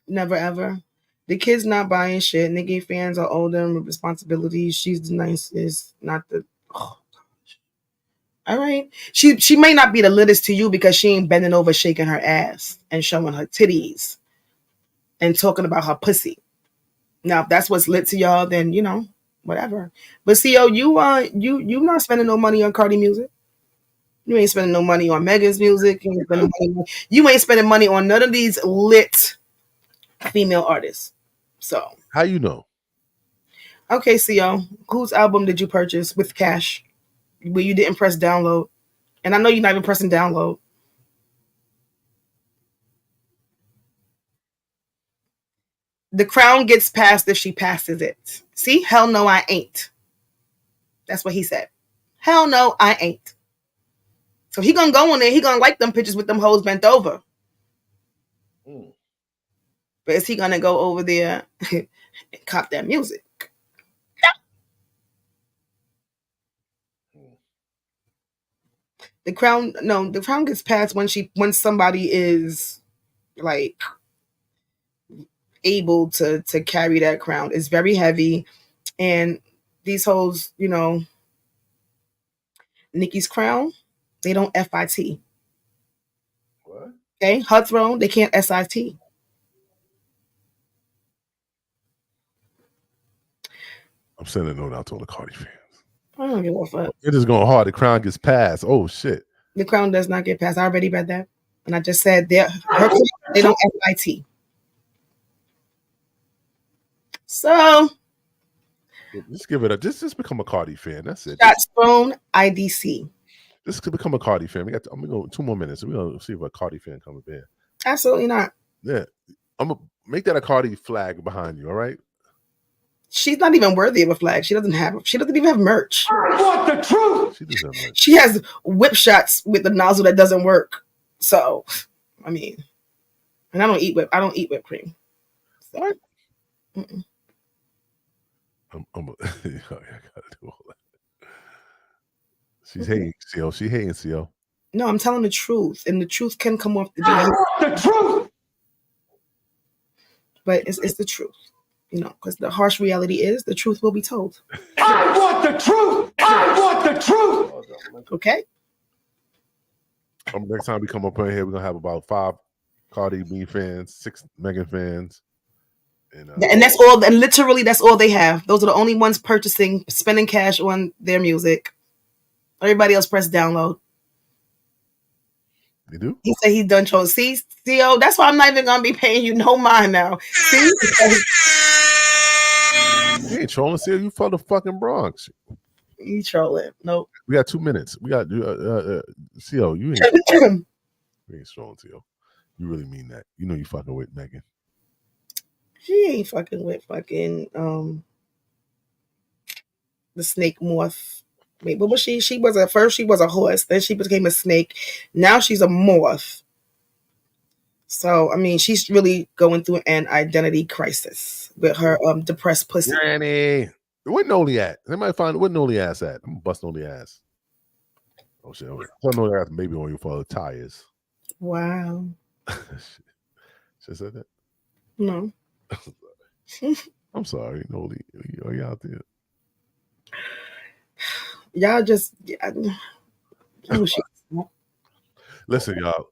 Speaker 3: Never ever. The kid's not buying shit. Nicki fans are older and with responsibilities. She's the nicest, not the. Oh gosh. All right. She may not be the littest to you because she ain't bending over, shaking her ass and showing her titties and talking about her pussy. Now, if that's what's lit to y'all, then you know, whatever. But CO, you not spending no money on Cardi music. You ain't spending no money on Megan's music. You ain't spending money on none of these lit female artists. So
Speaker 2: how you know?
Speaker 3: Okay, CO, whose album did you purchase with cash where you didn't press download? And I know you're not even pressing download. The crown gets passed if she passes it. See? Hell no, I ain't. That's what he said. Hell no, I ain't. So he gonna go on there. He gonna like them pictures with them hoes bent over. But is he gonna go over there and cop that music? The crown gets passed when somebody is like able to carry that crown. It's very heavy, and these hoes, you know, Nicki's crown, they don't FIT.
Speaker 2: What?
Speaker 3: Okay, her throne, they can't SIT.
Speaker 2: I'm sending a note out to all the Cardi fans.
Speaker 3: I don't give a fuck.
Speaker 2: It is going hard. The crown gets passed. Oh shit.
Speaker 3: The crown does not get passed. I already read that, and I just said they don't FIT. So
Speaker 2: just give it a just become a Cardi fan. That's it.
Speaker 3: Shots thrown, IDC.
Speaker 2: This could become a Cardi fan. I'm gonna go 2 more minutes. We're gonna see if a Cardi fan comes up here.
Speaker 3: Absolutely not.
Speaker 2: Yeah, I'm gonna make that a Cardi flag behind you. All right.
Speaker 3: She's not even worthy of a flag. She doesn't even have merch.
Speaker 10: I want the truth.
Speaker 2: She doesn't have merch.
Speaker 3: She has whip shots with the nozzle that doesn't work. So, I mean, and I don't eat whipped cream. So,
Speaker 2: what? I gotta do all that. She's hating, CO. She hating, CO.
Speaker 3: No, I'm telling the truth, and the truth can come off
Speaker 10: the truth.
Speaker 3: But it's the truth, you know, because the harsh reality is the truth will be told.
Speaker 10: I want the truth. I want the truth.
Speaker 3: Okay.
Speaker 2: Next time we come up in here, we're gonna have about 5 Cardi B fans, 6 Megan fans.
Speaker 3: And that's all, and literally that's all they have. Those are the only ones spending cash on their music. Everybody else press download.
Speaker 2: They do?
Speaker 3: He said he's done trolling. See, CO, that's why I'm not even gonna be paying you no mind now. See?
Speaker 2: You ain't trolling, CO. You from the fucking Bronx.
Speaker 3: You trolling. Nope.
Speaker 2: We got 2 minutes. We got CO, you ain't trolling, CO. You really mean that. You know you fucking with Megan.
Speaker 3: She ain't fucking with fucking the snake morph. Wait, what was she? She was first she was a horse, then she became a snake. Now she's a morph. So I mean, she's really going through an identity crisis with her depressed pussy.
Speaker 2: Granny, where Noli at? Somebody find where Noli ass at? I'm busting Noli ass. Oh shit! I know ass maybe on you for the tires.
Speaker 3: Wow.
Speaker 2: She said that.
Speaker 3: No.
Speaker 2: I'm sorry, Noli. Are you out there?
Speaker 3: Y'all just
Speaker 2: listen, y'all.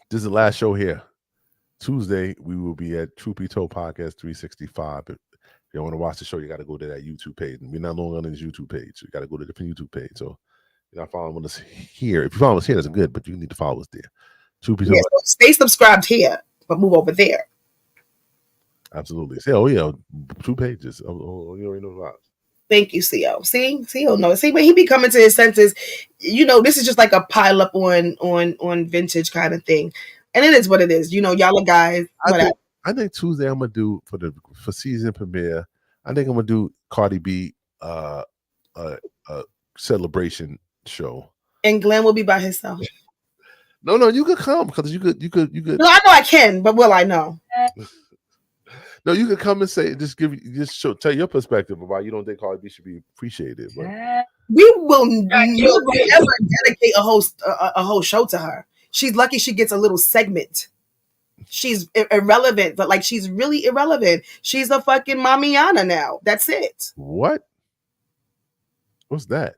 Speaker 2: This is the last show here. Tuesday, we will be at Truth Be Told Podcast 365. If you want to watch the show, you got to go to that YouTube page. We're not long on this YouTube page. You got to go to a different YouTube page. So you're not following us here. If you follow us here, that's good, but you need to follow us there. Truth Be Told.
Speaker 3: Yeah, so stay subscribed here, but move over there.
Speaker 2: Absolutely. Say, oh yeah, 2 pages. Oh, you already know the vibes.
Speaker 3: Thank you, CO. See, CO knows. See, when he be coming to his senses, you know, this is just like a pile up on vintage kind of thing, and it is what it is. You know, y'all are guys.
Speaker 2: I think Tuesday I'm gonna do for season premiere. I think I'm gonna do Cardi B celebration show,
Speaker 3: and Glenn will be by himself.
Speaker 2: No, you could come because you could.
Speaker 3: No, I know I can, but will I know?
Speaker 2: No, you could come and say, tell your perspective about you don't think Cardi B should be appreciated. But
Speaker 3: we will never dedicate a whole show to her. She's lucky she gets a little segment. She's irrelevant, but like she's really irrelevant. She's a fucking Mamiana now. That's it.
Speaker 2: What? What's that?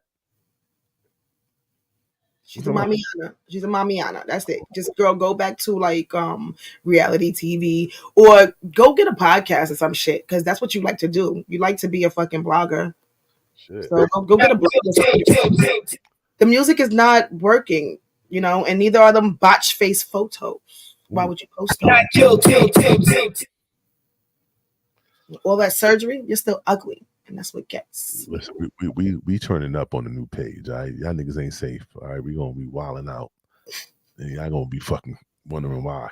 Speaker 3: She's a Mamiana. She's a Mamiana. That's it. Just girl, go back to like reality TV or go get a podcast or some shit because that's what you like to do. You like to be a fucking blogger.
Speaker 2: Shit.
Speaker 3: So go get a blog. The music is not working, and neither are them botch face photos. Why would you post them? All that surgery, you're still ugly. And that's what gets.
Speaker 2: Listen, we turning up on the new page. All right, y'all niggas ain't safe. All right, we gonna be wilding out, and y'all gonna be fucking wondering why.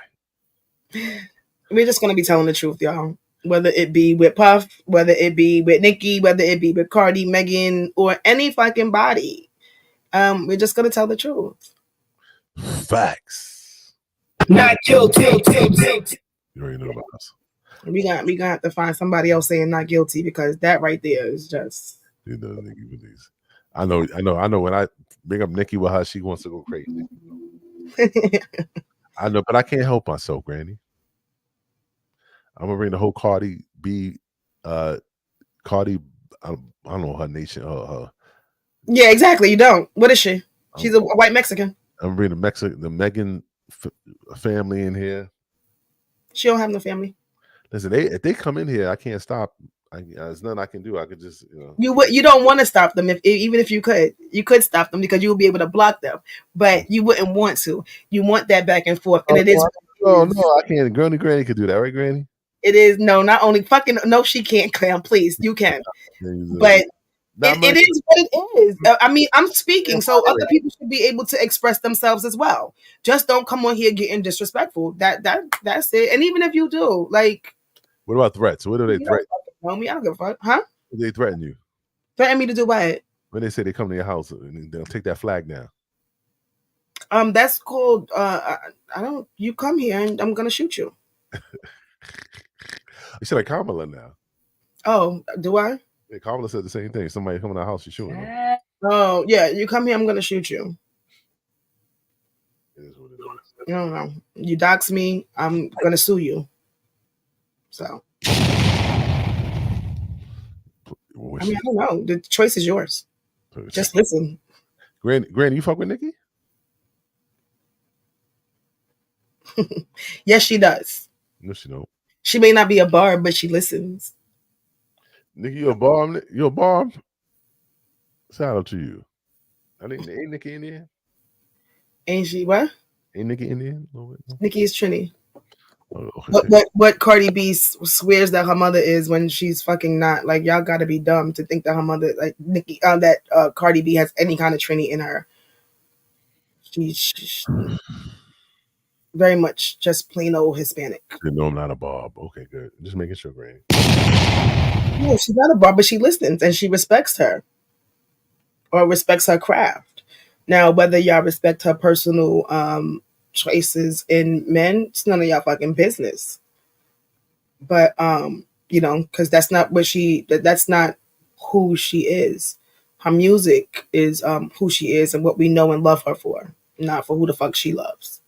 Speaker 3: We're just gonna be telling the truth, y'all. Whether it be with Puff, whether it be with Nicki, whether it be with Cardi, Megan, or any fucking body, we're just gonna tell the truth.
Speaker 2: Facts.
Speaker 3: Not guilty.
Speaker 2: You already know about us.
Speaker 3: We gonna have to find somebody else saying not guilty because that right there is just.
Speaker 2: I know. When I bring up Nicki with her, she wants to go crazy. I know, but I can't help myself, Granny. I'm gonna bring the whole Cardi B. I don't know her nation.
Speaker 3: Yeah, exactly. You don't. What is she? She's a white Mexican.
Speaker 2: I'm bringing the Megan family in here.
Speaker 3: She don't have no family.
Speaker 2: Listen, if they come in here, I can't stop. There's nothing I can do. I could just,
Speaker 3: You don't want to stop them. Even if you could stop them because you will be able to block them, but you wouldn't want to. You want that back and forth, and it is.
Speaker 2: Oh no, I can't. Granny could do that, right, Granny?
Speaker 3: It is not only fucking no, she can't, Clam. Please, you can, but it is what it is. I mean, I'm speaking, so other people should be able to express themselves as well. Just don't come on here getting disrespectful. That's it. And even if you do, like.
Speaker 2: What about threats? What do they threaten?
Speaker 3: Know me? I don't give a fuck. Huh?
Speaker 2: They threaten you.
Speaker 3: Threaten me to do what?
Speaker 2: When they say they come to your house and they'll take that flag down.
Speaker 3: That's called. I don't. You come here and I'm gonna shoot you.
Speaker 2: You said like Kamala now.
Speaker 3: Oh, do I?
Speaker 2: Yeah, Kamala said the same thing. Somebody come in the house, you're shooting them.
Speaker 3: Oh yeah, you come here, I'm gonna shoot you.
Speaker 2: It is what it is.
Speaker 3: I don't know. You dox me, I'm gonna sue you. So. I mean, I don't know. The choice is yours. Just listen.
Speaker 2: Granny, you fuck with Nicki?
Speaker 3: Yes, she does.
Speaker 2: No, she don't.
Speaker 3: She may not be a barb, but she listens.
Speaker 2: Nicki, you a bomb? You a bomb? Shout out to you. I think ain't Nicki Indian?
Speaker 3: Ain't she what?
Speaker 2: Ain't Nicki Indian? No.
Speaker 3: Nicki is Trini. Oh, okay. What Cardi B swears that her mother is when she's fucking not. Like, y'all gotta be dumb to think that her mother, like Nicki, that Cardi B has any kind of Trini in her. She's very much just plain old Hispanic.
Speaker 2: No, I'm not a Bob. Okay, good. Just making sure, Granny.
Speaker 3: No, she's not a Bob, but she listens and she respects her or respects her craft. Now, whether y'all respect her personal choices in men, it's none of y'all fucking business. But because that's not what that's not who she is. Her music is who she is and what we know and love her for, not for who the fuck she loves.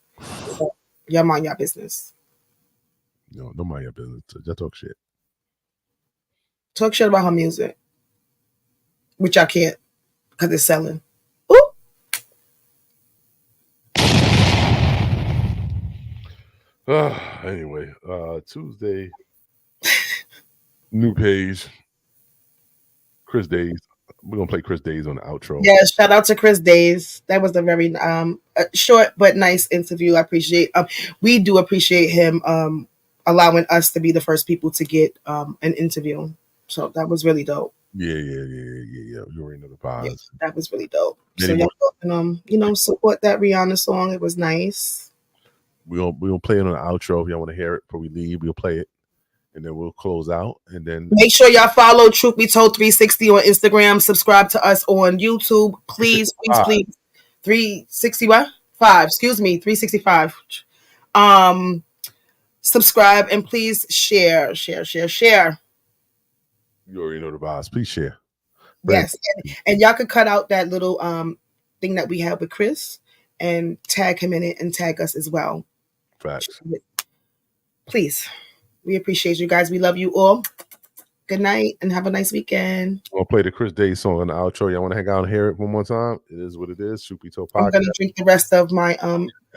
Speaker 3: So, y'all mind y'all business.
Speaker 2: No, don't mind your business. Just talk shit.
Speaker 3: Talk shit about her music, which I can't because it's selling.
Speaker 2: Anyway, Tuesday, new page, Chris Days. We're gonna play Chris Days on the outro.
Speaker 3: Yeah, shout out to Chris Days. That was a very short but nice interview. I appreciate. We do appreciate him allowing us to be the first people to get an interview. So that was really dope.
Speaker 2: Yeah. You already know the vibes. Yeah,
Speaker 3: that was really dope. So y'all can, support that Rihanna song. It was nice.
Speaker 2: We'll play it on the outro. If y'all want to hear it before we leave, we'll play it. And then we'll close out. And then
Speaker 3: make sure y'all follow Truth Be Told 360 on Instagram. Subscribe to us on YouTube. Please. 360 what? 365. Subscribe and please share.
Speaker 2: You already know the vibes. Please share.
Speaker 3: Yes, and y'all could cut out that little thing that we have with Chris and tag him in it and tag us as well.
Speaker 2: Facts.
Speaker 3: Please, we appreciate you guys. We love you all. Good night and have a nice weekend.
Speaker 2: I'll play the Chris Day song in the outro. Y'all want to hang out and hear it one more time? It is what it is. Chupito Podcast.
Speaker 3: I'm gonna drink the rest of my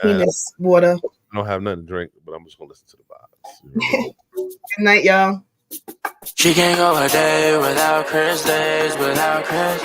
Speaker 3: penis water.
Speaker 2: I don't have nothing to drink, but I'm just gonna listen to the vibes.
Speaker 3: Good night, y'all.
Speaker 1: She can't go a day without Chris days, without Chris.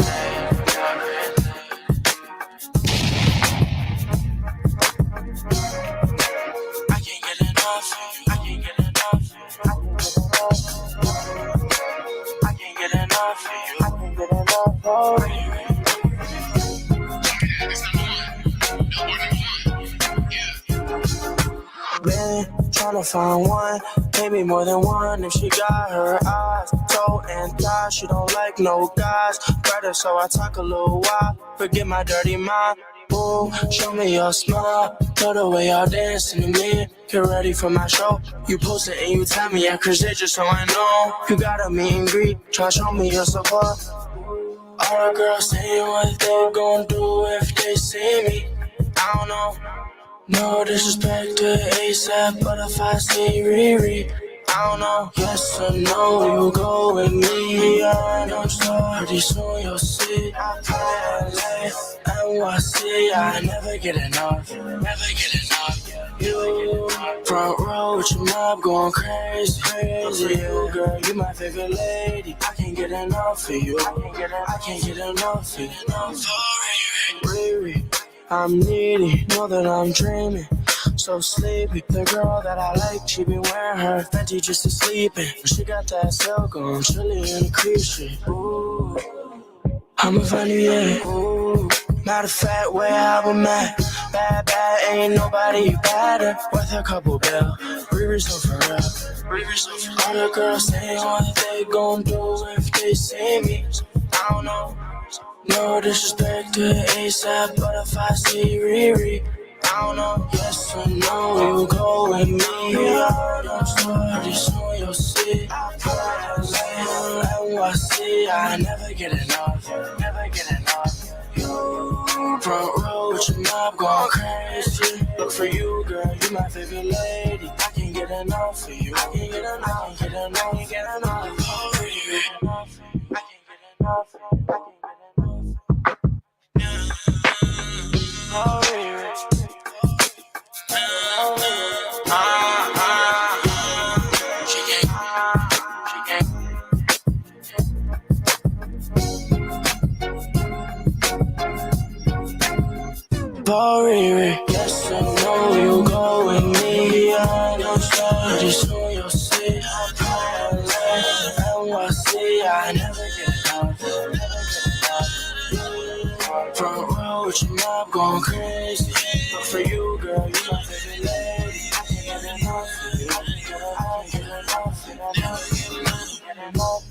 Speaker 1: Been tryna find one, maybe more than one. If she got her eyes, toe and thigh, she don't like no guys. Better, so I talk a little while. Forget my dirty mind. Boom, show me your smile. Throw the way y'all dancing to me. Get ready for my show. You post it and you tell me I Chris it just so I know. You got a meet and greet. Try show me your support. All the girls saying what they gon' do if they see me. I don't know. No disrespect to ASAP, but if I see Riri, I don't know. Yes or no, you go with me. I know so pretty soon you'll see. LA, NYC, I never get enough. Never get enough. You front row with your mob going crazy. You girl, you my favorite lady. I can't get enough of you. I can't get enough of you. Riri. I'm needy, know that I'm dreaming, so sleepy. The girl that I like, she be wearing her Fenty just to sleep in. She got that silk on, chilly in the crease shit. Ooh, I'ma find you, yeah. Ooh, matter of fact, where I'm at. Bad, ain't nobody better. Worth a couple bill, Riri so for real. All the girls saying what they gon' do if they see me. I don't know. No disrespect to ASAP, but if I see Riri, I don't know. Yes or no, you go with me. I know so pretty soon you'll see. NYC, I never get enough. Never get enough. You front row with your mob going crazy. Look for you, girl, you my favorite lady. I can't get enough of you. I can't get enough. I can't get enough. I can't get enough. I can't get enough. Yes or no, you go with me. I know so pretty soon you'll see. NYC, I never get enough. Front row with your mob going crazy. But for you, girl, you my favorite lady. I can't get enough of you. I can't get enough. I can't get enough.